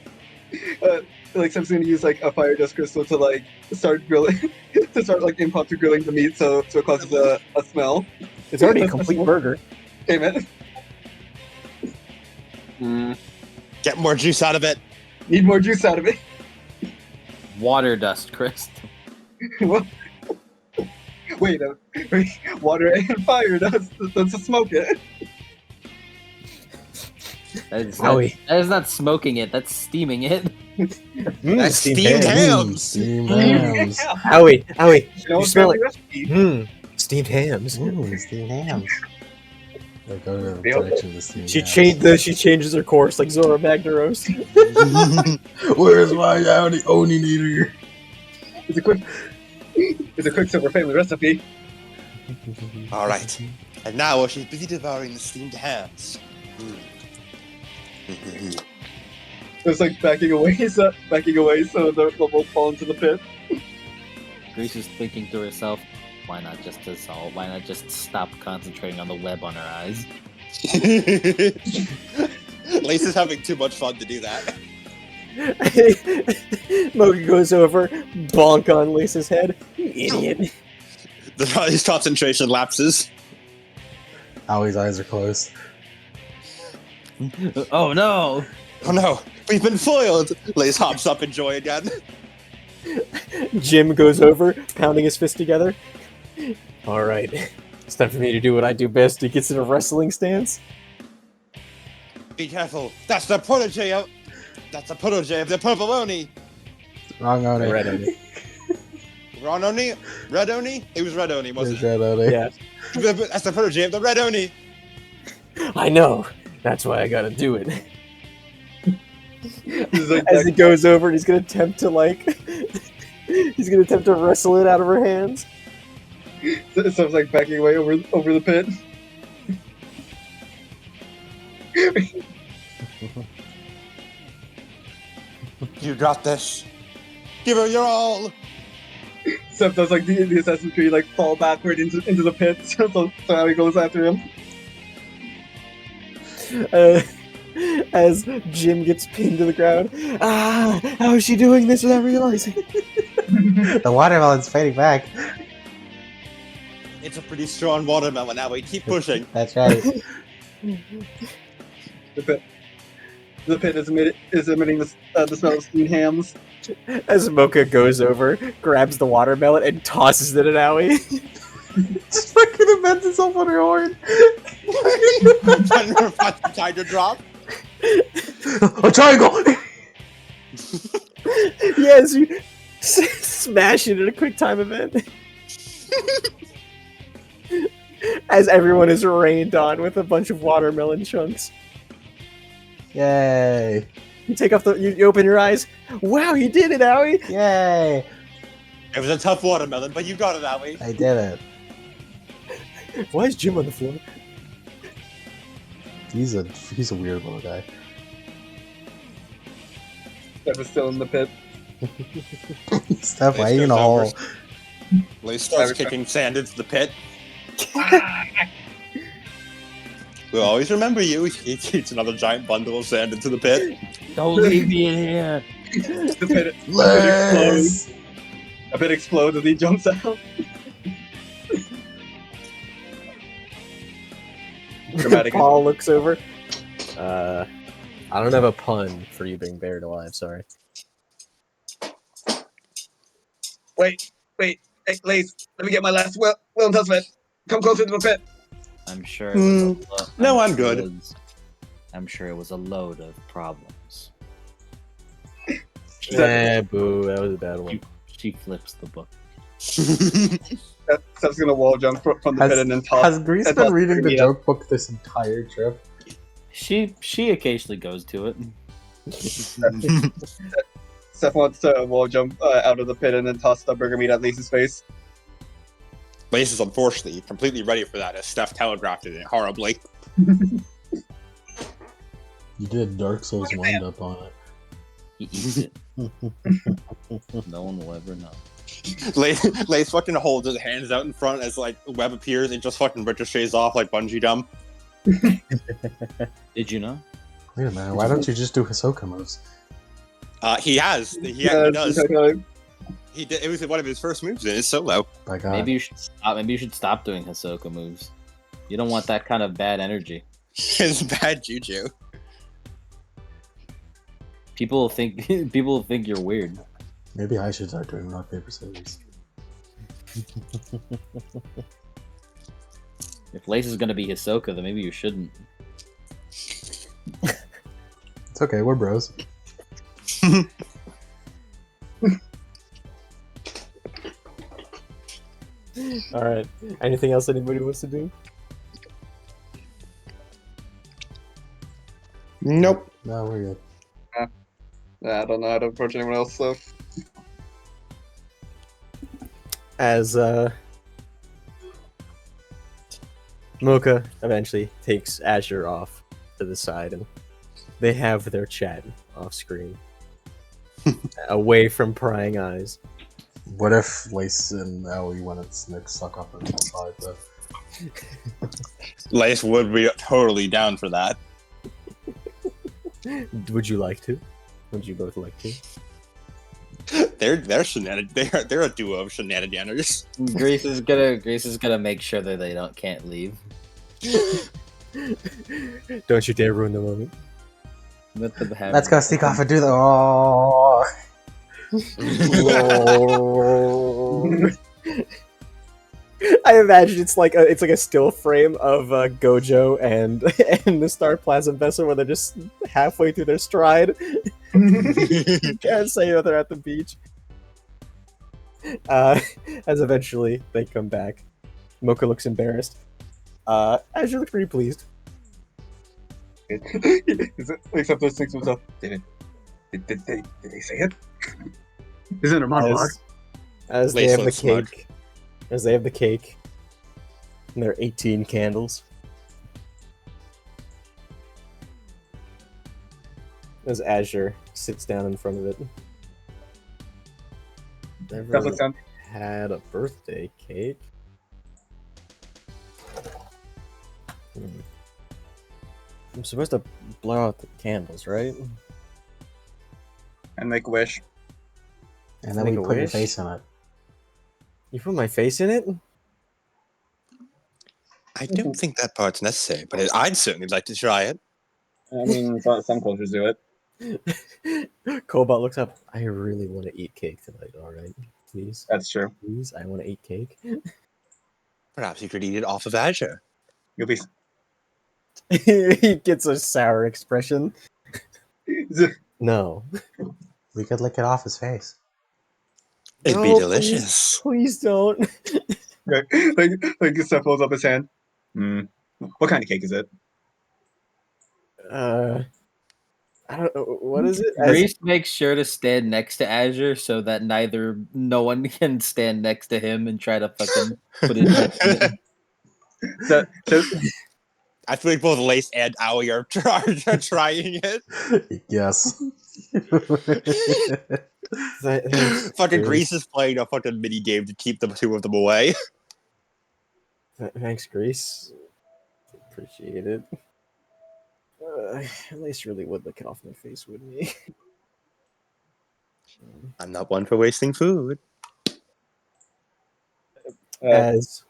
like Steph's gonna use like a fire dust crystal to like start grilling, to start like impromptu grilling the meat, so it causes a smell. It's already a complete burger. Amen. Get more juice out of it. Need more juice out of it. Water dust crystal. What? Wait, water and fire. That's to smoke it. That is Owie. that is not smoking it, that's steaming it. That's steamed hams! Steamed hams. Owie, You know, you smell it. recipe. Steamed hams. Steamed hams. They go to the Yep. direction of the steamed She hams. changes her course like Zora Magdaros. Where's my Oni needer? It's a quick silver family recipe. Alright. And now while she's busy devouring the steamed hams. It's like backing away so they won't fall into the pit. Grace is thinking to herself, why not just dissolve? Why not just stop concentrating on the web on her eyes? Lace is having too much fun to do that. Mocha goes over, bonk on Lisa's head. You idiot. His concentration lapses. Owie's eyes are closed. Oh no! Oh no, we've been foiled! Lace hops up in joy again. Jim goes over, pounding his fist together. Alright, it's time for me to do what I do best. He gets in a wrestling stance. Be careful, that's the protege of the Purple Oni! Wrong Oni. Red Oni. Wrong Oni? Red Oni? It was Red Oni, wasn't It's Red Oni. Yeah, it? That's the protege of the Red Oni! I know. That's why I gotta do it. It's like As he goes over and he's gonna attempt to wrestle it out of her hands. so it's like backing away over the pit. You got this. Give her your all! Steph does like the Assassin's Creed like fall backward into the pit. So now he goes after him. As Jim gets pinned to the ground. Ah, how is she doing this without realizing? The watermelon's fighting back. It's a pretty strong watermelon now, we keep pushing. That's right. The pit is emitting the smell of steamed hams. As Mocha goes over, grabs the watermelon, and tosses it at Owie. Just fucking invents itself on her horn. Time to drop. A triangle! Yes, you smash it in a quick time event. As everyone is rained on with a bunch of watermelon chunks. Yay! You take off you open your eyes. Wow, you did it, Owie! Yay! It was a tough watermelon, but you got it, Owie. I did it. Why is Jim on the floor? He's a weird little guy. Steph is still in the pit. Steph, why are you in a hole? Lace starts kicking sand into the pit. We'll always remember you. He kicks another giant bundle of sand into the pit. Don't leave me in here! The pit explodes. Lace! A pit explodes as he jumps out. Dramatic. Paul looks over. I don't have a pun for you being buried alive. Sorry. Wait. Hey, Lace, let me get my last will and testament. Come closer to the pit. I'm sure it was No, I'm sure good. I'm sure it was a load of problems. Boo. That was a bad one. She flips the book. Steph's gonna wall jump from the pit and then toss. Has Grease and been toss reading the Burger Meat joke book this entire trip? She occasionally goes to it. Steph wants to wall jump out of the pit and then toss the burger meat at Lace's face. Lace is unfortunately completely ready for that, as Steph telegraphed it horribly. You did Dark Souls wind up on it. He eats it. No one will ever know. Lace fucking holds his hands out in front as like web appears and just fucking ricochets off like bungee jump. Did you know? Wait a minute, why don't you just do Hisoka moves? He does. He does. He did. It was one of his first moves in his solo. By God. Maybe you should stop. Maybe you should stop doing Hisoka moves. You don't want that kind of bad energy. It's bad juju. People will think you're weird. Maybe I should start doing rock, paper, scissors. If Lace is gonna be Hisoka, then maybe you shouldn't. It's okay, we're bros. All right. Anything else anybody wants to do? Nope. No, we're good. I don't know how to approach anyone else, so. As Mocha eventually takes Azure off to the side, and they have their chat off screen, away from prying eyes. What if Lace and Aoi went and Snick suck up on the side, though? Lace would be totally down for that. Would you like to? Would you both like to? They're shenanigans. They're a duo of shenanigans. Grace is gonna make sure that they can't leave. Don't you dare ruin the moment. Let them have Let's go sneak off and do the. Oh. I imagine it's like a still frame of Gojo and the Star Plasm vessel where they're just halfway through their stride. Can't say that they're at the beach. As eventually they come back. Mocha looks embarrassed. Azure looks pretty pleased. Except those things himself. Did they say it? Isn't it a monologue? As they Lace have the looks smart. cake. As they have the cake. And there are 18 candles. As Azure sits down in front of it. That Never looks sound. had a birthday cake. I'm supposed to blow out the candles, right? And make a wish. And then Make we a put your wish? face in it. You put my face in it? I don't think that part's necessary, but I'd certainly like to try it. I mean, some cultures do it. Cobalt looks up. I really want to eat cake tonight, alright? Please. That's true. Please, I want to eat cake. Perhaps you could eat it off of Azure. You'll be. He gets a sour expression. No. We could lick it off his face. It'd be No, delicious. Please don't. like Steph holds up his hand. What kind of cake is it? I don't know. What is it? Grace makes sure to stand next to Azure so that no one can stand next to him and try to fucking put his head in it. So, I feel like both Lace and Aoi are trying it. Yes. Fucking Grease is playing a fucking mini game to keep the two of them away. Thanks, Grace. Appreciate it. At least really would lick it off my face, wouldn't he? I'm not one for wasting food. As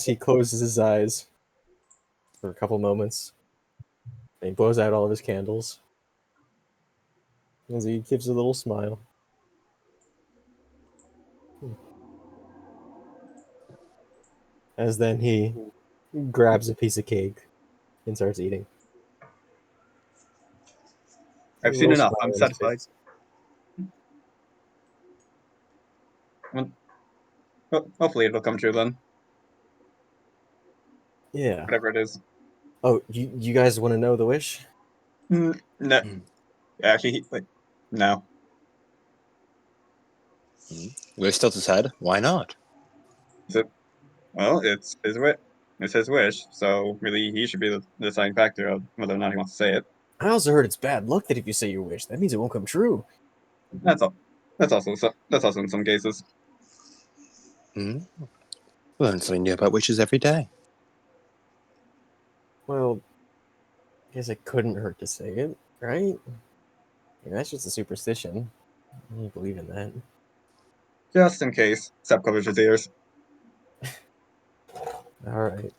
he closes his eyes for a couple moments, and he blows out all of his candles, as he gives a little smile. As then he grabs a piece of cake and starts eating. I've A seen little enough. smile I'm on his satisfied. face. Hopefully it'll come true then. Yeah. Whatever it is. Oh, you guys want to know the wish? No. Actually, no. We're still decide. Why not? Well, it's his wish. It's his wish, so really he should be the deciding factor of whether or not he wants to say it. I also heard it's bad luck that if you say your wish, that means it won't come true. That's all. That's also in some cases. Hmm? Learn something new about witches every day. Well, I guess it couldn't hurt to say it, right? I mean, that's just a superstition. You believe in that. Just in case. Sep covers his ears. All right.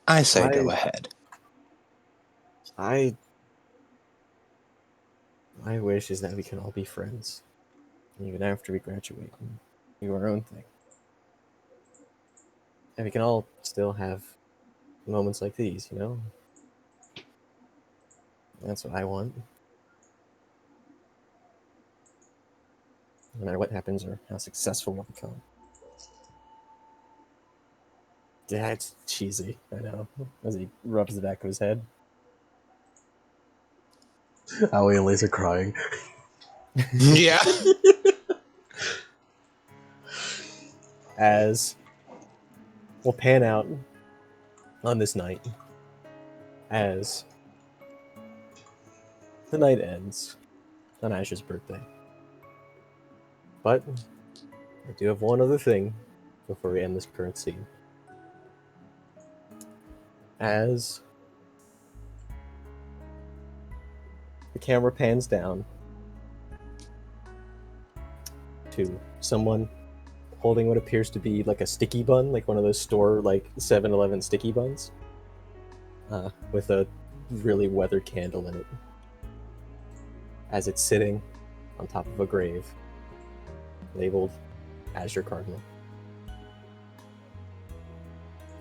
I say I- go ahead. My wish is that we can all be friends, even after we graduate and do our own thing. And we can all still have moments like these, you know? That's what I want. No matter what happens or how successful we become. Yeah, it's cheesy, I know. As he rubs the back of his head. Aoi and Lace are crying. Yeah. As we'll pan out on this night. As the night ends on Ash's birthday. But I do have one other thing before we end this current scene. As the camera pans down to someone holding what appears to be like a sticky bun, like one of those store like 7-Eleven sticky buns, with a really weathered candle in it, as it's sitting on top of a grave labeled Azure Cardinal,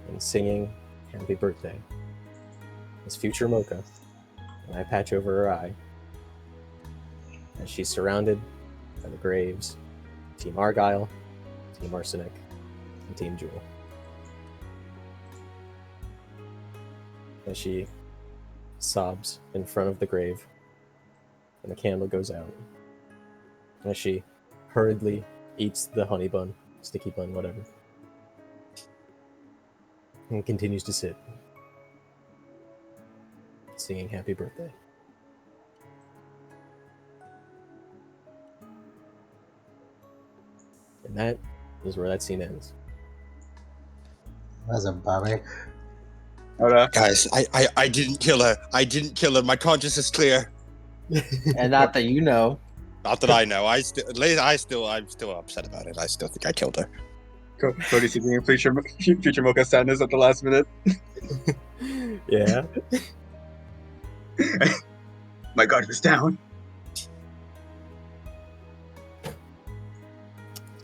and singing Happy Birthday is future Mocha, an eye patch over her eye, as she's surrounded by the graves of Team Argyle, Team Arsenic, and Team Jewel. As she sobs in front of the grave, and the candle goes out, as she hurriedly eats the honey bun, sticky bun, whatever, and continues to sit, singing Happy Birthday. And that is where that scene ends. That's a bummer. Guys, I didn't kill her. I didn't kill her. My conscience is clear. And not that you know. Not that I know. I'm still upset about it. I still think I killed her. Cody seeking future Mocha sadness at the last minute. Yeah. My guard was down.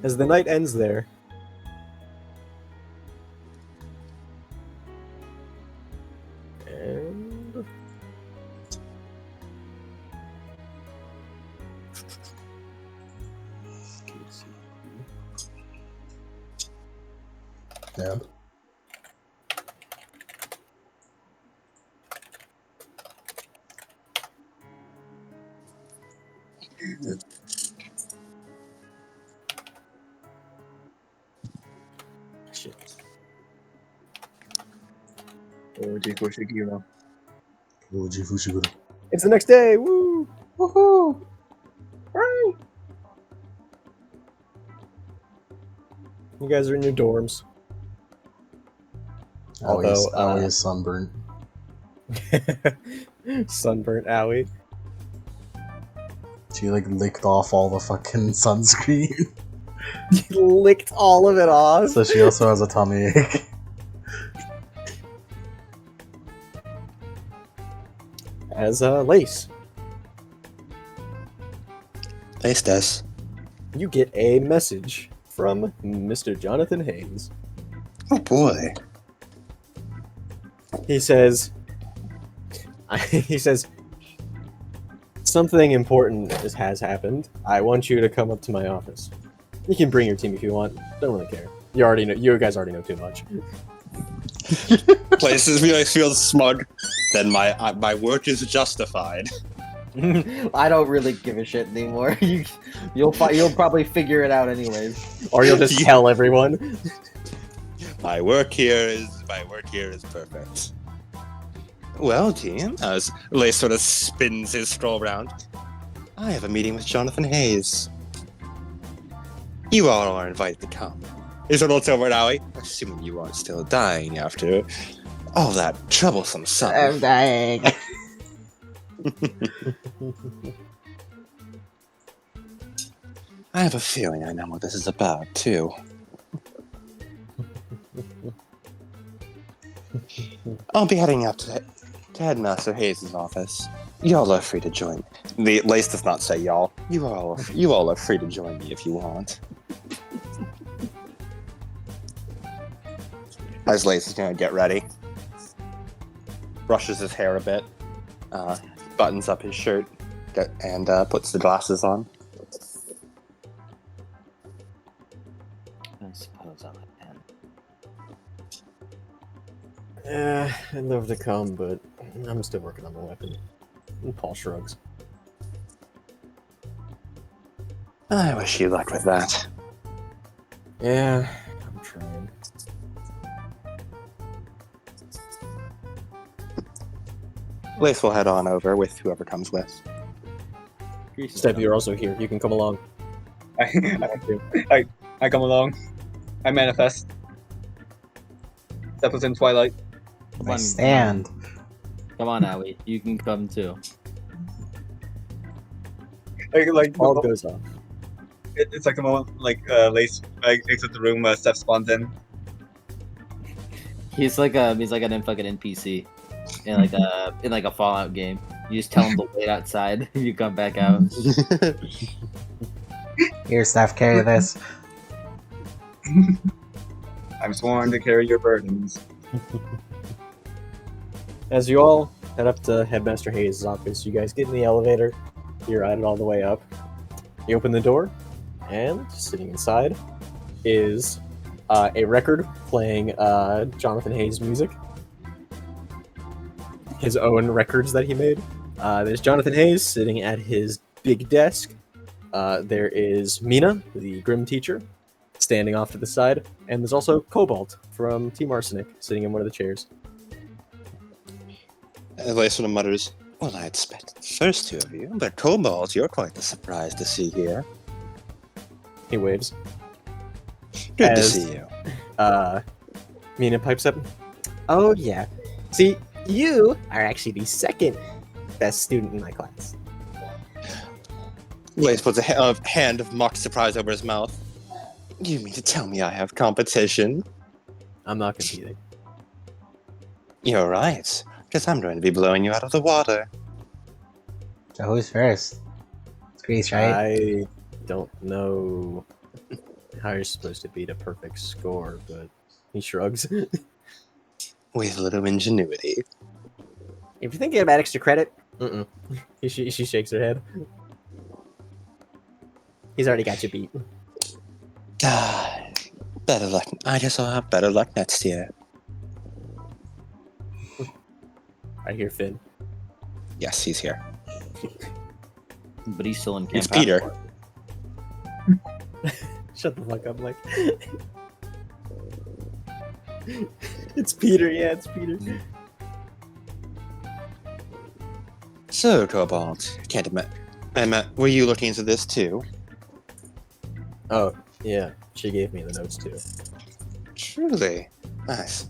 As the night ends there, and Yeah. shit. Oji Fushiguro. Uji Fushiguro. It's the next day. Woo! Woohoo! You guys are in your dorms. Aoi Although, is sunburnt. sunburnt Owie. She like licked off all the fucking sunscreen. He licked all of it off. So she also has a tummy ache. As Lace, Lace does. you get a message from Mr. Jonathan Hayes. Oh boy. He says, something important has happened. I want you to come up to my office. You can bring your team if you want. Don't really care. You guys already know too much. Places me, I feel smug. Then my work is justified. I don't really give a shit anymore. You'll probably figure it out anyways. Or you'll just tell everyone. My work here is perfect. Well, team, as Lace sort of spins his scroll around, I have a meeting with Jonathan Hayes. You all are invited to come. He sort of looks over at Owie, assuming you aren't still dying after all that troublesome stuff. I'm dying. I have a feeling I know what this is about, too. I'll be heading out to Headmaster Hayes' office. Y'all are free to join. The Lace does not say y'all. You all are free to join me if you want. As Lace is gonna get ready, brushes his hair a bit, buttons up his shirt, and puts the glasses on. I suppose I'll attend. I'd love to come, but I'm still working on the weapon. And Paul shrugs. I wish you luck with that. Yeah, I'm trying. Lace will head on over with whoever comes with. Steph, you're also here. You can come along. I come along. I manifest. Step was in Twilight. Come I on, stand. Come on, Owie. You can come too. Like All goes off. it's like the moment Lace exits the room, Steph spawns in. He's like an fucking NPC in like a Fallout game. You just tell him to wait outside. You come back out. Here, Steph, carry this. I'm sworn to carry your burdens. As you all head up to Headmaster Hayes' office, you guys get in the elevator. You ride it all the way up. You open the door, and sitting inside is a record playing Jonathan Hayes music. His own records that he made. There's Jonathan Hayes sitting at his big desk. There is Mina, the Grim teacher, standing off to the side. And there's also Cobalt from Team Arsenic sitting in one of the chairs. Lace sort of mutters, well, I expected the first two of you, but Cobalt, you're quite the surprise to see here. He waves. Good to As- see you. Mina pipes up. Oh, yeah. See, you are actually the second best student in my class. Lace puts a hand of mock surprise over his mouth. You mean to tell me I have competition? I'm not competing. You're right, because I'm going to be blowing you out of the water. So who's first? It's Grease, right? I don't know how you're supposed to beat a perfect score, but he shrugs. With a little ingenuity. If you're thinking about extra credit, she shakes her head. He's already got you beat. God, better luck. I guess I'll have better luck next year. I hear Finn. Yes, he's here. But he's still in camp. It's Peter. Shut the fuck up, Mike. It's Peter, yeah, it's Peter. So, Cobalt, can't admit, were you looking into this too? Oh, yeah, she gave me the notes too. Truly. Nice.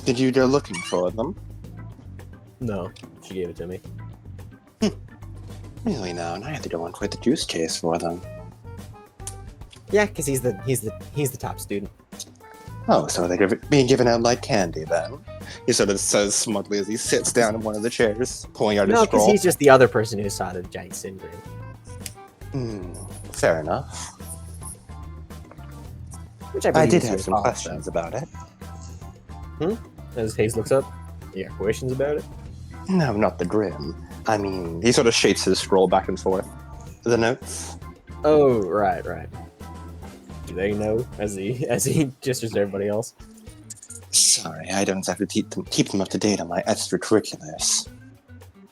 Did you go looking for them? No, she gave it to me. Really now, and I had to go on quite the juice chase for them. Yeah, because he's the top student. Oh, so they're being given out like candy then? He sort of says smugly as he sits down in one of the chairs, pulling out his No, because scroll. he's just the other person who saw the giant syndrome. Fair enough. Which I believe did is have your some fault, questions about it. As Hayes looks up, you got questions about it? No, not the Grim. I mean, he sort of shakes his scroll back and forth. The notes? Oh, right. Do they know? As he gestures to everybody else. Sorry, I don't have to keep them up to date on my extracurriculars.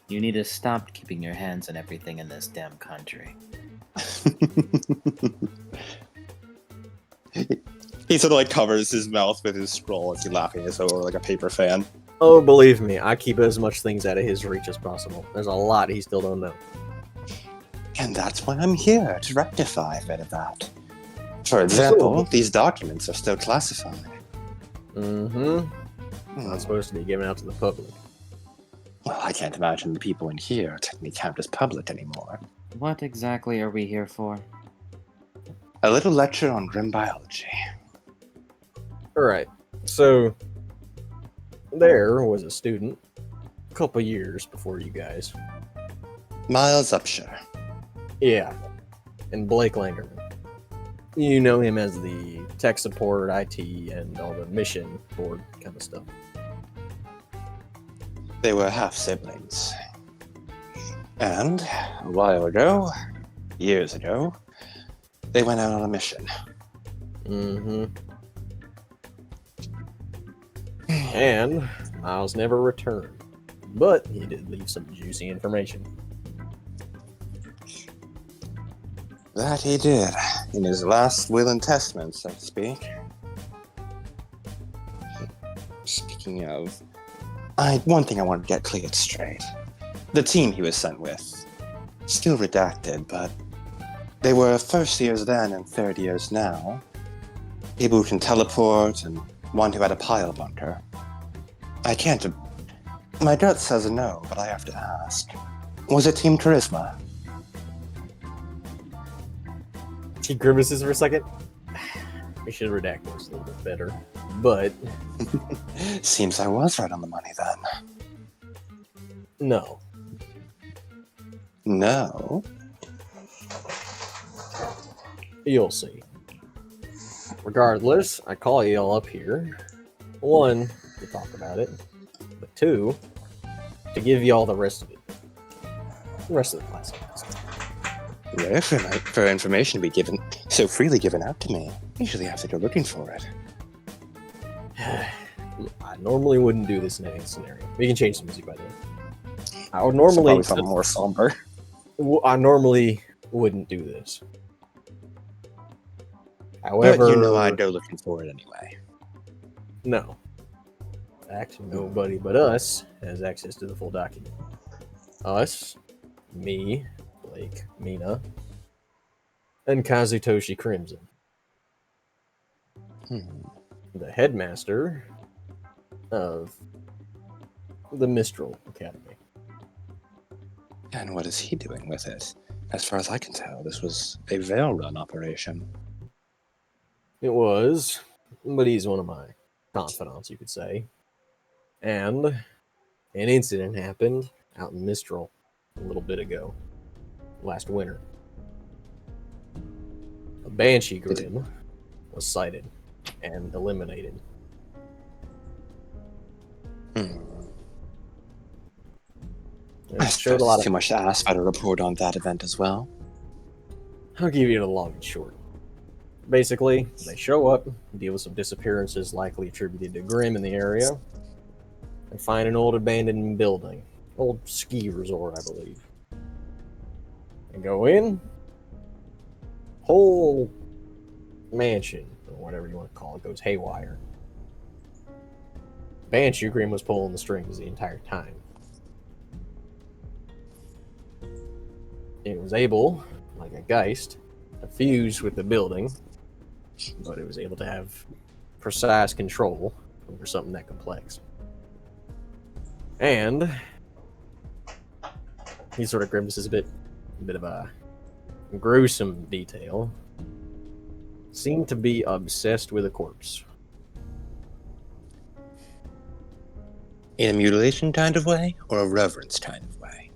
You need to stop keeping your hands on everything in this damn country. He sort of like covers his mouth with his scroll as he's laughing as though it were like a paper fan. Oh, believe me, I keep as much things out of his reach as possible. There's a lot he still don't know. And that's why I'm here, to rectify a bit of that. For example, these documents are still classified. Not supposed to be given out to the public. Well, I can't imagine the people in here technically count as public anymore. What exactly are we here for? A little lecture on grim biology. Alright, so there was a student a couple years before you guys. Miles Upshur. Yeah, and Blake Langerman. You know him as the tech support, IT, and all the mission board kind of stuff. They were half siblings. And a while ago, years ago, they went out on a mission. And Miles never returned. But he did leave some juicy information. That he did, in his last will and testament, so to speak. Speaking of, one thing I want to get cleared straight. The team he was sent with, still redacted, but they were first years then and third years now. People who can teleport and one who had a pile bunker. I can't. My gut says no, but I have to ask. Was it Team Charisma? He grimaces for a second. We should redact those a little bit better. But Seems I was right on the money then. no. No? You'll see. Regardless, I call you all up here. One, to talk about it. But two, to give you all the rest of it. The rest of the class. Rare for information to be given so freely given out to me. Usually I have to go looking for it. I normally wouldn't do this in any scenario. We can change the music by the way. I would normally Probably something more somber. I normally wouldn't do this. However, But you know I'd go looking for it anyway. no. Actually, nobody but us has access to the full document. Us, me, Blake, Mina, and Kazutoshi Crimson. The headmaster of the Mistral Academy. And what is he doing with it? As far as I can tell, this was a Veil Run operation. It was, but he's one of my confidants, you could say. And an incident happened out in Mistral a little bit ago, last winter. A Banshee Grim was sighted and eliminated. I It showed suppose a lot it's of. too much to ask about a report on that event as well. I'll give you the long and short. Basically, they show up, deal with some disappearances likely attributed to Grim in the area, and find an old abandoned building. Old ski resort, I believe. And go in. Whole mansion, or whatever you want to call it, goes haywire. Banshee Grim was pulling the strings the entire time. It was able, like a Geist, to fuse with the building, but it was able to have precise control over something that complex. And he sort of grimaces a bit of a gruesome detail. Seem to be obsessed with a corpse. In a mutilation kind of way, or a reverence kind of way?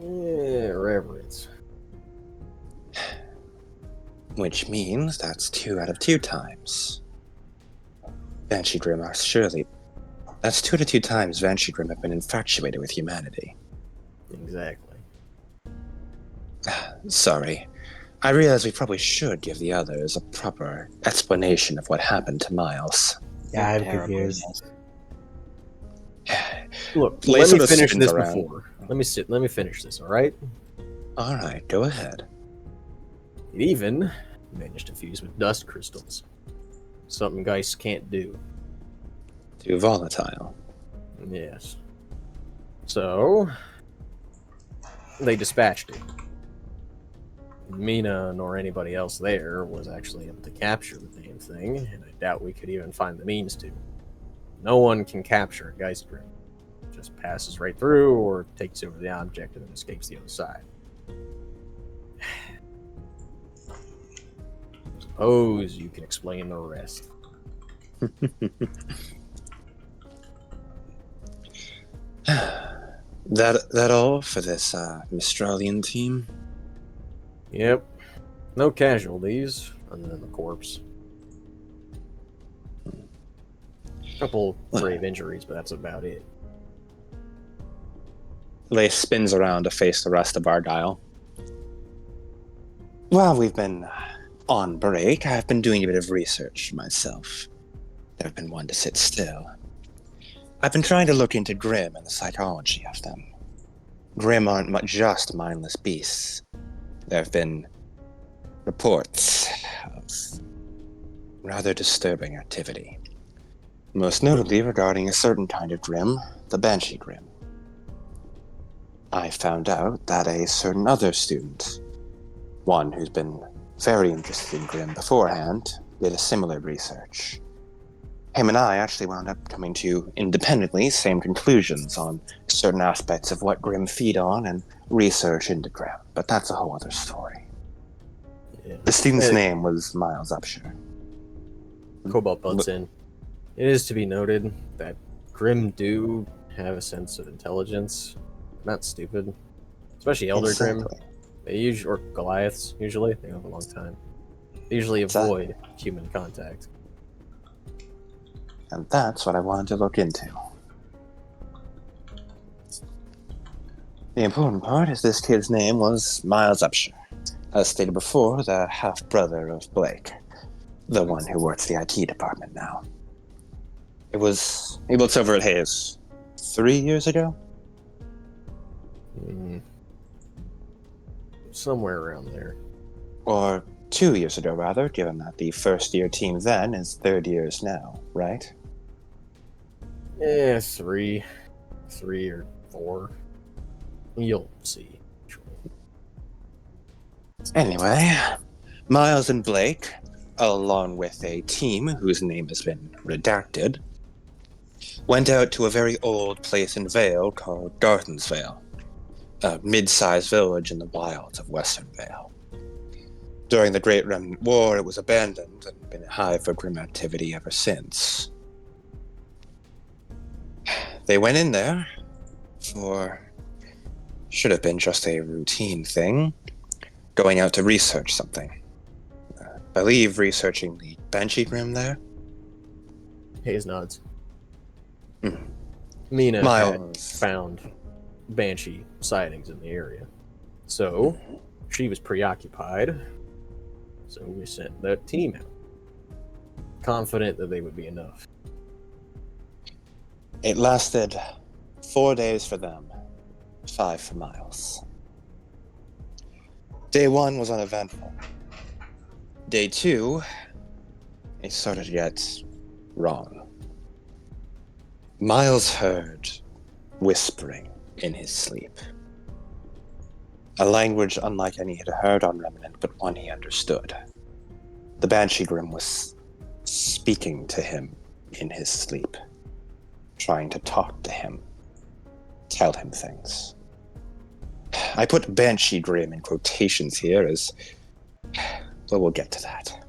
Yeah, reverence. Which means that's 2 out of 2 times. Banshee Grim are surely... That's 2 out of 2 times Banshee Grim have been infatuated with humanity. Exactly. Sorry. I realize we probably should give the others a proper explanation of what happened to Miles. Yeah, I'm Terribly confused. nice. Look, Lay let me sort of finish spins this around. before. Let me finish this, alright? Alright, go ahead. It even managed to fuse with dust crystals. Something Geist can't do. Too volatile. Yes. So, they dispatched it. Mina nor anybody else there was actually able to capture the damn thing, and I doubt we could even find the means to. No one can capture a Geist Grim. It just passes right through or takes over the object and then escapes the other side. Suppose you can explain the rest. That all for this Mistralian team? Yep. No casualties, other than the corpse. Couple grave injuries, but that's about it. Lay spins around to face the rest of Argyle. While we've been on break, I've been doing a bit of research myself. Never been one to sit still. I've been trying to look into Grim and the psychology of them. Grim aren't just mindless beasts. There have been reports of rather disturbing activity. Most notably regarding a certain kind of Grim, the Banshee Grim. I found out that a certain other student, one who's been very interested in Grim beforehand, did a similar research. Him and I actually wound up coming to independently same conclusions on certain aspects of what Grim feed on and research into Grim, but that's a whole other story. Yeah. The student's name was Miles Upshur. Cobalt butts in. It is to be noted that Grim do have a sense of intelligence. Not stupid. Especially Elder Grim. Exactly. They usually, or Goliaths, usually. They have a long time. They usually avoid human contact. And that's what I wanted to look into. The important part is this kid's name was Miles Upshur. As stated before, the half-brother of Blake. The one who works the IT department now. He looks over at Hayes 3 years ago? Somewhere around there. Or 2 years ago, rather, given that the first-year team then is third years now, right? Yeah, 3 or 4. You'll see. Anyway, Miles and Blake, along with a team whose name has been redacted, went out to a very old place in Vale called Garthensvale, a mid-sized village in the wilds of Western Vale. During the Great Remnant War, it was abandoned and been a hive for grim activity ever since. They went in there for... should have been just a routine thing, going out to research something. I believe researching the Banshee Grim there? Hayes nods. Hmm. Mina had Miles. found Banshee sightings in the area. So, she was preoccupied. So we sent that team out. Confident that they would be enough. It lasted 4 days for them, 5 for Miles. Day 1 was uneventful. Day 2, it started to get wrong. Miles heard whispering in his sleep. A language unlike any he had heard on Remnant, but one he understood. The Banshee Grim was speaking to him in his sleep, trying to talk to him, tell him things. I put Banshee Grim in quotations here as... Well, we'll get to that.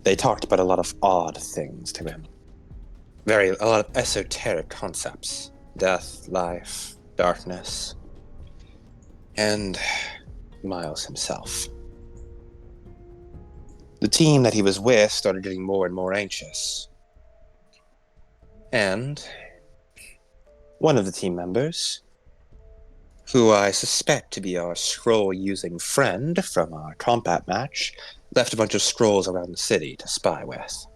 They talked about a lot of odd things to him. A lot of esoteric concepts. Death, life, darkness. And Miles himself. The team that he was with started getting more and more anxious. And one of the team members, who I suspect to be our scroll-using friend from our combat match, left a bunch of scrolls around the city to spy with.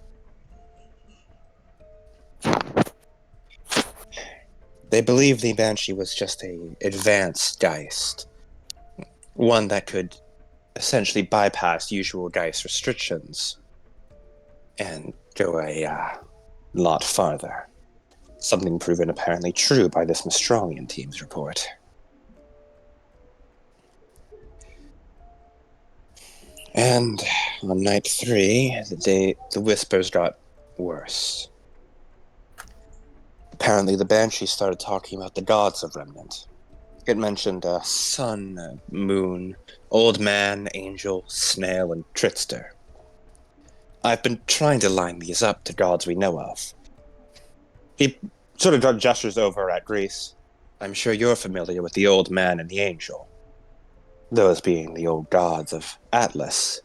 They believed the Banshee was just an advanced Geist, one that could essentially bypass usual Geist restrictions and go a lot farther. Something proven apparently true by this Mistrongian team's report. And on night 3, the whispers got worse. Apparently the Banshee started talking about the gods of Remnant. It mentioned sun, moon, old man, angel, snail, and trickster. I've been trying to line these up to gods we know of. He sort of gestures over at Greece. I'm sure you're familiar with the old man and the angel. Those being the old gods of Atlas.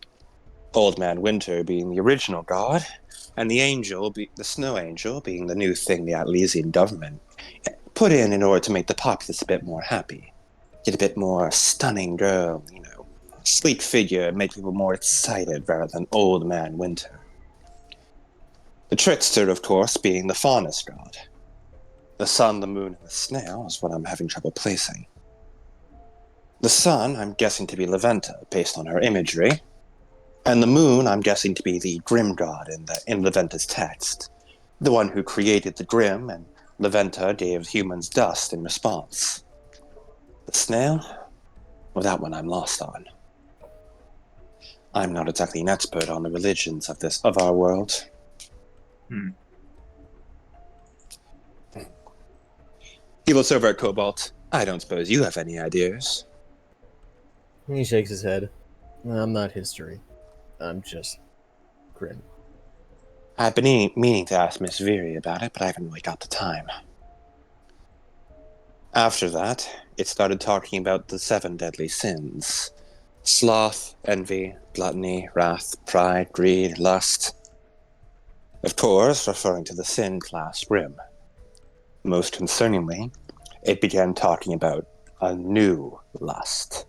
Old Man Winter being the original god, and the angel, the snow angel, being the new thing the Atlesian government put in order to make the populace a bit more happy. Get a bit more stunning girl, sleek figure, make people more excited rather than Old Man Winter. The trickster, of course, being the faunus god. The sun, the moon, and the snail is what I'm having trouble placing. The sun, I'm guessing to be Leventa, based on her imagery. And the moon, I'm guessing to be the Grim god in Leventa's text. The one who created the Grim, and Leventa gave humans dust in response. The snail? Well, that one I'm lost on. I'm not exactly an expert on the religions of our world. He looks over at Cobalt. I don't suppose you have any ideas. He shakes his head. I'm not history. I'm just grim. I've been meaning to ask Miss Veery about it, but I haven't really got the time. After that, it started talking about the 7 deadly sins. Sloth, envy, gluttony, wrath, pride, greed, lust. Of course, referring to the sin class Grim. Most concerningly, it began talking about a new lust.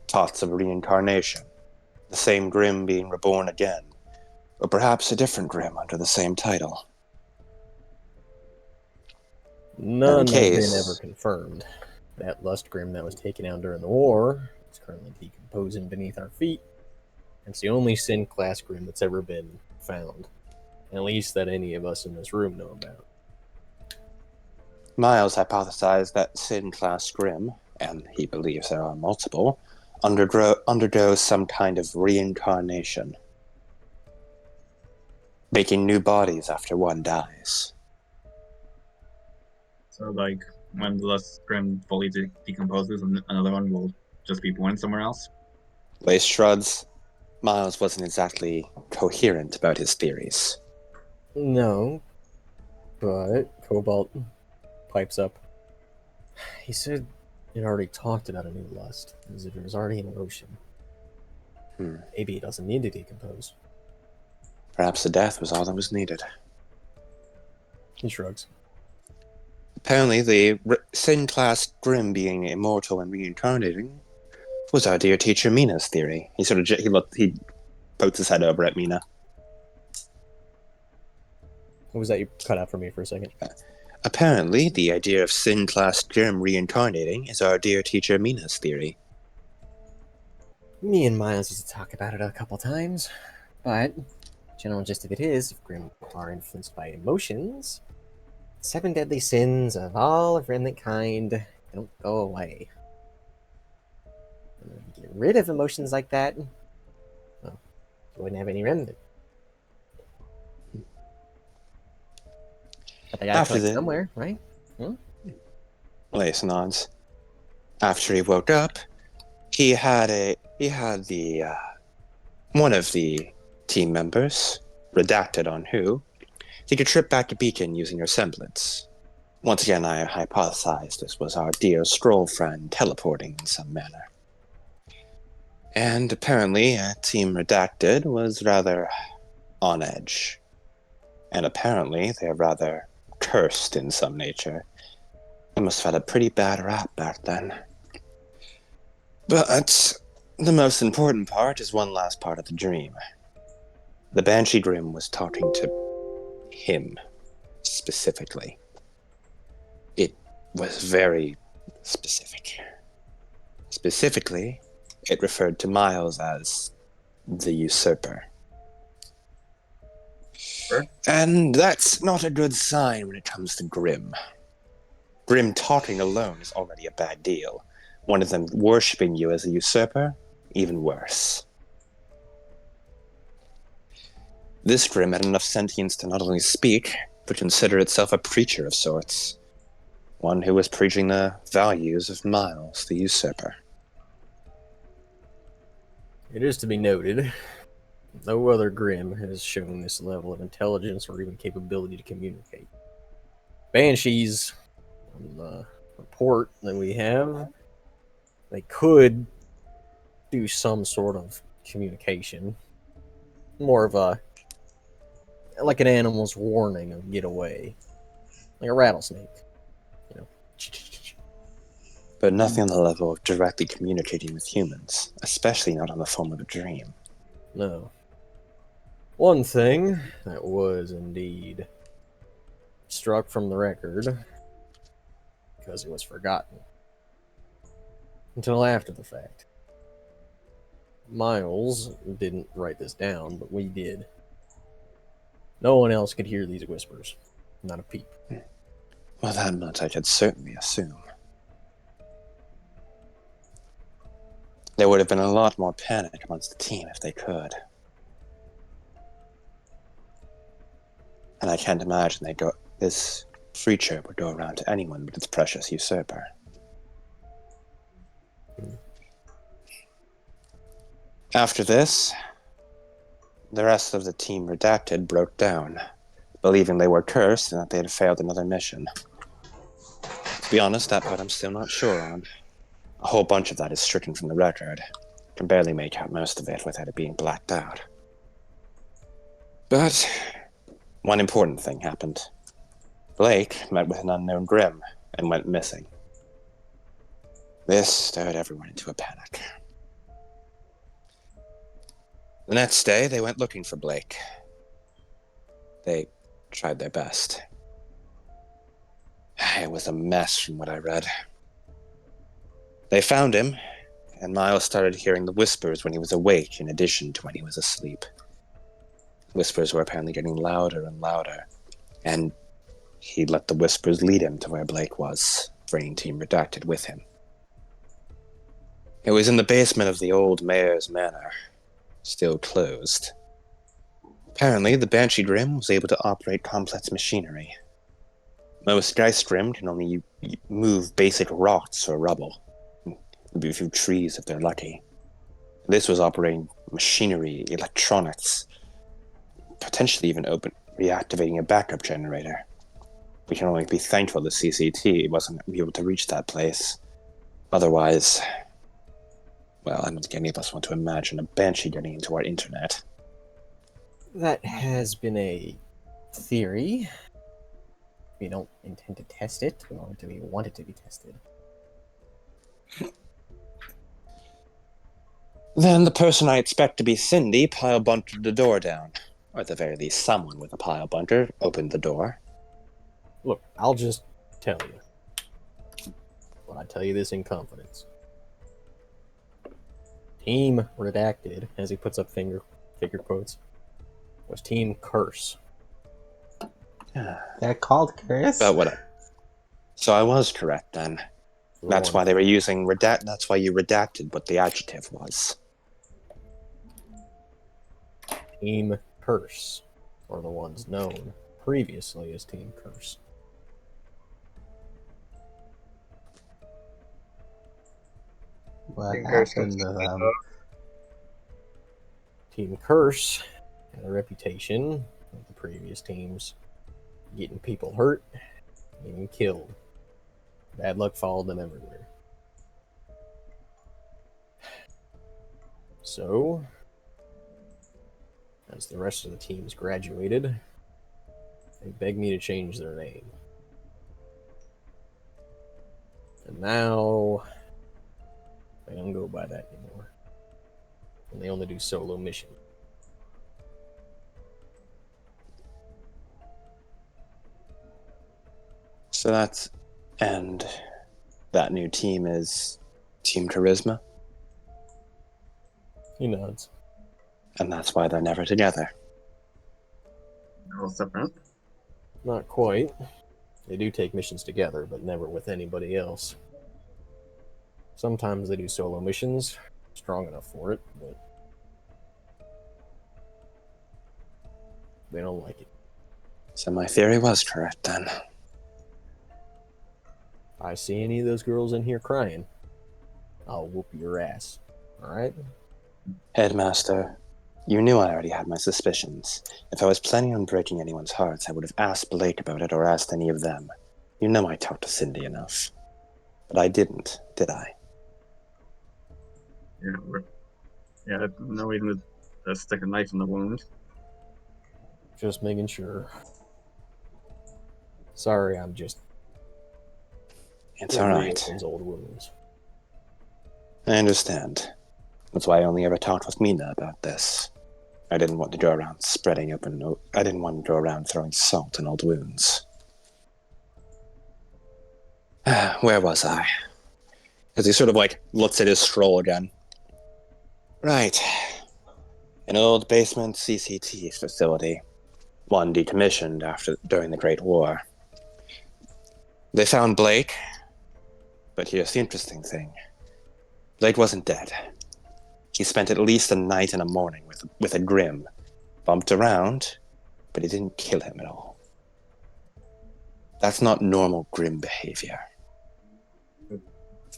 Thoughts of reincarnation. The same Grim being reborn again. Or perhaps a different Grim under the same title. None has been ever confirmed. That lust grim that was taken out during the war is currently decomposing beneath our feet. It's the only sin class grim that's ever been found. At least that any of us in this room know about. Miles hypothesized that sin class Grim, and he believes there are multiple, undergo some kind of reincarnation. Making new bodies after one dies. So, when the last Grim fully decomposes, another one will just be born somewhere else? Lace shrugs. Miles wasn't exactly coherent about his theories. No, but Cobalt pipes up. He said it already talked about a new lust, as if it was already in motion. Maybe it doesn't need to decompose. Perhaps the death was all that was needed. He shrugs. Apparently, the sin class Grim being immortal and reincarnating was our dear teacher Mina's theory. He pokes his head over at Mina. What was that you cut out for me for a second? Apparently, the idea of sin class Grim reincarnating is our dear teacher Mina's theory. Me and Miles used to talk about it a couple times, but general gist of it is, if Grim are influenced by emotions, 7 deadly sins of all of remnant kind don't go away. And if you get rid of emotions like that, well, you wouldn't have any remnant. But they gotta collect somewhere, right? Lace nods. After he woke up, he had one of the team members, redacted on who, take a trip back to Beacon using your semblance. Once again, I hypothesized this was our dear scroll friend teleporting in some manner. And apparently, Team Redacted was rather on edge. And apparently, they're rather cursed in some nature. They must have had a pretty bad rap back then. But the most important part is one last part of the dream. The Banshee Grim was talking to him, specifically. It was very specific. Specifically, it referred to Miles as the Usurper. Sure. And that's not a good sign when it comes to Grim. Grim talking alone is already a bad deal. One of them worshipping you as a usurper, even worse. This Grim had enough sentience to not only speak, but consider itself a preacher of sorts. One who was preaching the values of Miles, the usurper. It is to be noted, no other Grim has shown this level of intelligence or even capability to communicate. Banshees, on the report that we have, they could do some sort of communication. More of a, like an animal's warning of get away. Like a rattlesnake. You know. But nothing on the level of directly communicating with humans, especially not on the form of a dream. No. One thing that was indeed struck from the record, because it was forgotten until after the fact. Miles didn't write this down, but we did. No one else could hear these whispers. Not a peep. Well, that much I could certainly assume. There would have been a lot more panic amongst the team if they could. And I can't imagine this creature would go around to anyone but its precious usurper. After this, the rest of the team Redacted broke down, believing they were cursed and that they had failed another mission. To be honest, that part I'm still not sure on. A whole bunch of that is stricken from the record. Can barely make out most of it without it being blacked out. But one important thing happened. Blake met with an unknown Grim and went missing. This stirred everyone into a panic. The next day, they went looking for Blake. They tried their best. It was a mess from what I read. They found him, and Miles started hearing the whispers when he was awake in addition to when he was asleep. Whispers were apparently getting louder and louder, and he let the whispers lead him to where Blake was, bringing Team Redacted with him. It was in the basement of the old mayor's manor, still closed. Apparently, the Banshee Grim was able to operate complex machinery. Most Geist Grim can only move basic rocks or rubble. Maybe a few trees if they're lucky. This was operating machinery, electronics, potentially even reactivating a backup generator. We can only be thankful the CCT wasn't able to reach that place. Otherwise, well, I don't think any of us want to imagine a Banshee getting into our internet. That has been a theory. We don't intend to test it. We want it to be tested. Then the person I expect to be Cindy pile bunted the door down. Or at the very least, someone with a pile bunter opened the door. Look, I'll just tell you. But I tell you this in confidence. Team Redacted, as he puts up figure quotes, was Team Curse. They're called Curse? But what? So I was correct then. That's why they were using redact. That's why you redacted what the adjective was. Team Curse, or the ones known previously as Team Curse. What Team Curse happened to continues, them? Team Curse had a reputation with the previous teams getting people hurt, getting killed. Bad luck followed them everywhere. So, as the rest of the teams graduated, they begged me to change their name. And now, they don't go by that anymore. And they only do solo missions. So that's. And that new team is Team Charisma, He nods. and that's why they're never together. They're all separate. Not quite. They do take missions together, but never with anybody else. Sometimes they do solo missions, strong enough for it, but they don't like it. So my theory was correct then. If I see any of those girls in here crying, I'll whoop your ass. Alright? Headmaster, you knew I already had my suspicions. If I was planning on breaking anyone's hearts, I would have asked Blake about it or asked any of them. You know I talked to Cindy enough. But I didn't, did I? Yeah, no reason to stick a knife in the wound. Just making sure. Sorry, I'm just It's alright. those old wounds. I understand. That's why I only ever talked with Mina about this. I didn't want to go around I didn't want to go around throwing salt in old wounds. Where was I? As he sort of looks at his scroll again. Right. An old basement CCT facility. One decommissioned during the Great War. They found Blake, but here's the interesting thing. Blake wasn't dead. He spent at least a night and a morning with a Grim. Bumped around, but it didn't kill him at all. That's not normal Grim behavior.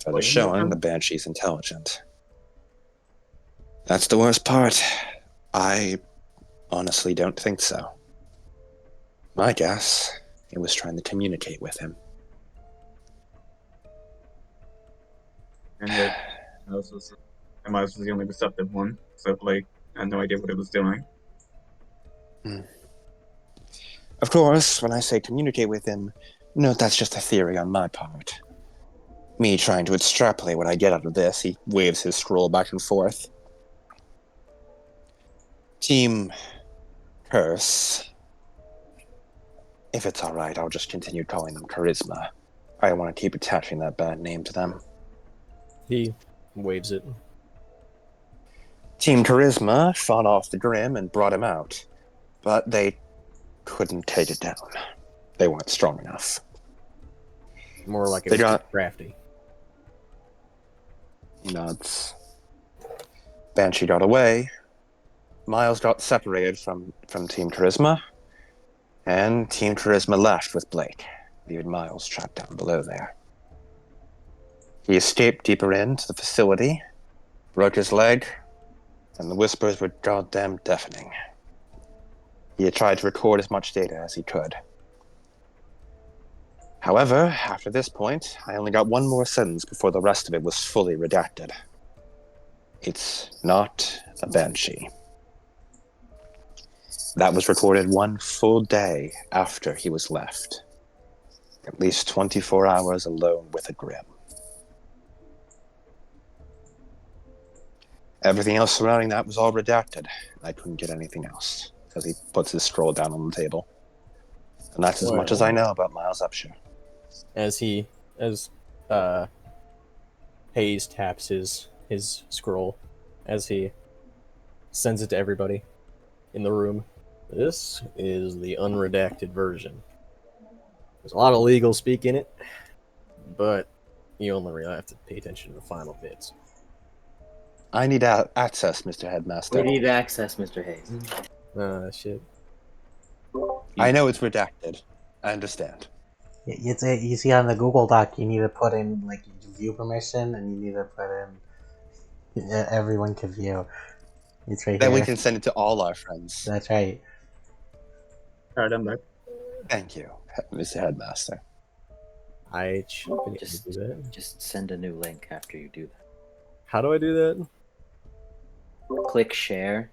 Further showing the Banshee's intelligent. That's the worst part. I honestly don't think so. My guess, it was trying to communicate with him. And yet, Miles was the only receptive one, so Blake had no idea what it was doing. Of course, when I say communicate with him, note that's just a theory on my part. Me trying to extrapolate what I get out of this, he waves his scroll back and forth. Team Curse. If it's alright, I'll just continue calling them Charisma. I don't want to keep attaching that bad name to them. He waves it. Team Charisma fought off the Grim and brought him out, but they couldn't take it down. They weren't strong enough. More like it They was got- crafty. Nods. Banshee got away. Miles got separated from Team Charisma, and Team Charisma left with Blake, leaving Miles trapped down below there. He escaped deeper into the facility, broke his leg, and the whispers were goddamn deafening. He had tried to record as much data as he could. However, after this point, I only got one more sentence before the rest of it was fully redacted. It's not a Banshee. That was recorded one full day after he was left. At least 24 hours alone with a Grim. Everything else surrounding that was all redacted. I couldn't get anything else, as he puts his scroll down on the table. And that's as much as I know about Miles Upshur. As Hayes taps his scroll, as he sends it to everybody in the room. This is the unredacted version. There's a lot of legal speak in it, but you only really have to pay attention to the final bits. I need access, Mr. Headmaster. We need access, Mr. Hayes. Shit. I know it's redacted. I understand. You see on the Google Doc, you need to put in like view permission, and you need to put in Yeah, everyone can view. It's right Then here. we can send it to all our friends. That's right. Alright, I'm back. Thank you, Mr. Headmaster. I should have been able to Just- do that. Just send a new link after you do How do I do that? that. Click share,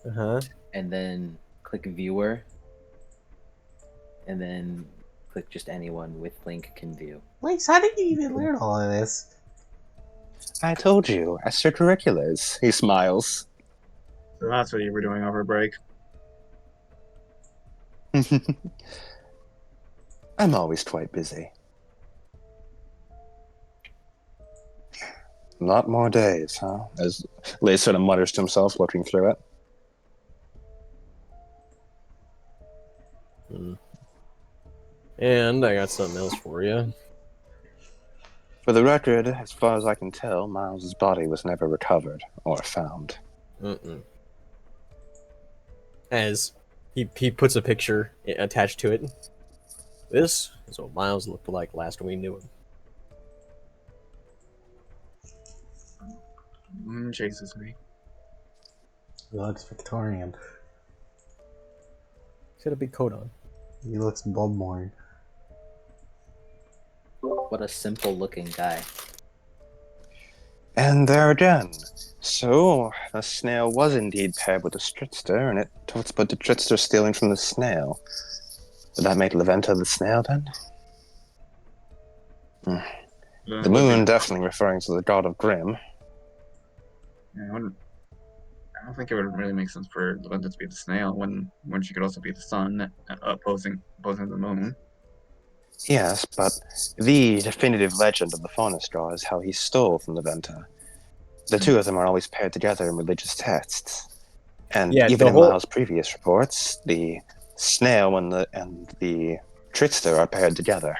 Uh-huh. and then click viewer, and then click just anyone with link can view. Lynx, how did you even learn all of this? I told you, extracurriculars. He smiles. So that's what you were doing over break. I'm always quite busy. Not more days, huh? As Lay sort of mutters to himself, looking through it. And I got something else for you. For the record, as far as I can tell, Miles's body was never recovered or found. As he puts a picture attached to it. This is what Miles looked like last we knew him. Chases me. He looks Victorian. He's got a big coat on. He looks Bloodborne. What a simple looking guy. And there again. So, the snail was indeed paired with the Stritster, and it talks about the Stritster stealing from the snail. Would that make Leventa the snail, then? The moon definitely referring to the god of Grimm. Yeah, I don't think it would really make sense for Leventa to be the snail when she could also be the sun opposing the moon. Yes, but the definitive legend of the fauna straw is how he stole from Leventa. The two of them are always paired together in religious texts. And Yeah, even the in whole- Miles' previous reports, the snail and the Tritster are paired together.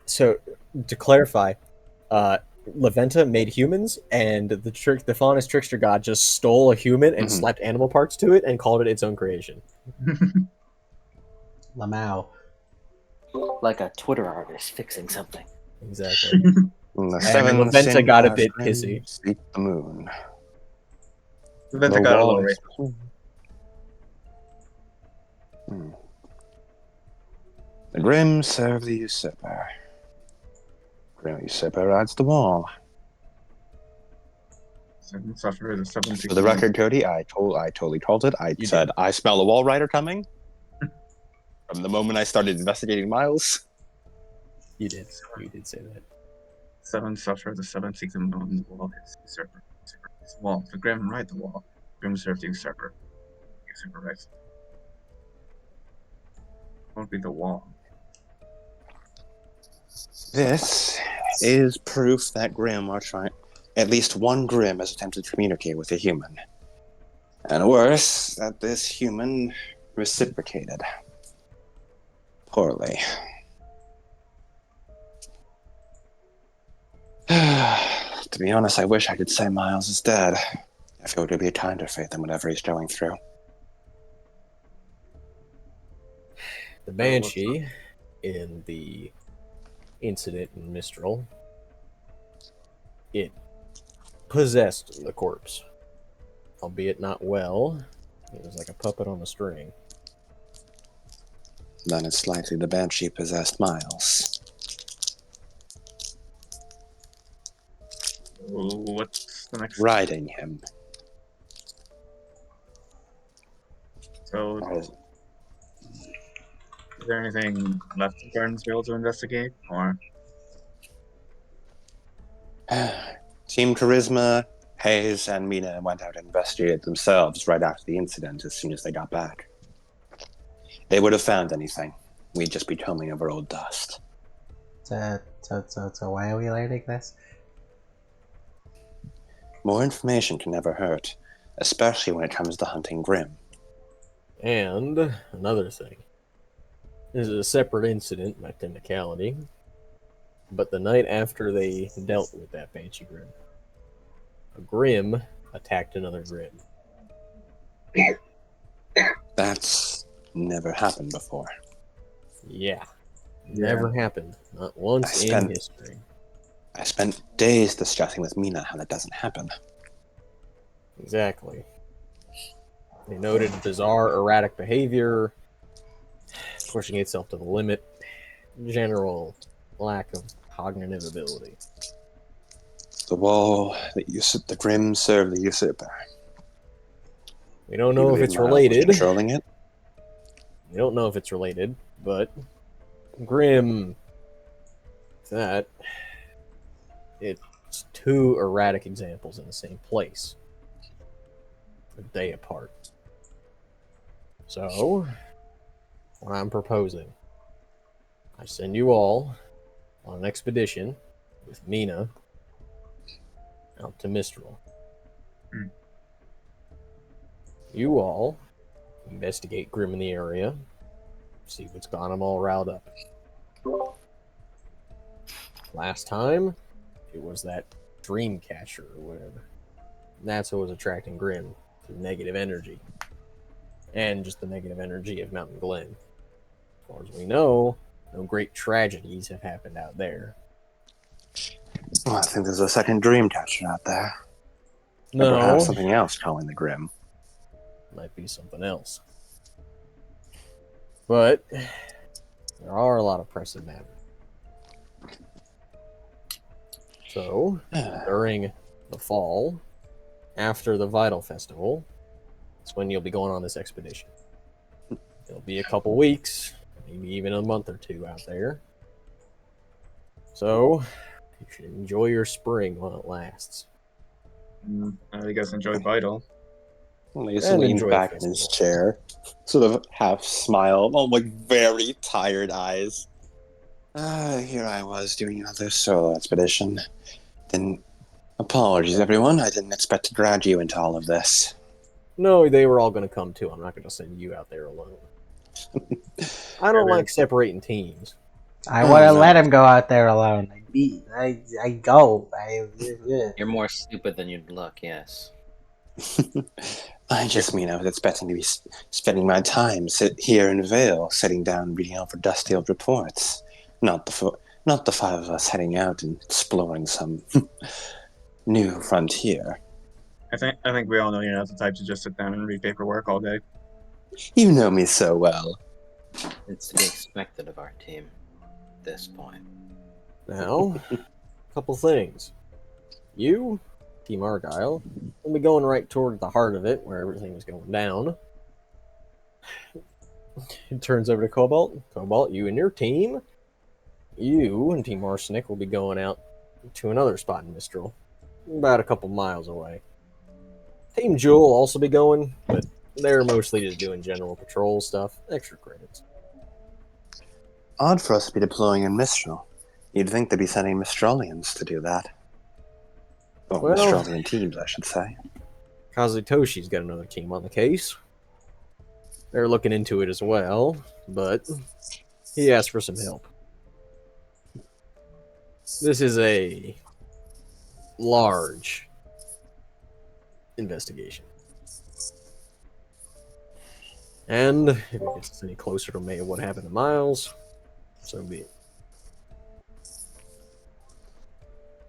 So to clarify, Leventa made humans, and the faunus trickster god just stole a human and Mhm. slapped animal parts to it and called it its own creation. Lamau. Like a Twitter artist fixing something. Exactly. And the And seven Leventa got a Sinbad bit Grimm pissy. seek the moon. Leventa The got a little wall racist. is- The Grimm serve the usurper. Grim usurper rides the wall. Seven suffer the seven. For the record, Cody, I totally called it. I You said did. I smell a wall rider coming. From the moment I started investigating Miles. You did say that. Seven suffer the seven seek the moon. The wall is usurper. Usurper is the wall. The Grim ride the wall. Grim serve the usurper. Usurper rides. Won't be the wall. This is proof that Grimm are trying. At least one Grimm has attempted to communicate with a human. And worse, that this human reciprocated. Poorly. To be honest, I wish I could say Miles is dead. I feel it would be a kinder fate than whatever he's going through. The Banshee in the incident in Mistral, it possessed the corpse, albeit not well. It was like a puppet on a string. Then it's likely the Banshee possessed Miles. What's the next? Riding him. So, As- is there anything left in Gardensville to investigate, or Team Charisma, Hayes, and Mina went out and investigated themselves right after the incident as soon as they got back. They would have found anything. We'd just be combing over old dust. So why are we learning this? More information can never hurt, especially when it comes to hunting Grimm. And another thing. This is a separate incident by technicality, but the night after they dealt with that Banshee Grim, a Grim attacked another Grim. That's never happened before. Yeah. Never happened. Not once in history. I spent days discussing with Mina how that doesn't happen. Exactly. They noted bizarre, erratic behavior, pushing itself to the limit, general lack of cognitive ability. The wall that the Grim served the usurper. We don't You know if believe it's Miles was related. controlling it? We don't know if it's related, but Grim, that it's two erratic examples in the same place, a day apart. So, what I'm proposing, I send you all on an expedition with Mina out to Mistral. Hmm. You all investigate Grim in the area, see what's got them all riled up. Last time, it was that dream catcher or whatever. That's what was attracting Grim, the negative energy. And just the negative energy of Mountain Glen. As far as we know, no great tragedies have happened out there. Well, I think there's a second dream catcher out there. Or No, perhaps something else calling the Grim. might be something else. But there are a lot of pressing matters. So, during the fall, after the Vital Festival, that's when you'll be going on this expedition. It'll be a couple weeks, maybe even a month or two out there. So, you should enjoy your spring while it lasts. I guess enjoy Vital. Well, he And leans enjoy the back in his festival. chair, sort of half smile, like very tired eyes. Here I was doing another solo expedition. Then, apologies everyone, I didn't expect to drag you into all of this. No, they were all going to come too. I'm not going to send you out there alone. I don't like separating teams. I would have no. let him go out there alone. I go. You're more stupid than you'd look, yes. I just mean I was expecting to be spending my time here in Vale, sitting down reading over dusty old reports. Not the five of us heading out and exploring some new frontier. I think we all know you're not the type to just sit down and read paperwork all day. You know me so well. It's to be expected of our team at this point. Now, a couple things. You, Team Argyle, will be going right toward the heart of it, where everything is going down. It turns over to Cobalt. Cobalt, you and your team, you and Team Arsenic will be going out to another spot in Mistral, about a couple miles away. Team Jewel will also be going, but they're mostly just doing general patrol stuff, extra credits. Odd for us to be deploying in Mistral. You'd think they'd be sending Mistralians to do that. Well, Well- Mistralian teams, I should say. Kazutoshi's got another team on the case. They're looking into it as well, but he asked for some help. This is a large investigation. And if it gets us any closer to what happened to Miles, so be it.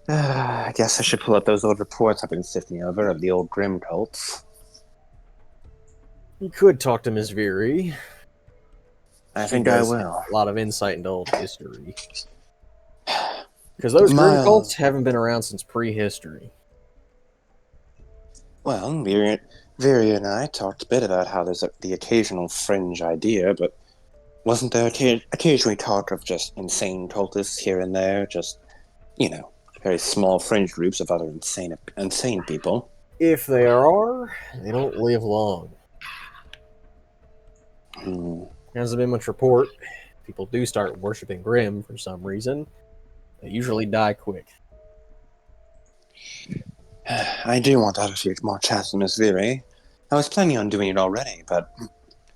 I guess I should pull up those old reports I've been sifting over of the old Grim cults. You could talk to Ms. Veery. I She think I does will. A lot of insight into old history. Because those Grim Miles. cults haven't been around since prehistory. Well, Viri and I talked a bit about how there's the occasional fringe idea, but wasn't there occasionally talk of just insane cultists here and there? Just, very small fringe groups of other insane people. If they are, they don't live long. Hasn't been much report. People do start worshipping Grim for some reason. They usually die quick. I do want to have a few more chats with Miss Viri. I was planning on doing it already, but,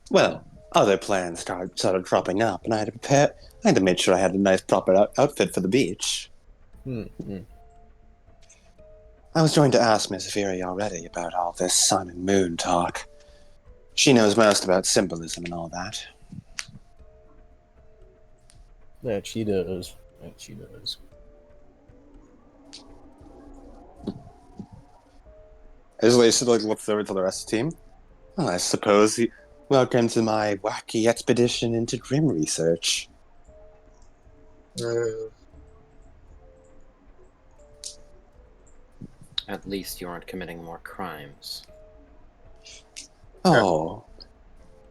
well, other plans started cropping up, and I had to make sure I had a nice proper outfit for the beach. I was going to ask Miss Viri already about all this sun and moon talk. She knows most about symbolism and all that. That she does. That she does. As Lacey like looks over to the rest of the team. Well, I suppose welcome to my wacky expedition into grim research. At least you aren't committing more crimes. Oh,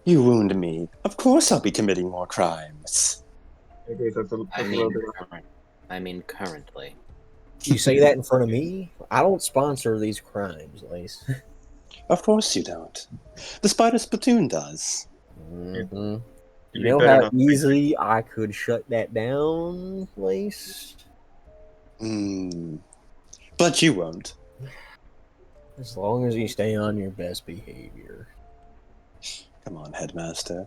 you wound me. Of course I'll be committing more crimes. Okay, that's a little bit. I mean currently. You say that in front of me? I don't sponsor these crimes, Lace. Of course you don't. The Spider Splatoon does. Mm-hmm. You'd You be know better how not- easily I could shut that down, Lace? But you won't. As long as you stay on your best behavior. Come on, Headmaster.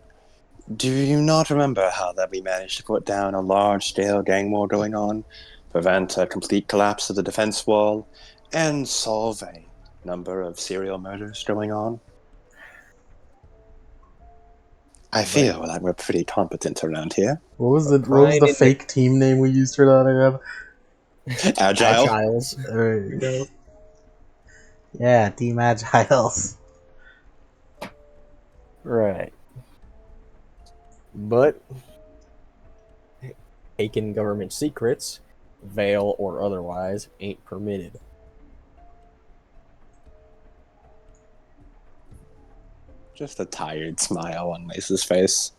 Do you not remember how that we managed to put down a large-scale gang war going on, prevent a complete collapse of the defense wall, and solve a number of serial murders going on? I feel like we're pretty competent around here. What was the fake team name we used for that again? Agile. Agiles. Alright. Yeah, Team Agiles. Right. But taking government secrets, veil or otherwise, ain't permitted. Just a tired smile on Mace's face.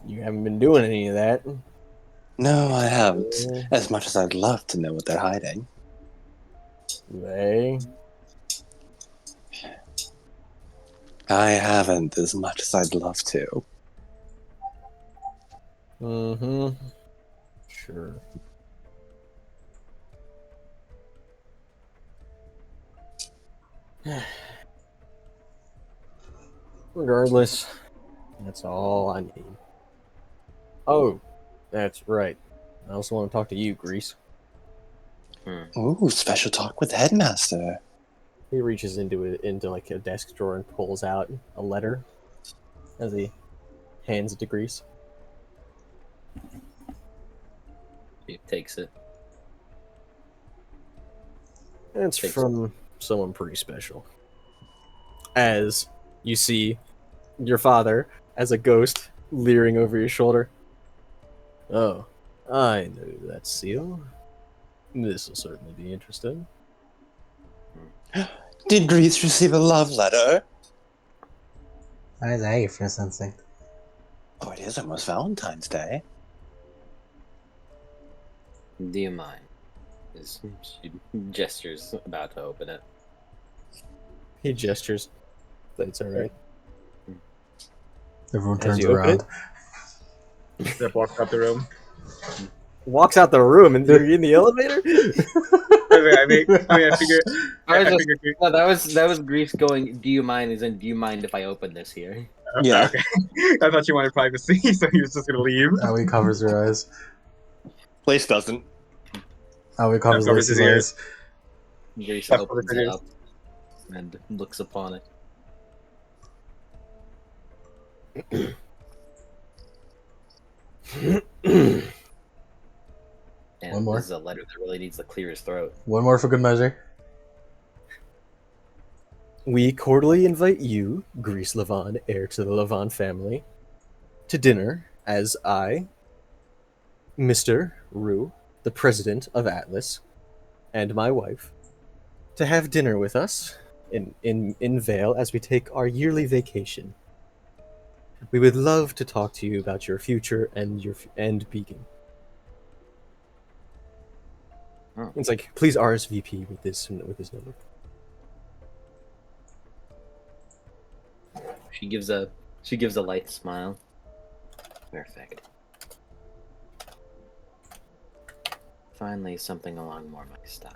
You haven't been doing any of that. No, I haven't. As much as I'd love to know what they're hiding. They. I haven't as much as I'd love to. Mm-hmm. Sure. Regardless, that's all I need. Oh, that's right. I also want to talk to you, Grease. Ooh, special talk with the Headmaster. He reaches into like a desk drawer and pulls out a letter as he hands it to Grease. He takes it. It's Takes from someone pretty special. As you see your father as a ghost leering over your shoulder. Oh, I know that seal. This will certainly be interesting. Did Grease receive a love letter? That is A for sensing. Oh, it is almost Valentine's Day. Do you mind? She gestures about to open it. He gestures. That's alright. Everyone As turns you open around. Zip walks out the room. Walks out the room and they're in the elevator? I figure. No, that was Grease going. Do you mind? Is in. Do you mind if I open this here? Yeah. Okay. I thought you wanted privacy, so he was just gonna leave. Aoi covers her eyes. Place doesn't. Aoi covers Covers his Lacey's eyes. Grease That's opens what it it is. up and looks upon it. And One more. this is a letter that really needs to clear his throat. One more for good measure. We cordially invite you, Grease Levon, heir to the Levon family, to dinner as I, Mr. Rue, the president of Atlas, and my wife, to have dinner with us in Vale as we take our yearly vacation. We would love to talk to you about your future and Beacon. Oh. It's like, please RSVP with this number. She gives a light smile. Perfect. Finally, something along more my style.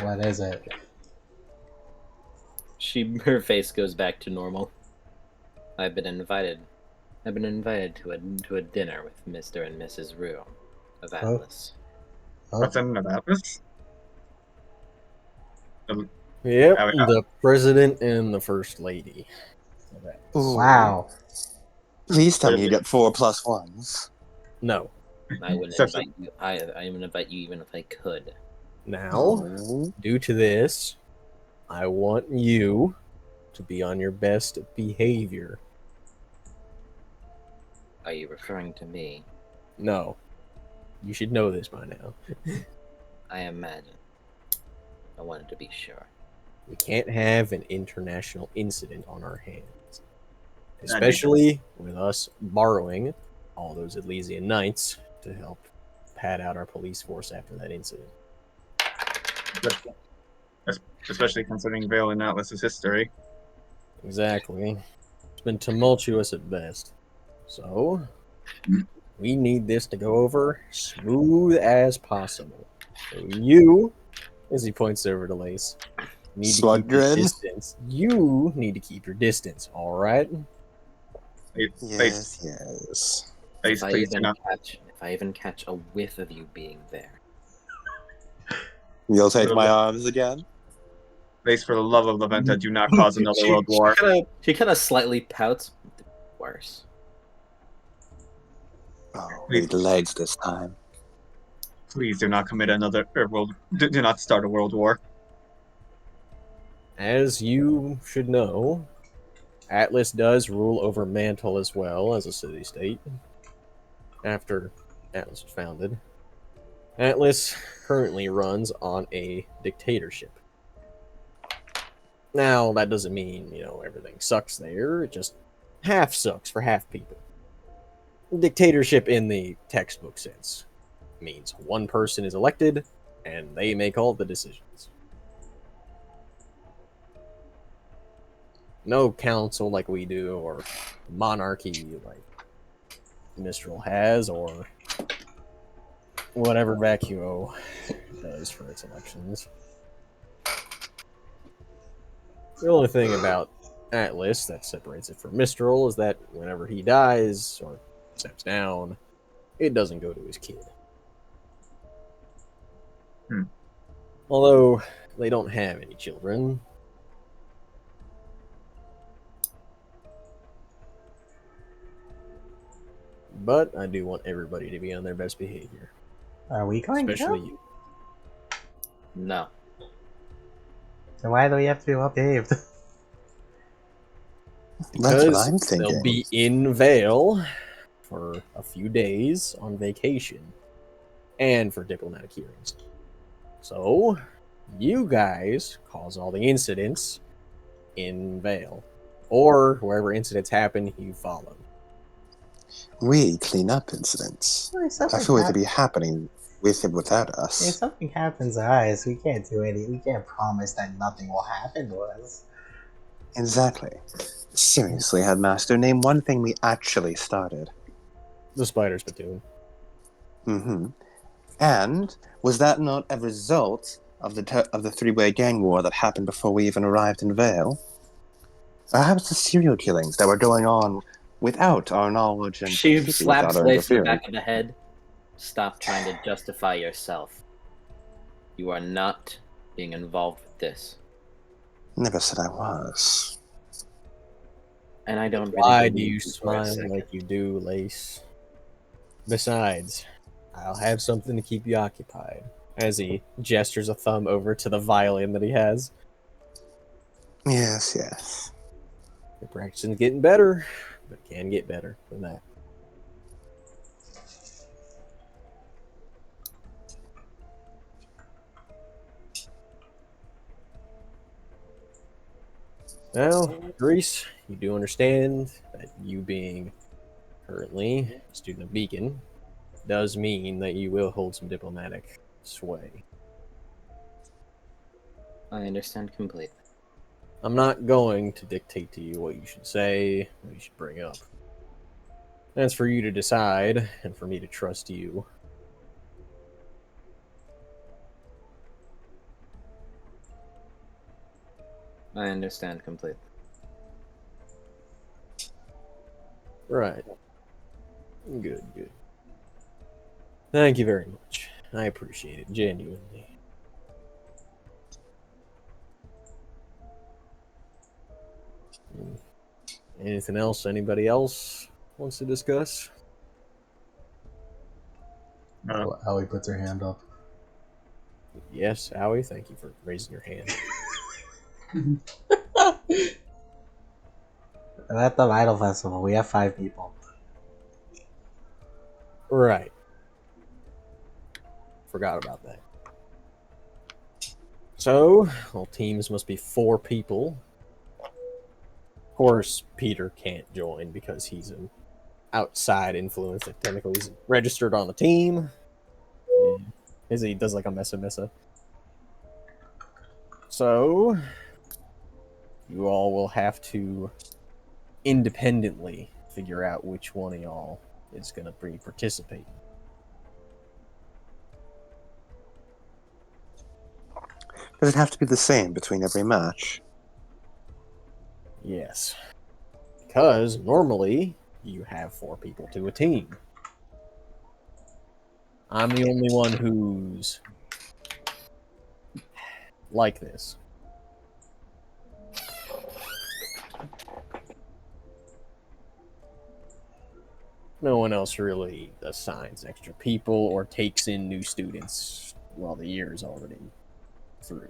What is it? Her face goes back to normal. I've been invited to a dinner with Mr. and Mrs. Rue of Atlas. Oh. What's in Atlas? Yep, Oh, yeah. the president and the first lady. of Atlas. Ooh. Wow. Please tell me you get 4 +1s. No. I wouldn't Exception. invite you. I wouldn't invite you even if I could. Now, Oh. due to this, I want you to be on your best behavior. Are you referring to me? No, you should know this by now. I imagine. I wanted to be sure. We can't have an international incident on our hands, That'd be especially with us borrowing all those Elysian Knights to help pad out our police force after that incident. Especially considering Vale and Atlas's history. Exactly. It's been tumultuous at best. So, we need this to go over smooth as possible. So you, as he points over to Lace, need to keep your Slugrin? distance. You need to keep your distance, alright? Face, Yes. please do not. If I even catch a whiff of you being there, You'll take my arms again? Face, for the love of Laventa, do not cause another world war. She kind of slightly pouts. Worse. Oh, we need legs this time. Please do not commit another world. Do not start a world war. As you should know, Atlas does rule over Mantle as well as a city-state. After Atlas was founded, Atlas currently runs on a dictatorship. Now, that doesn't mean, everything sucks there. It just half sucks for half people. Dictatorship in the textbook sense means one person is elected and they make all the decisions. No council like we do, or monarchy like Mistral has, or whatever Vacuo does for its elections. The only thing about Atlas that separates it from Mistral is that whenever he dies or steps down, it doesn't go to his kid. Although they don't have any children. But I do want everybody to be on their best behavior. Are we going Especially to? you. No. Then why do we have to be well behaved? That's what Because I'm thinking. they'll be in Vale for a few days on vacation and for diplomatic hearings. So, you guys cause all the incidents in Vale. Or wherever incidents happen, you follow. We clean up incidents. I feel like they'd be happening with and without If us. something happens to us, we can't do any. We can't promise that nothing will happen to us. Exactly. Seriously, Headmaster, name one thing we actually started. The spider spittoon. Mm-hmm. And was that not a result of the three-way gang war that happened before we even arrived in Vale? Perhaps the serial killings that were going on without our knowledge and She completely slaps without our Lace in the interference. back of the head. Stop trying to justify yourself. You are not being involved with this. Never said I was. And I don't really Why do believe you for a smile second. like you do, Lace? Besides, I'll have something to keep you occupied. As he gestures a thumb over to the violin that he has. Yes, yes. Your practicing's getting better, but it can get better than that. Now, Grease, you do understand that you being currently a student of Beacon does mean that you will hold some diplomatic sway. I understand completely. I'm not going to dictate to you what you should say, what you should bring up. That's for you to decide, and for me to trust you. I understand completely. Right. Good, good. Thank you very much. I appreciate it, genuinely. Anything else anybody else wants to discuss? Ellie puts her hand up. Yes, Howie, thank you for raising your hand. And at the Idol Festival, we have 5 people. Right. Forgot about that. So, well, teams must be 4 people. Of course, Peter can't join because he's an outside influence that technically isn't registered on the team. Yeah. He does like a messa. So, you all will have to independently figure out which one of y'all is going to be participating. Does it have to be the same between every match? Yes. Because normally you have 4 people to a team. I'm the only one who's like this. No one else really assigns extra people or takes in new students while the year is already through.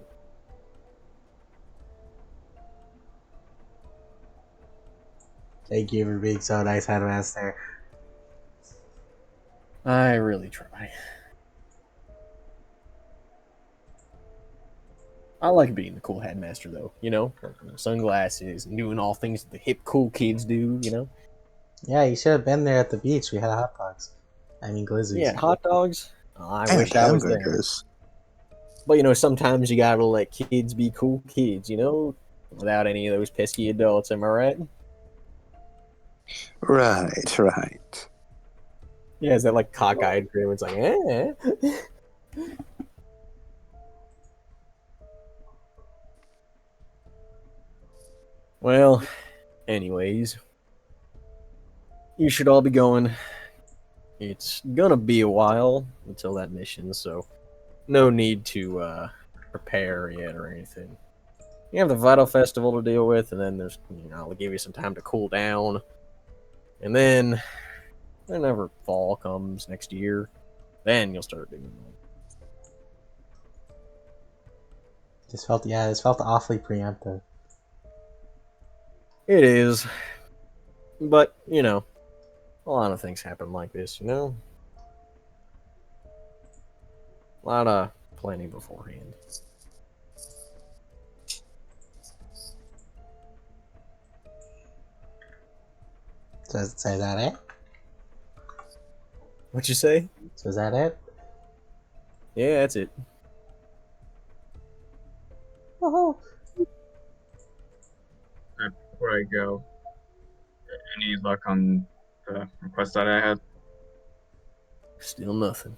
Thank you for being so nice, Headmaster. I really try. I like being the cool headmaster, though. You know, sunglasses and doing all things that the hip, cool kids do. You know. Yeah, you should have been there at the beach. We had hot dogs. I mean, glizzies. Yeah, hot dogs. Oh, I And wish I was there. hamburgers. But you know, sometimes you gotta let kids be cool kids. You know, without any of those pesky adults. Am I right? Right. Yeah, is that like cockeyed grin? It's like, eh. Well, anyways, you should all be going. It's gonna be a while until that mission, so no need to prepare yet or anything. You have the Vital Festival to deal with, and then there's, I'll give you some time to cool down. And then, whenever fall comes next year, then you'll start doing them. This felt awfully preemptive. It is. But, a lot of things happen like this, A lot of planning beforehand. So is that it? What you say? So is that it? Yeah, that's it. Oh. Before I go, any luck on the request that I had? Still nothing.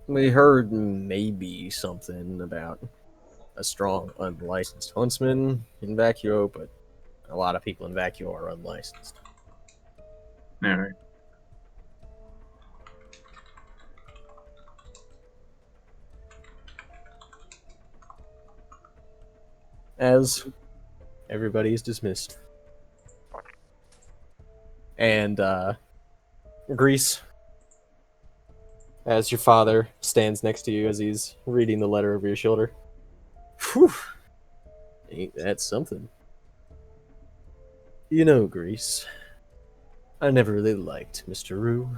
We heard maybe something about a strong unlicensed huntsman in Vacuo, but a lot of people in Vacuo are unlicensed. All right. As everybody is dismissed. And, Grease, as your father stands next to you as he's reading the letter over your shoulder. Whew. Ain't that something? Grease, I never really liked Mr. Rue.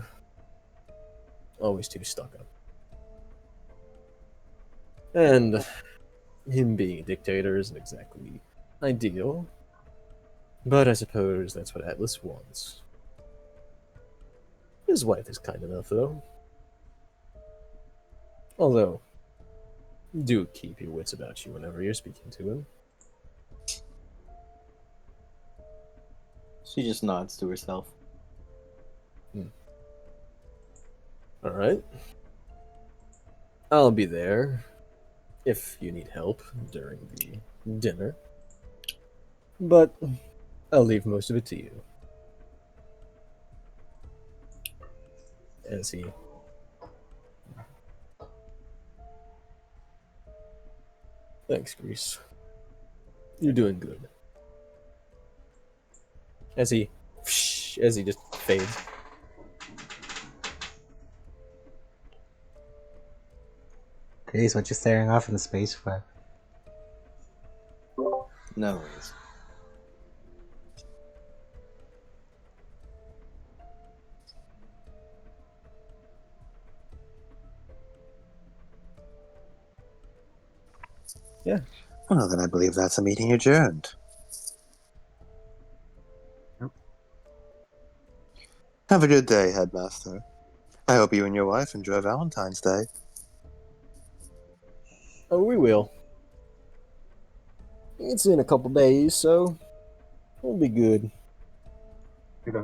Always too stuck up. And him being a dictator isn't exactly ideal. But I suppose that's what Atlas wants. His wife is kind enough, though. Although, do keep your wits about you whenever you're speaking to him. She just nods to herself. Alright. I'll be there if you need help during the dinner. But I'll leave most of it to you. As he... Thanks, Grease. You're doing good. As he just fades. Jeez, what you staring off into space for? No worries. Well, then I believe that's a meeting adjourned. Have a good day, Headmaster. I hope you and your wife enjoy Valentine's Day. Oh, we will. It's in a couple days, so we'll be good. Maybe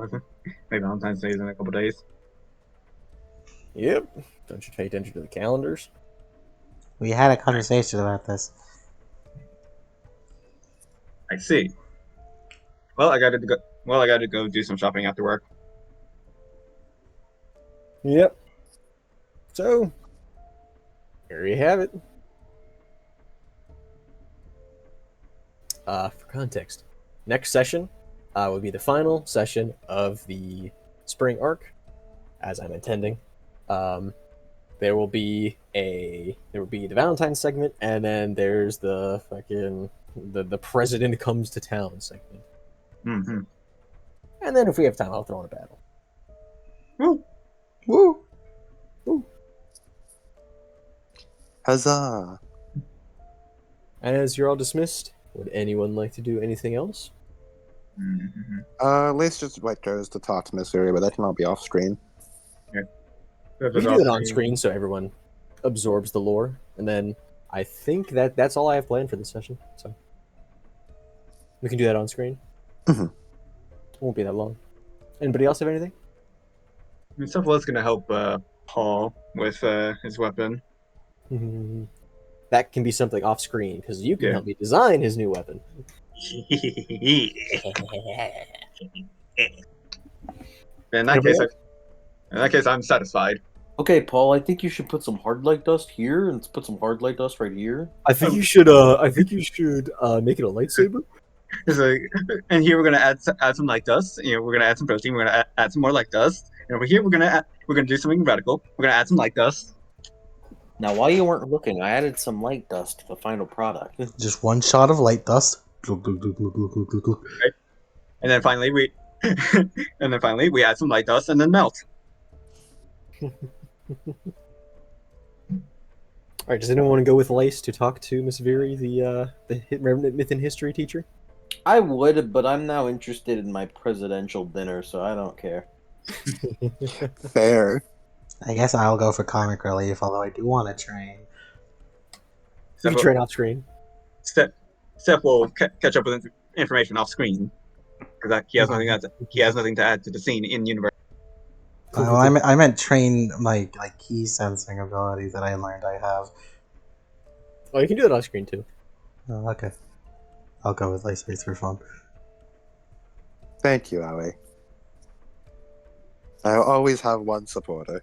Valentine's Day is in a couple days. Yep. Don't you pay attention to the calendars? We had a conversation about this. I see. Well, I got to go. Well, I got to go do some shopping after work. Yep. So, there you have it. For context, next session will be the final session of the spring arc, as I'm intending. There will be the Valentine's segment, and then there's the fucking the president comes to town segment. Mm-hmm. And then if we have time, I'll throw in a battle. Woo! Woo! Huzzah! As you're all dismissed, would anyone like to do anything else? Mm-hmm. Lace just like goes to talk to Miss Fury, but that cannot be off screen. We can do it on screen so everyone absorbs the lore, and then I think that's all I have planned for this session. So we can do that on screen. Mhm. It won't be that long. Anybody else have anything? Stuff was going to help Paul with his weapon. That can be something off screen because you can Yeah. help me design his new weapon. In that case, I'm satisfied. Okay, Paul, I think you should put some hard light dust here and put some hard light dust right here. I think you should. Make it a lightsaber. And here we're gonna add some light dust. We're gonna add some protein. We're gonna add some more light dust. And over here we're gonna do something radical. We're gonna add some light dust. Now, while you weren't looking, I added some light dust to the final product. Just one shot of light dust. Glug, glug, glug, glug, glug, glug, glug. And then finally we add some light dust and then melt. All right. Does anyone want to go with Lace to talk to Miss Veery, the Revenant Myth and History teacher? I would, but I'm now interested in my presidential dinner, so I don't care. Fair. I guess I'll go for comic relief, although I do want to train. You can train off screen. Steph will catch up with information off screen because he has nothing to add to the scene in universe. Well, I meant train like key sensing ability that I learned I have. Oh, you can do it off screen too. Oh, okay. I'll go with lightspace for fun. Thank you, Ali. I'll always have one supporter.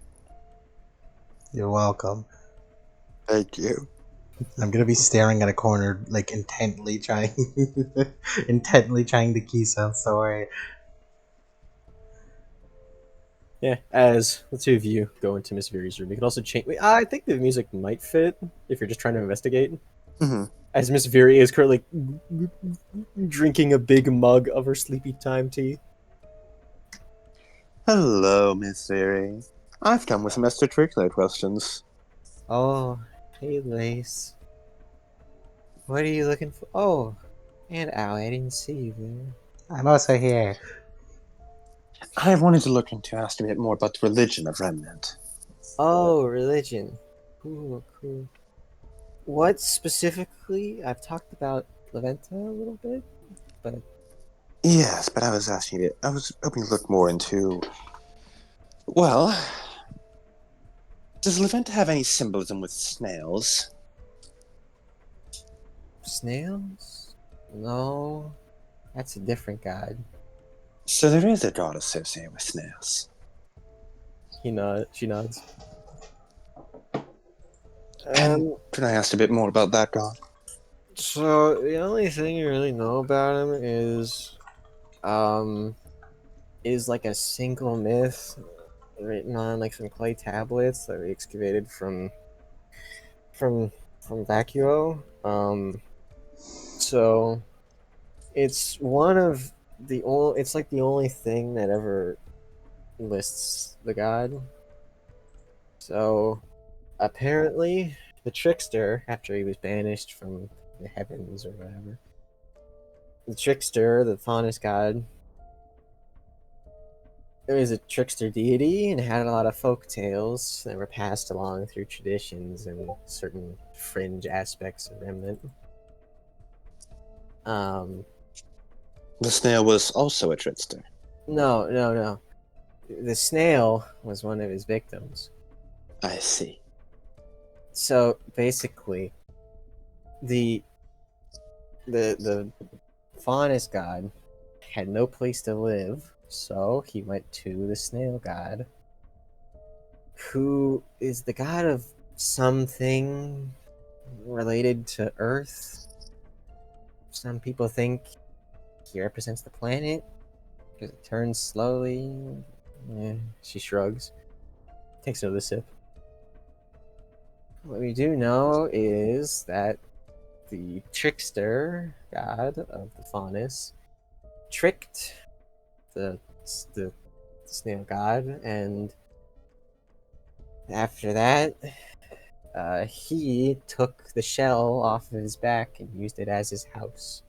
You're welcome. Thank you. I'm gonna be staring at a corner, like intently trying to key sense. Don't worry. Yeah, as the two of you go into Miss Veery's room, you can also change. I think the music might fit if you're just trying to investigate. Mm-hmm. As Miss Veery is currently drinking a big mug of her sleepy time tea. Hello, Miss Fury. I've come with some extracurricular questions. Oh, hey Lace. What are you looking for? Oh, and ow, I didn't see you there. I'm also here. I wanted to look into asking a bit more about the religion of Remnant. Oh, religion. Cool, cool. What specifically? I've talked about Leventa a little bit, but Yes, but I was hoping to look more into... Well... Does Leventa have any symbolism with snails? snails? No, that's a different god. So there is a god associated with snails. She nods. Can I ask a bit more about that god? So the only thing you really know about him is like a single myth written on like some clay tablets that we excavated from from Vacuo. So it's one of the only. It's like the only thing that ever lists the god. So apparently, the trickster, after he was banished from the heavens or whatever, the trickster, the faunus god, it was a trickster deity and had a lot of folk tales that were passed along through traditions and certain fringe aspects of Remnant. The snail was also a trickster. No. The snail was one of his victims. I see. So basically, the faunus god had no place to live, so he went to the snail god, who is the god of something related to Earth. Some people think he represents the planet because it turns slowly. She shrugs, takes another sip. What we do know is that the trickster god of the faunus tricked the snail god, and after that, he took the shell off of his back and used it as his house.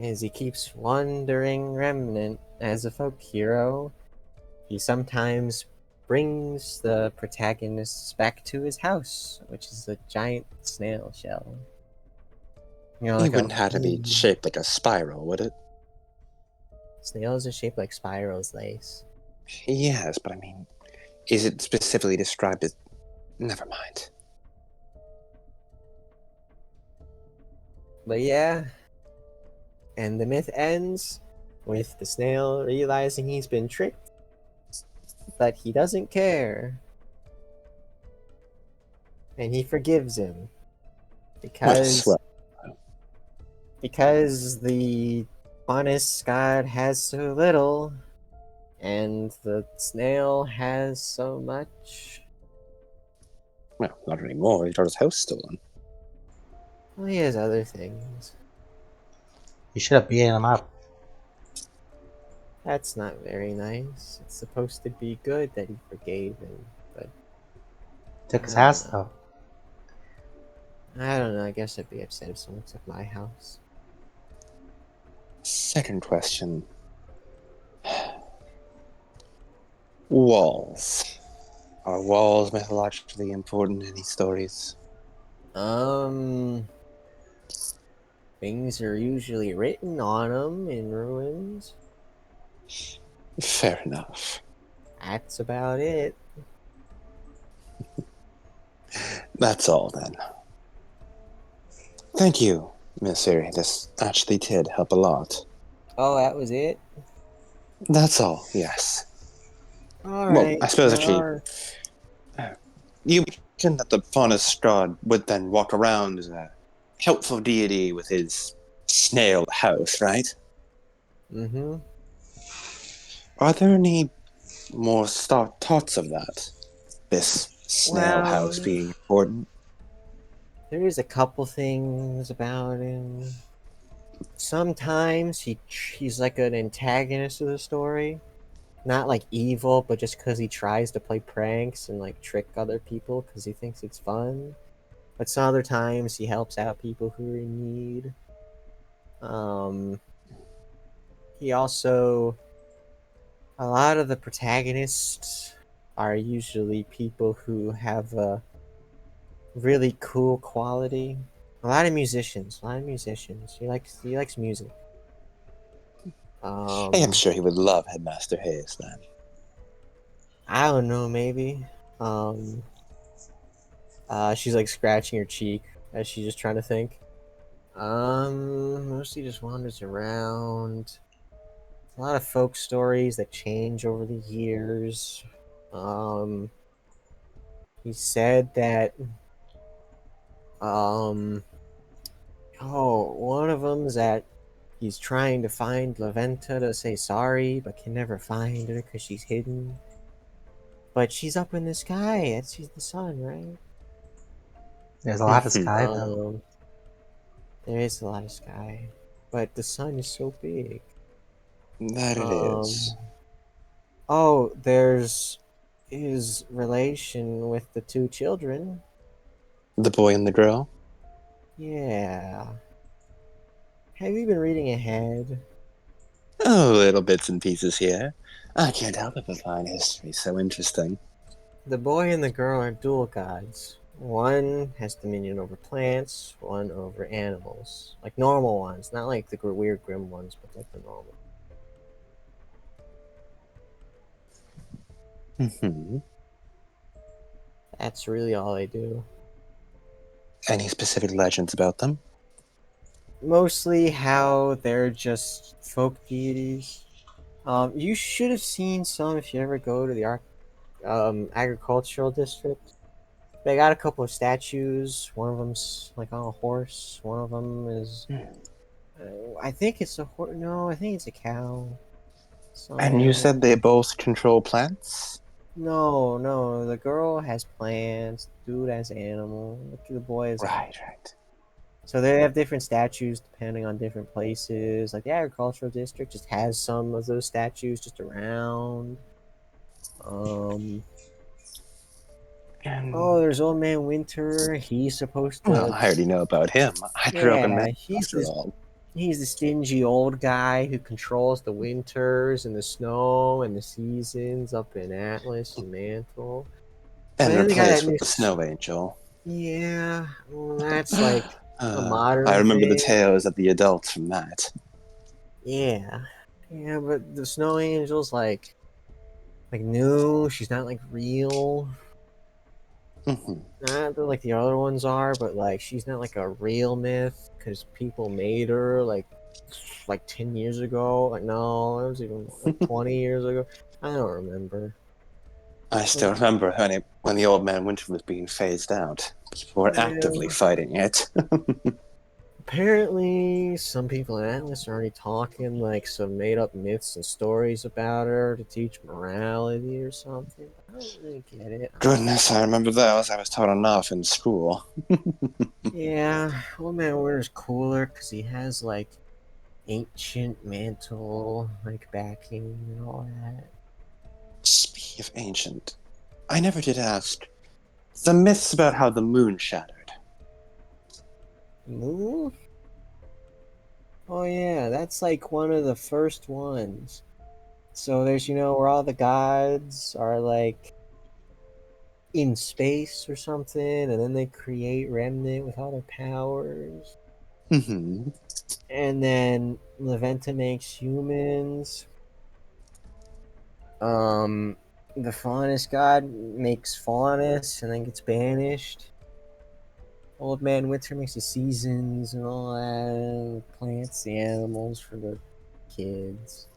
As he keeps wandering Remnant as a folk hero, he sometimes brings the protagonists back to his house, which is a giant snail shell. You know, It like wouldn't have to be shaped like a spiral, would it? Snails are shaped like spirals, Lace. Yes, but I mean, is it specifically described as... Never mind. But yeah, and the myth ends with the snail realizing he's been tricked, but he doesn't care. And he forgives him. Because the honest god has so little, and the snail has so much. Well, not anymore. He got his house stolen. Well, he has other things. You should have beaten him up. That's not very nice. It's supposed to be good that he forgave him, but Took his I don't house know. though. I don't know. I guess I'd be upset if someone took my house. Second question. Walls. Are walls mythologically important in these stories? Things are usually written on them in ruins. Fair enough. That's about it. That's all then. Thank you, Miss Siri. This actually did help a lot. Oh, that was it? That's all, yes. Alright. Well, I suppose actually, you mentioned that the faunus god would then walk around as a helpful deity with his snail house, right? Mm-hmm. Are there any more thoughts of that? This snail house Well, being important? there's a couple things about him. Sometimes he's like an antagonist of the story. Not like evil, but just because he tries to play pranks and like trick other people because he thinks it's fun. But some other times he helps out people who are in need. He also... A lot of the protagonists are usually people who have a really cool quality. A lot of musicians. He likes music. Hey, I'm sure he would love Headmaster Hayes then. I don't know, maybe. She's like scratching her cheek as she's just trying to think. Mostly just wanders around. A lot of folk stories that change over the years. He said that one of them's that he's trying to find Laventa to say sorry, but can never find her because she's hidden. But she's up in the sky. She's the sun, right? There's a lot of sky though. There is a lot of sky, but the sun is so big. That it is. Oh, there's his relation with the two children. The boy and the girl? Yeah. Have you been reading ahead? Oh, little bits and pieces here. I can't help it but find history so interesting. The boy and the girl are dual gods. One has dominion over plants, one over animals. Like normal ones, not like the weird grim ones, but like the normal. Mm-hmm. That's really all they do. Any specific legends about them? Mostly how they're just folk deities. You should have seen some if you ever go to the agricultural district. They got a couple of statues. One of them's like on a horse. One of them is, I think it's a horse. No, I think it's a cow. Some And you said animal. they both control plants? No, no. The girl has plants. Dude has animal. The boy is Right. So they have different statues depending on different places. Like the agricultural district just has some of those statues just around. And, Oh, there's Old Man Winter. He's supposed to. well, I already know about him. I grew up in Yeah, that after all. he's the stingy old guy who controls the winters and the snow and the seasons up in Atlas and Mantle. And Then they got replaced that with new. the Snow Angel. Yeah, well, that's like a I modern remember the thing. tales of the adults from that. Yeah, yeah, but the Snow Angel's like new. She's not like real. Mhm. Not that like the other ones are, but like she's not like a real myth because people made her like 10 years ago. Like no, it was even like 20 years ago. I don't remember. I still remember when the Old Man Winter was being phased out. People were actively Yeah. fighting it. Apparently, some people in Atlas are already talking like some made up myths and stories about her to teach morality or something. I don't really get it. Goodness, I remember those. I was taught enough in school. Yeah, Old Man Winter's cooler because he has like ancient mantle like backing and all that. Speaking of ancient, I never did ask. The myths about how the moon shattered. Moon? Oh yeah, that's like one of the first ones. So there's where all the gods are like in space or something, and then they create Remnant with all their powers. Mm-hmm. And then Leventa makes humans. The Faunus god makes Faunus and then gets banished. Old Man Winter makes the seasons and all that, plants the animals for the kids.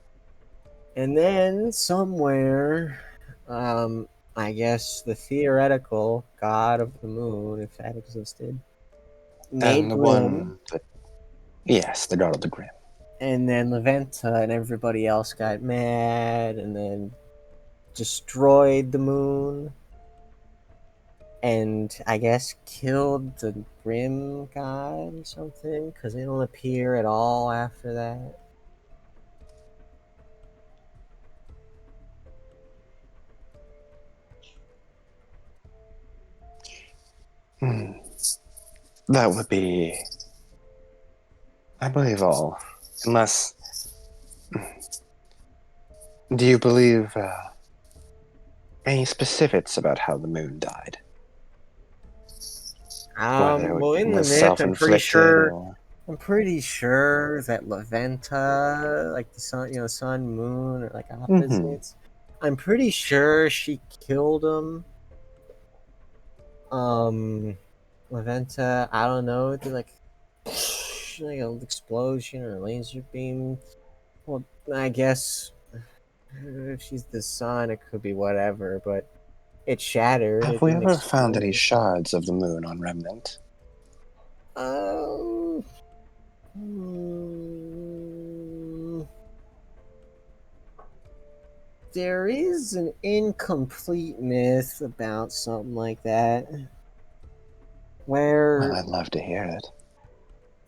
And then somewhere, I guess the theoretical god of the moon, if that existed, made And the Grim, one that. Yes, the God of the Grim. and then Leventa and everybody else got mad and then destroyed the moon. And I guess killed the Grim god or something, because they don't appear at all after that. Hmm. That would be. I believe all. Unless. Do you believe any specifics about how the moon died? Whether Well, in it the was myth, self-inflicted or. I'm pretty sure that Leventa, like the sun, sun, moon, are like Mm-hmm. opposites. I'm pretty sure she killed him. Leventa, I don't know, did like an explosion or a laser beam. Well, I guess if she's the sun, it could be whatever, but it shattered. Have It we didn't ever found any explode. shards of the moon on Remnant? Um, there is an incomplete myth about something like that, where Well, I'd love to hear it.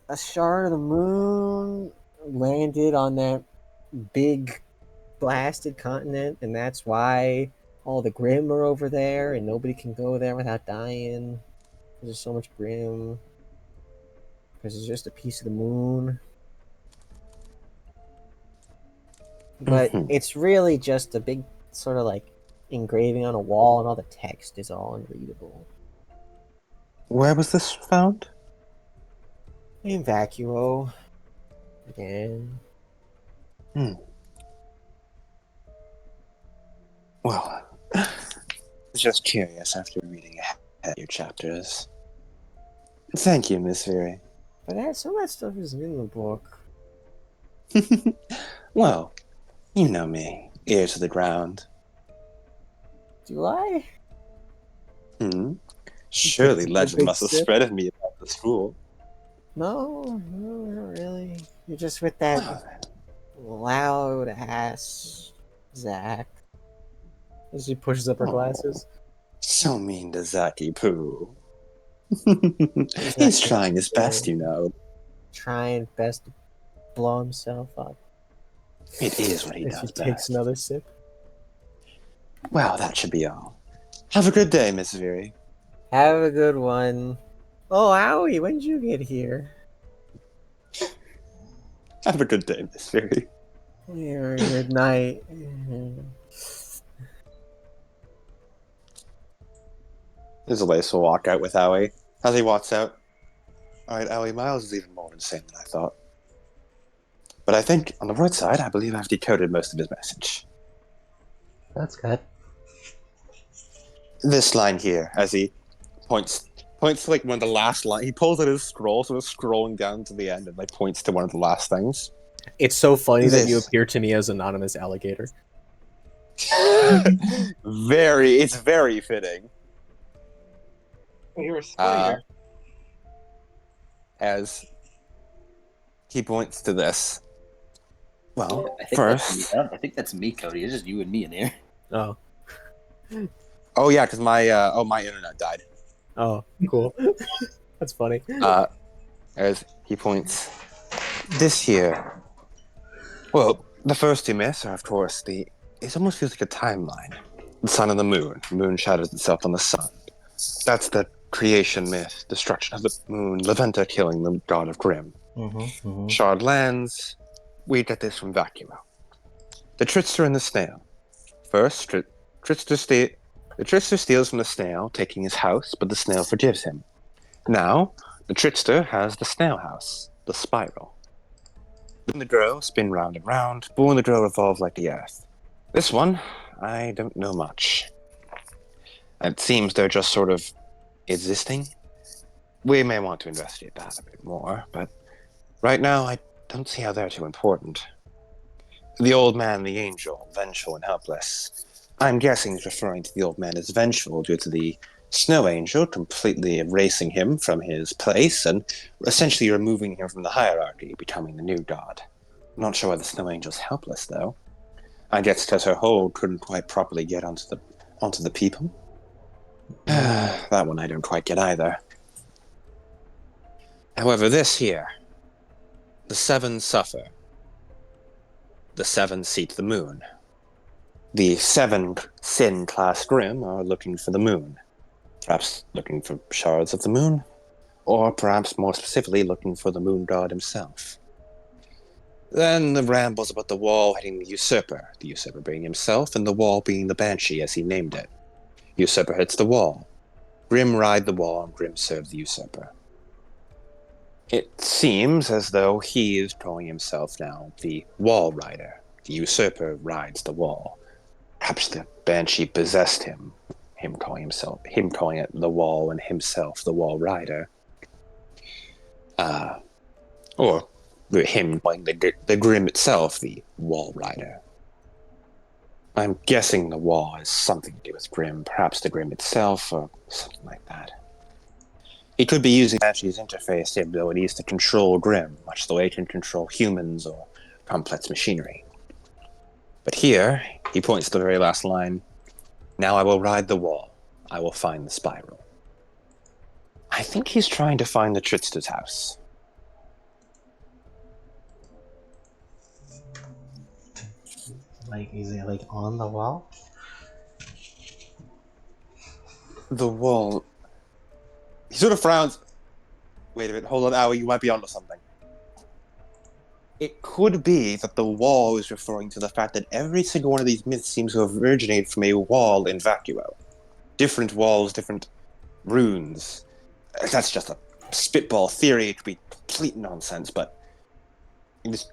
a shard of the moon landed on that big blasted continent, and that's why all the Grim are over there, and nobody can go there without dying. There's so much Grim. Because it's just a piece of the moon. But Mhm. it's really just a big sort of like engraving on a wall, and all the text is all unreadable. Where was this found? In Vacuo. Again. Well, I was just curious after reading ahead your chapters. Thank you, Miss Fury. But some of that stuff isn't in the book. Well, you know me, ear to the ground. Do I? Surely Big legend must have sip? spread of me about the school. No, not really. You're just with that Well, loud ass Zach. As she pushes up her Oh. glasses. so mean to Zaki Poo. He's Zaki trying his best, you know. Trying best to blow himself up. It is what he As does he best. takes another sip. Well, that should be all. Have a good day, Miss Fury. Have a good one. Oh, Owie, when did you get here? Have a good day, Miss Fury. Good night. Lace will walk out with Owie. As he walks out, alright, Owie, Miles is even more insane than I thought. But I think, on the bright side, I believe I've decoded most of his message. That's good. This line here, as he points to like one of the last lines. He pulls out his scroll, so it's scrolling down to the end and like points to one of the last things. It's so funny that you This. appear to me as anonymous alligator. It's very fitting. You're a spider. As he points to this. Well, I think first. I think that's me, Cody. It's just you and me in here. Oh, Oh yeah, because my internet died. oh, cool. That's funny. As he points, this here. Well, the first two myths are, of course, it almost feels like a timeline. The sun and the moon. The moon shadows itself on the sun. That's the creation myth, destruction of the moon, Leventa killing the god of Grimm. Shard lands. We get this from Vacuo. The trickster and the snail. First, the trickster steals from the snail, taking his house, but the snail forgives him. Now, the trickster has the snail house, the spiral. When the grow spin round and round, but when the grow revolve like the earth. This one, I don't know much. It seems they're just sort of existing. We may want to investigate that a bit more, but right now I don't see how they're too important. The old man, the angel, vengeful and helpless. I'm guessing he's referring to the old man as vengeful due to the snow angel completely erasing him from his place and essentially removing him from the hierarchy, becoming the new god. I'm not sure why the snow angel's helpless, though. I guess because her hold couldn't quite properly get onto the people. That one I don't quite get either. However, this here, the seven suffer. The seven seek the moon. The seven sin-class Grimm are looking for the moon. Perhaps looking for shards of the moon, or perhaps more specifically looking for the moon god himself. Then the rambles about the wall hitting the usurper being himself, and the wall being the banshee as he named it. Usurper hits the wall. Grimm ride the wall, and Grimm serve the usurper. It seems as though he is calling himself now the wall rider. The usurper rides the wall. Perhaps the banshee possessed him. Him calling it the wall, and himself the wall rider. Or him calling the Grimm itself the wall rider. I'm guessing the wall has something to do with Grimm, perhaps the Grimm itself, or something like that. He could be using Banshee's interface abilities to control Grimm, much the way he can control humans or complex machinery. But here, he points to the very last line. Now I will ride the wall. I will find the spiral. I think he's trying to find the Trickster's house. Like, is it like on the wall? The wall. He sort of frowns. Wait a minute, hold on, Owie, you might be onto something. It could be that the wall is referring to the fact that every single one of these myths seems to have originated from a wall in Vacuo. Different walls, different runes. That's just a spitball theory. It could be complete nonsense, but I just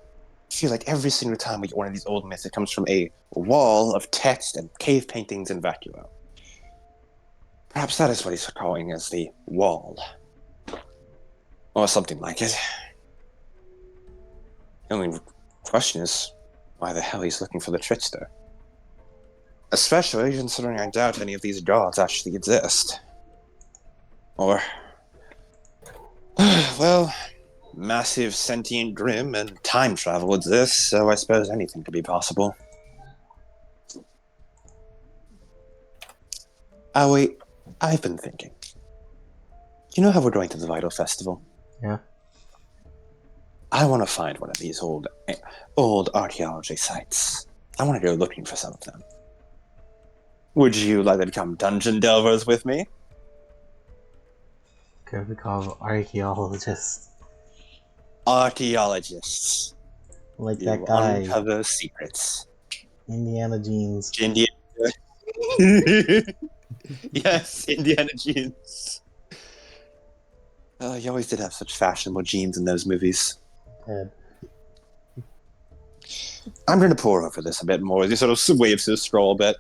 feel like every single time we get one of these old myths, it comes from a wall of text and cave paintings in Vacuo. Perhaps that is what he's calling as the wall. Or something like it. The only question is why the hell he's looking for the Trickster. Especially considering I doubt any of these gods actually exist. Or, well, massive sentient Grim and time travel exists, so I suppose anything could be possible. Oh wait, I've been thinking. You know how we're going to the Vital Festival? Yeah. I want to find one of these old archaeology sites. I want to go looking for some of them. Would you like to become dungeon delvers with me? Could we call archaeologists? Archaeologists. Like You that guy, uncover secrets. Indiana Jeans. Indiana. Yes, Indiana jeans. You always did have such fashionable jeans in those movies. Head. I'm going to pore over this a bit more as he sort of waves his scroll a bit.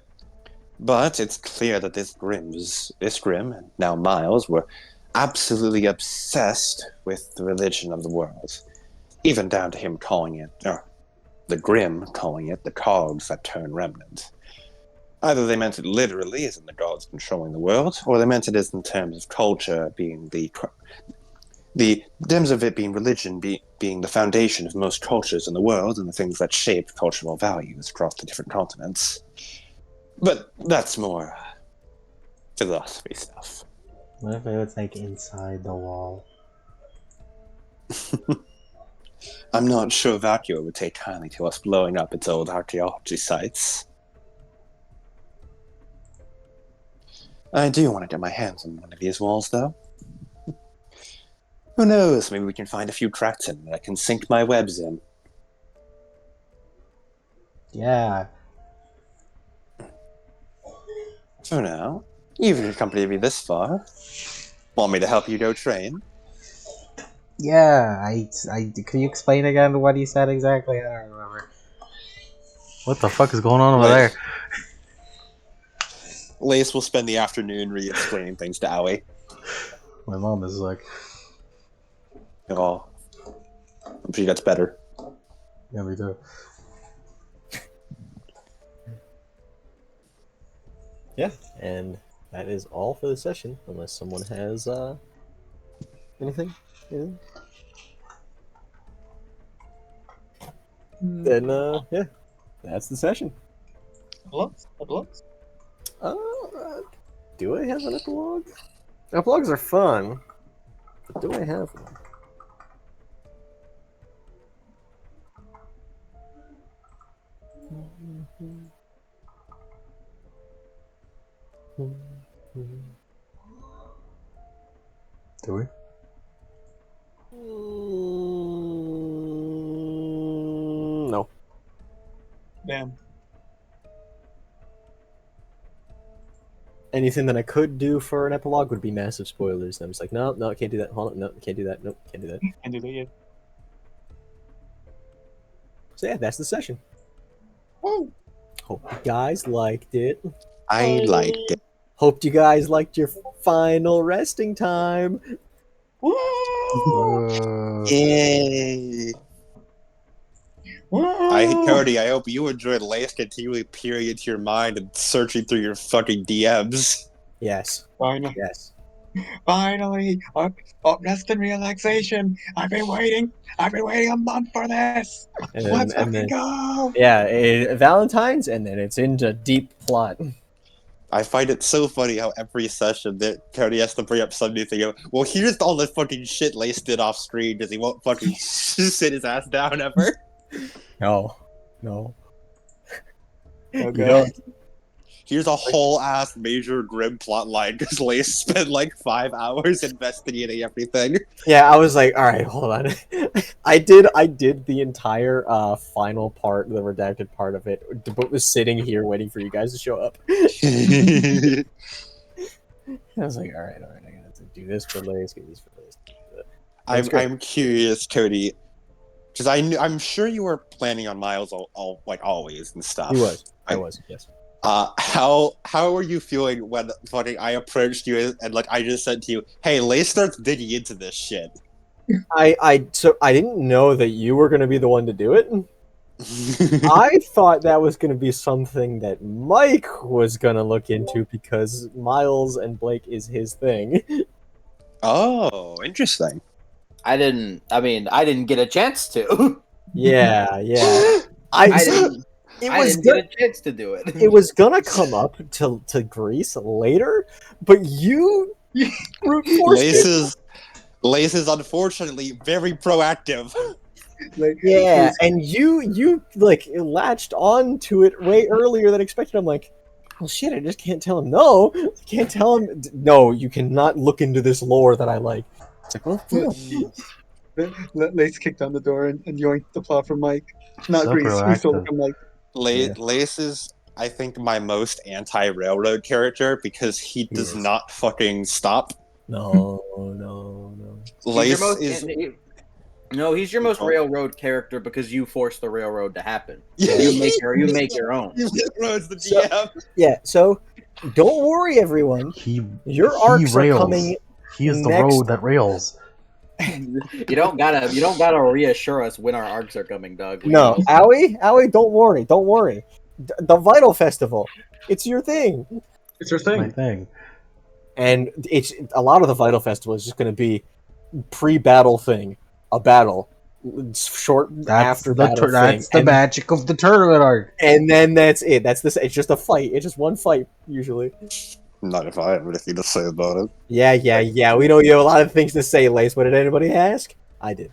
But it's clear that this Grim, and now Miles, were absolutely obsessed with the religion of the world. Even down to him calling it, or the Grim calling it, the cogs that turn remnant. Either they meant it literally, as in the gods controlling the world, or they meant it as in terms of culture being the terms of it being religion being the foundation of most cultures in the world and the things that shape cultural values across the different continents. But that's more philosophy stuff. What if it was like inside the wall? I'm not sure Vacuo would take kindly to us blowing up its old archaeology sites. I do want to get my hands on one of these walls, though. Who knows, maybe we can find a few cracks in that I can sink my webs in. Yeah. For now, you've accompanied me this far. Want me to help you go train? Yeah, can you explain again what he said exactly? I don't remember. What the fuck is going on over there? Lace will spend the afternoon re-explaining things to Owie. My mom is like, Oh, I'm sure that's better. yeah, me too. Yeah, and that is all for the session, unless someone has anything. Yeah. Then yeah, that's the session. Epilogues? Do I have an epilogue? Epilogues are fun, but do I have one? Do we? No. Damn. Anything that I could do for an epilogue would be massive spoilers. And I'm just like, no, can't do that. Hold on, no, can't do that. Nope, can't do that. Can't do that yet. So yeah, that's the session. Hope you guys liked it. I liked it. Hoped you guys liked your final resting time. Yay! Cody, I hope you enjoyed Lace continually peering into your mind and searching through your fucking DMs. Yes. Fine. Yes. Finally, rest and relaxation. I've been waiting a month for this. Let's And fucking then go. yeah, Valentine's, and then it's into deep plot. I find it so funny how every session that Cody has to bring up some new thing. Well, here's all the fucking shit Lace did off screen because he won't fucking sit his ass down ever. No, no, you Okay. don't. Here's a whole ass major grim plot line because Lace spent like 5 hours investigating everything. Yeah, I was like, all right, hold on. I did the entire final part, the redacted part of it, but was sitting here waiting for you guys to show up. I was like, all right, I gotta do this for Lace, do this for Lace. I'm curious, Cody, because I'm sure you were planning on Miles all like always and stuff. He was. I was. Yes. How are you feeling when fucking I approached you and like I just said to you, "Hey, Lace starts digging into this shit." So I didn't know that you were gonna be the one to do it. I thought that was gonna be something that Mike was gonna look into because Miles and Blake is his thing. Oh, interesting. I didn't get a chance to. Yeah. I didn't. It I was didn't get a chance to do it. it was gonna come up to Grease later, but you brute forced it. Lace is unfortunately very proactive. Like, Yeah, and you like latched on to it way earlier than expected. I'm like, well, shit, I just can't tell him no. I can't tell him no. You cannot look into this lore that I like. It's like, well, fuck. Lace kicked on the door and yoinked the plot from Mike. Not So Grease. Who's still proactive. looking like Lace is, I think, my most anti-railroad character because he does is. not fucking stop. No. Lace is. No, he's your most Oh. railroad character because you force the railroad to happen. Yeah. You make your own. Railroad's the So- DM. Yeah. So don't worry, everyone. Your arcs are rails. coming. He is the next- road that rails. You don't gotta reassure us when our arcs are coming, Doug. We No, know. Owie, don't worry. The Vital Festival, it's your thing. it's her My thing. thing. And it's a lot of the Vital Festival is just going to be pre-battle thing, a battle, short That's after the battle that's thing, the magic of the tournament arc. and then that's it. That's this. It's just a fight. It's just one fight usually. Not if I have anything to say about it. Yeah. We know you have a lot of things to say, Lace. What did anybody ask? I did.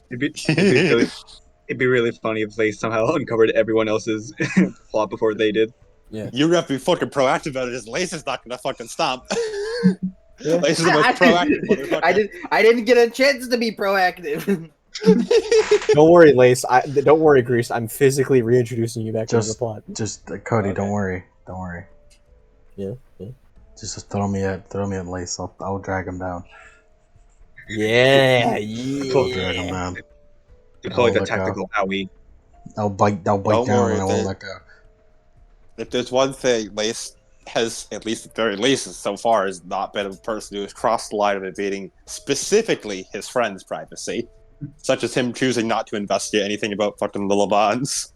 It'd be really funny if they somehow uncovered everyone else's plot before they did. You have to be fucking proactive about it. As Lace is not gonna fucking stop. Yeah. Lace is the most proactive motherfucker. I didn't get a chance to be proactive. Don't worry, Lace. Don't worry, Grease. I'm physically reintroducing you back to the Just- plot. Just Cody, Okay. don't worry. Yeah. Just throw me at Lace. I'll drag him down. Yeah. I'll drag him down. Deploy the let go. tactical owie. I'll bite Don't down worry, and I won't let go. If there's one thing Lace has, at least at the very least so far, has not been a person who has crossed the line of invading specifically his friend's privacy, such as him choosing not to investigate anything about fucking the Levans.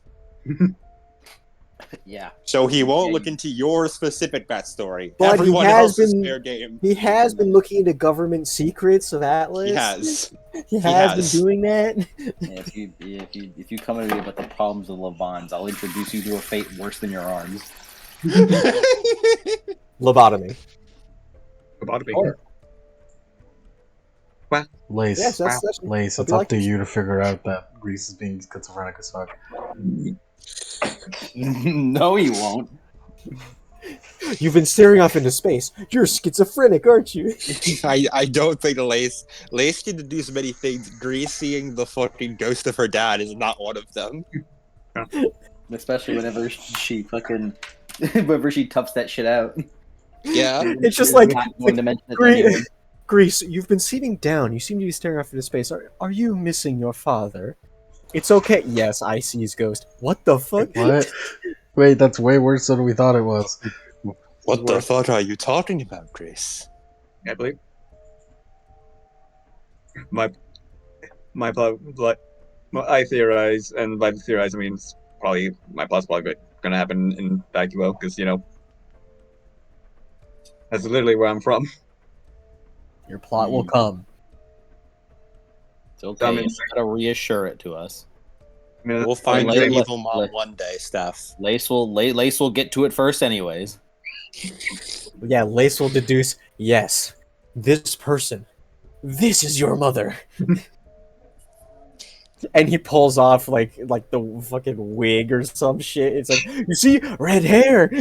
Yeah. So he won't Yeah, look into your specific backstory. But he Everyone has else is been- fair game. He has been looking into government secrets of Atlas. He has. He has has. been doing that. Yeah, if you come to me about the problems of Levans, I'll introduce you to a fate worse than your arms. Lobotomy. Lobotomy. Lace, Yes, that's Lace, I'll it's be up like to this. you to figure out that Grease is being schizophrenic as fuck. No, you won't. You've been staring off into space. You're schizophrenic, aren't you? I don't think Lace can deduce many things. Grease seeing the fucking ghost of her dad is not one of them. Especially whenever she fucking, whenever she toughs that shit out. Yeah. It's just like, Not going to mention it to Grease, anyone. Grease, you've been seeming down. You seem to be staring off into space. Are you missing your father? It's okay. Yes, I see his ghost. What the fuck? What? Wait, that's way worse than we thought it was. What the fuck are you talking about, Grace? I believe. My plot, I theorize, and by theorize I mean it's probably my plot's probably gonna happen in Vacuo because that's literally where I'm from. Your plot will come. It's okay. You gotta reassure it to us. We'll find Like- your like- evil mom like- one day, Steph. Lace will get to it first, anyways. Yeah, Lace will deduce, yes, this person, this is your mother. And he pulls off like the fucking wig or some shit. It's like, you see, red hair.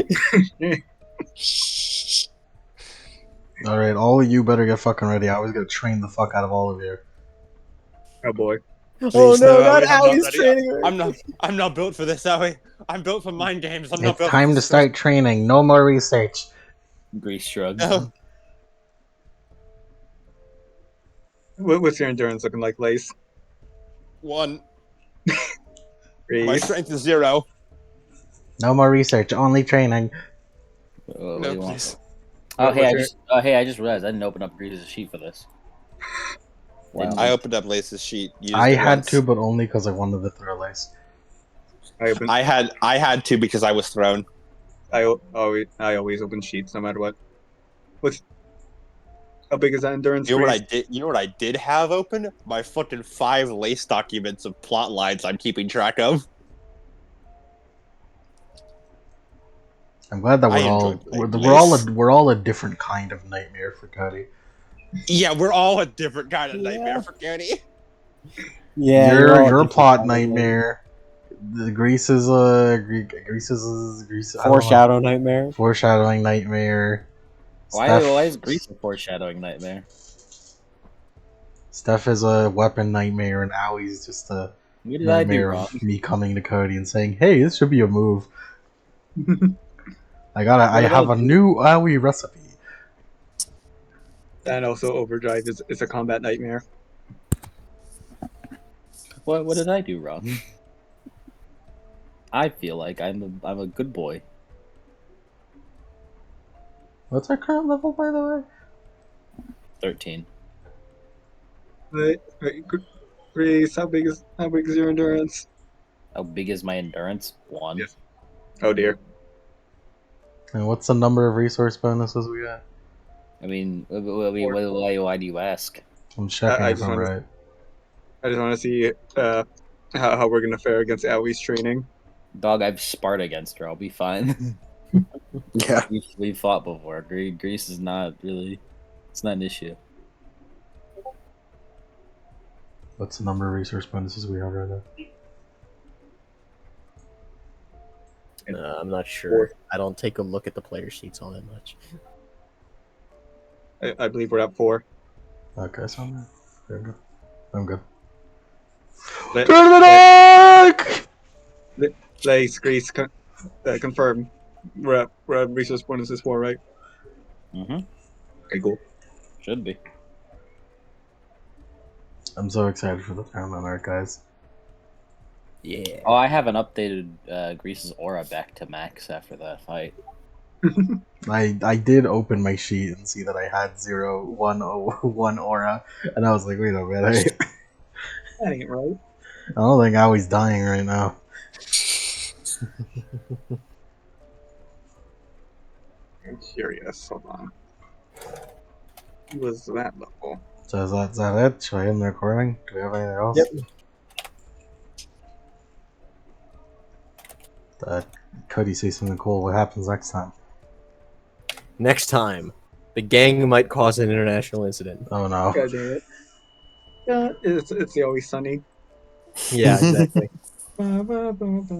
Alright, all of you better get fucking ready. I was gonna train the fuck out of all of you. Oh boy. Oh Please, no, no, not I'm not Allie's ready. training her. I'm not built for this, Owie. I'm built for mind games. I'm not It's built time for to this. start training. No more research. Grease shrugs. No. What's your endurance looking like, Lace? 1. My Reese? strength is 0. No more research. Only training. What No, do you want? please. Oh, hey, What's I just realized I didn't open up Grease's sheet for this. Wow. I opened up Lace's sheet. Used I it had once. to, but only because I wanted to throw Lace. I had to because I was thrown. always open sheets no matter what. How big is that endurance? You know what I Reese? did? You know what I did have open? My fucking 5 Lace documents of plot lines I'm keeping track of. I'm glad that I we're all enjoy playing we're all a different kind of nightmare for Cody. Yeah, we're all a different kind of nightmare for Cody. Yeah, your all your different plot kind of nightmare. The Grease is Grease. I don't know. Foreshadow nightmare. Foreshadowing nightmare. Why is Grease a foreshadowing nightmare? Steph is a weapon nightmare, and Owie's just a What did I do nightmare wrong? of me coming to Cody and saying, "Hey, this should be a move." I did have I a do? new Owie recipe. And also Overdrive is a combat nightmare. What did I do wrong? I feel like I'm a good boy. What's our current level, by the way? 13. Reese, how big is your endurance? How big is my endurance? 1. Yes. Oh dear. And what's the number of resource bonuses we got? I mean, why do you ask? I'm checking I if just I'm wanna- right. I just want to see how we're gonna fare against Owie's training. Dog, I've sparred against her. I'll be fine. Yeah. We've fought before. Grease is not really. It's not an issue. What's the number of resource bonuses we have right now? I'm not sure. I don't take a look at the player sheets all that much. I believe we're at 4. Okay, so I'm good. Let- Turn the dark! Lace, Grease, confirm. We're at resource bonuses 4, right? Mm-hmm. Okay, cool. Should be. I'm so excited for the tournament art, guys. Yeah. Oh, I haven't updated Grease's aura back to max after that fight. I did open my sheet and see that I had 1 aura, and I was like, wait a minute. That ain't right. I don't think Owie's dying right now. I'm curious. Hold on. What was that level? So is that it? Should I end the recording? Do we have anything else? Yep. Cody say something cool. What happens next time? Next time, the gang might cause an international incident. Oh no. God damn it. Yeah, it's the Always Sunny. Yeah, exactly. Ba, ba, ba, ba.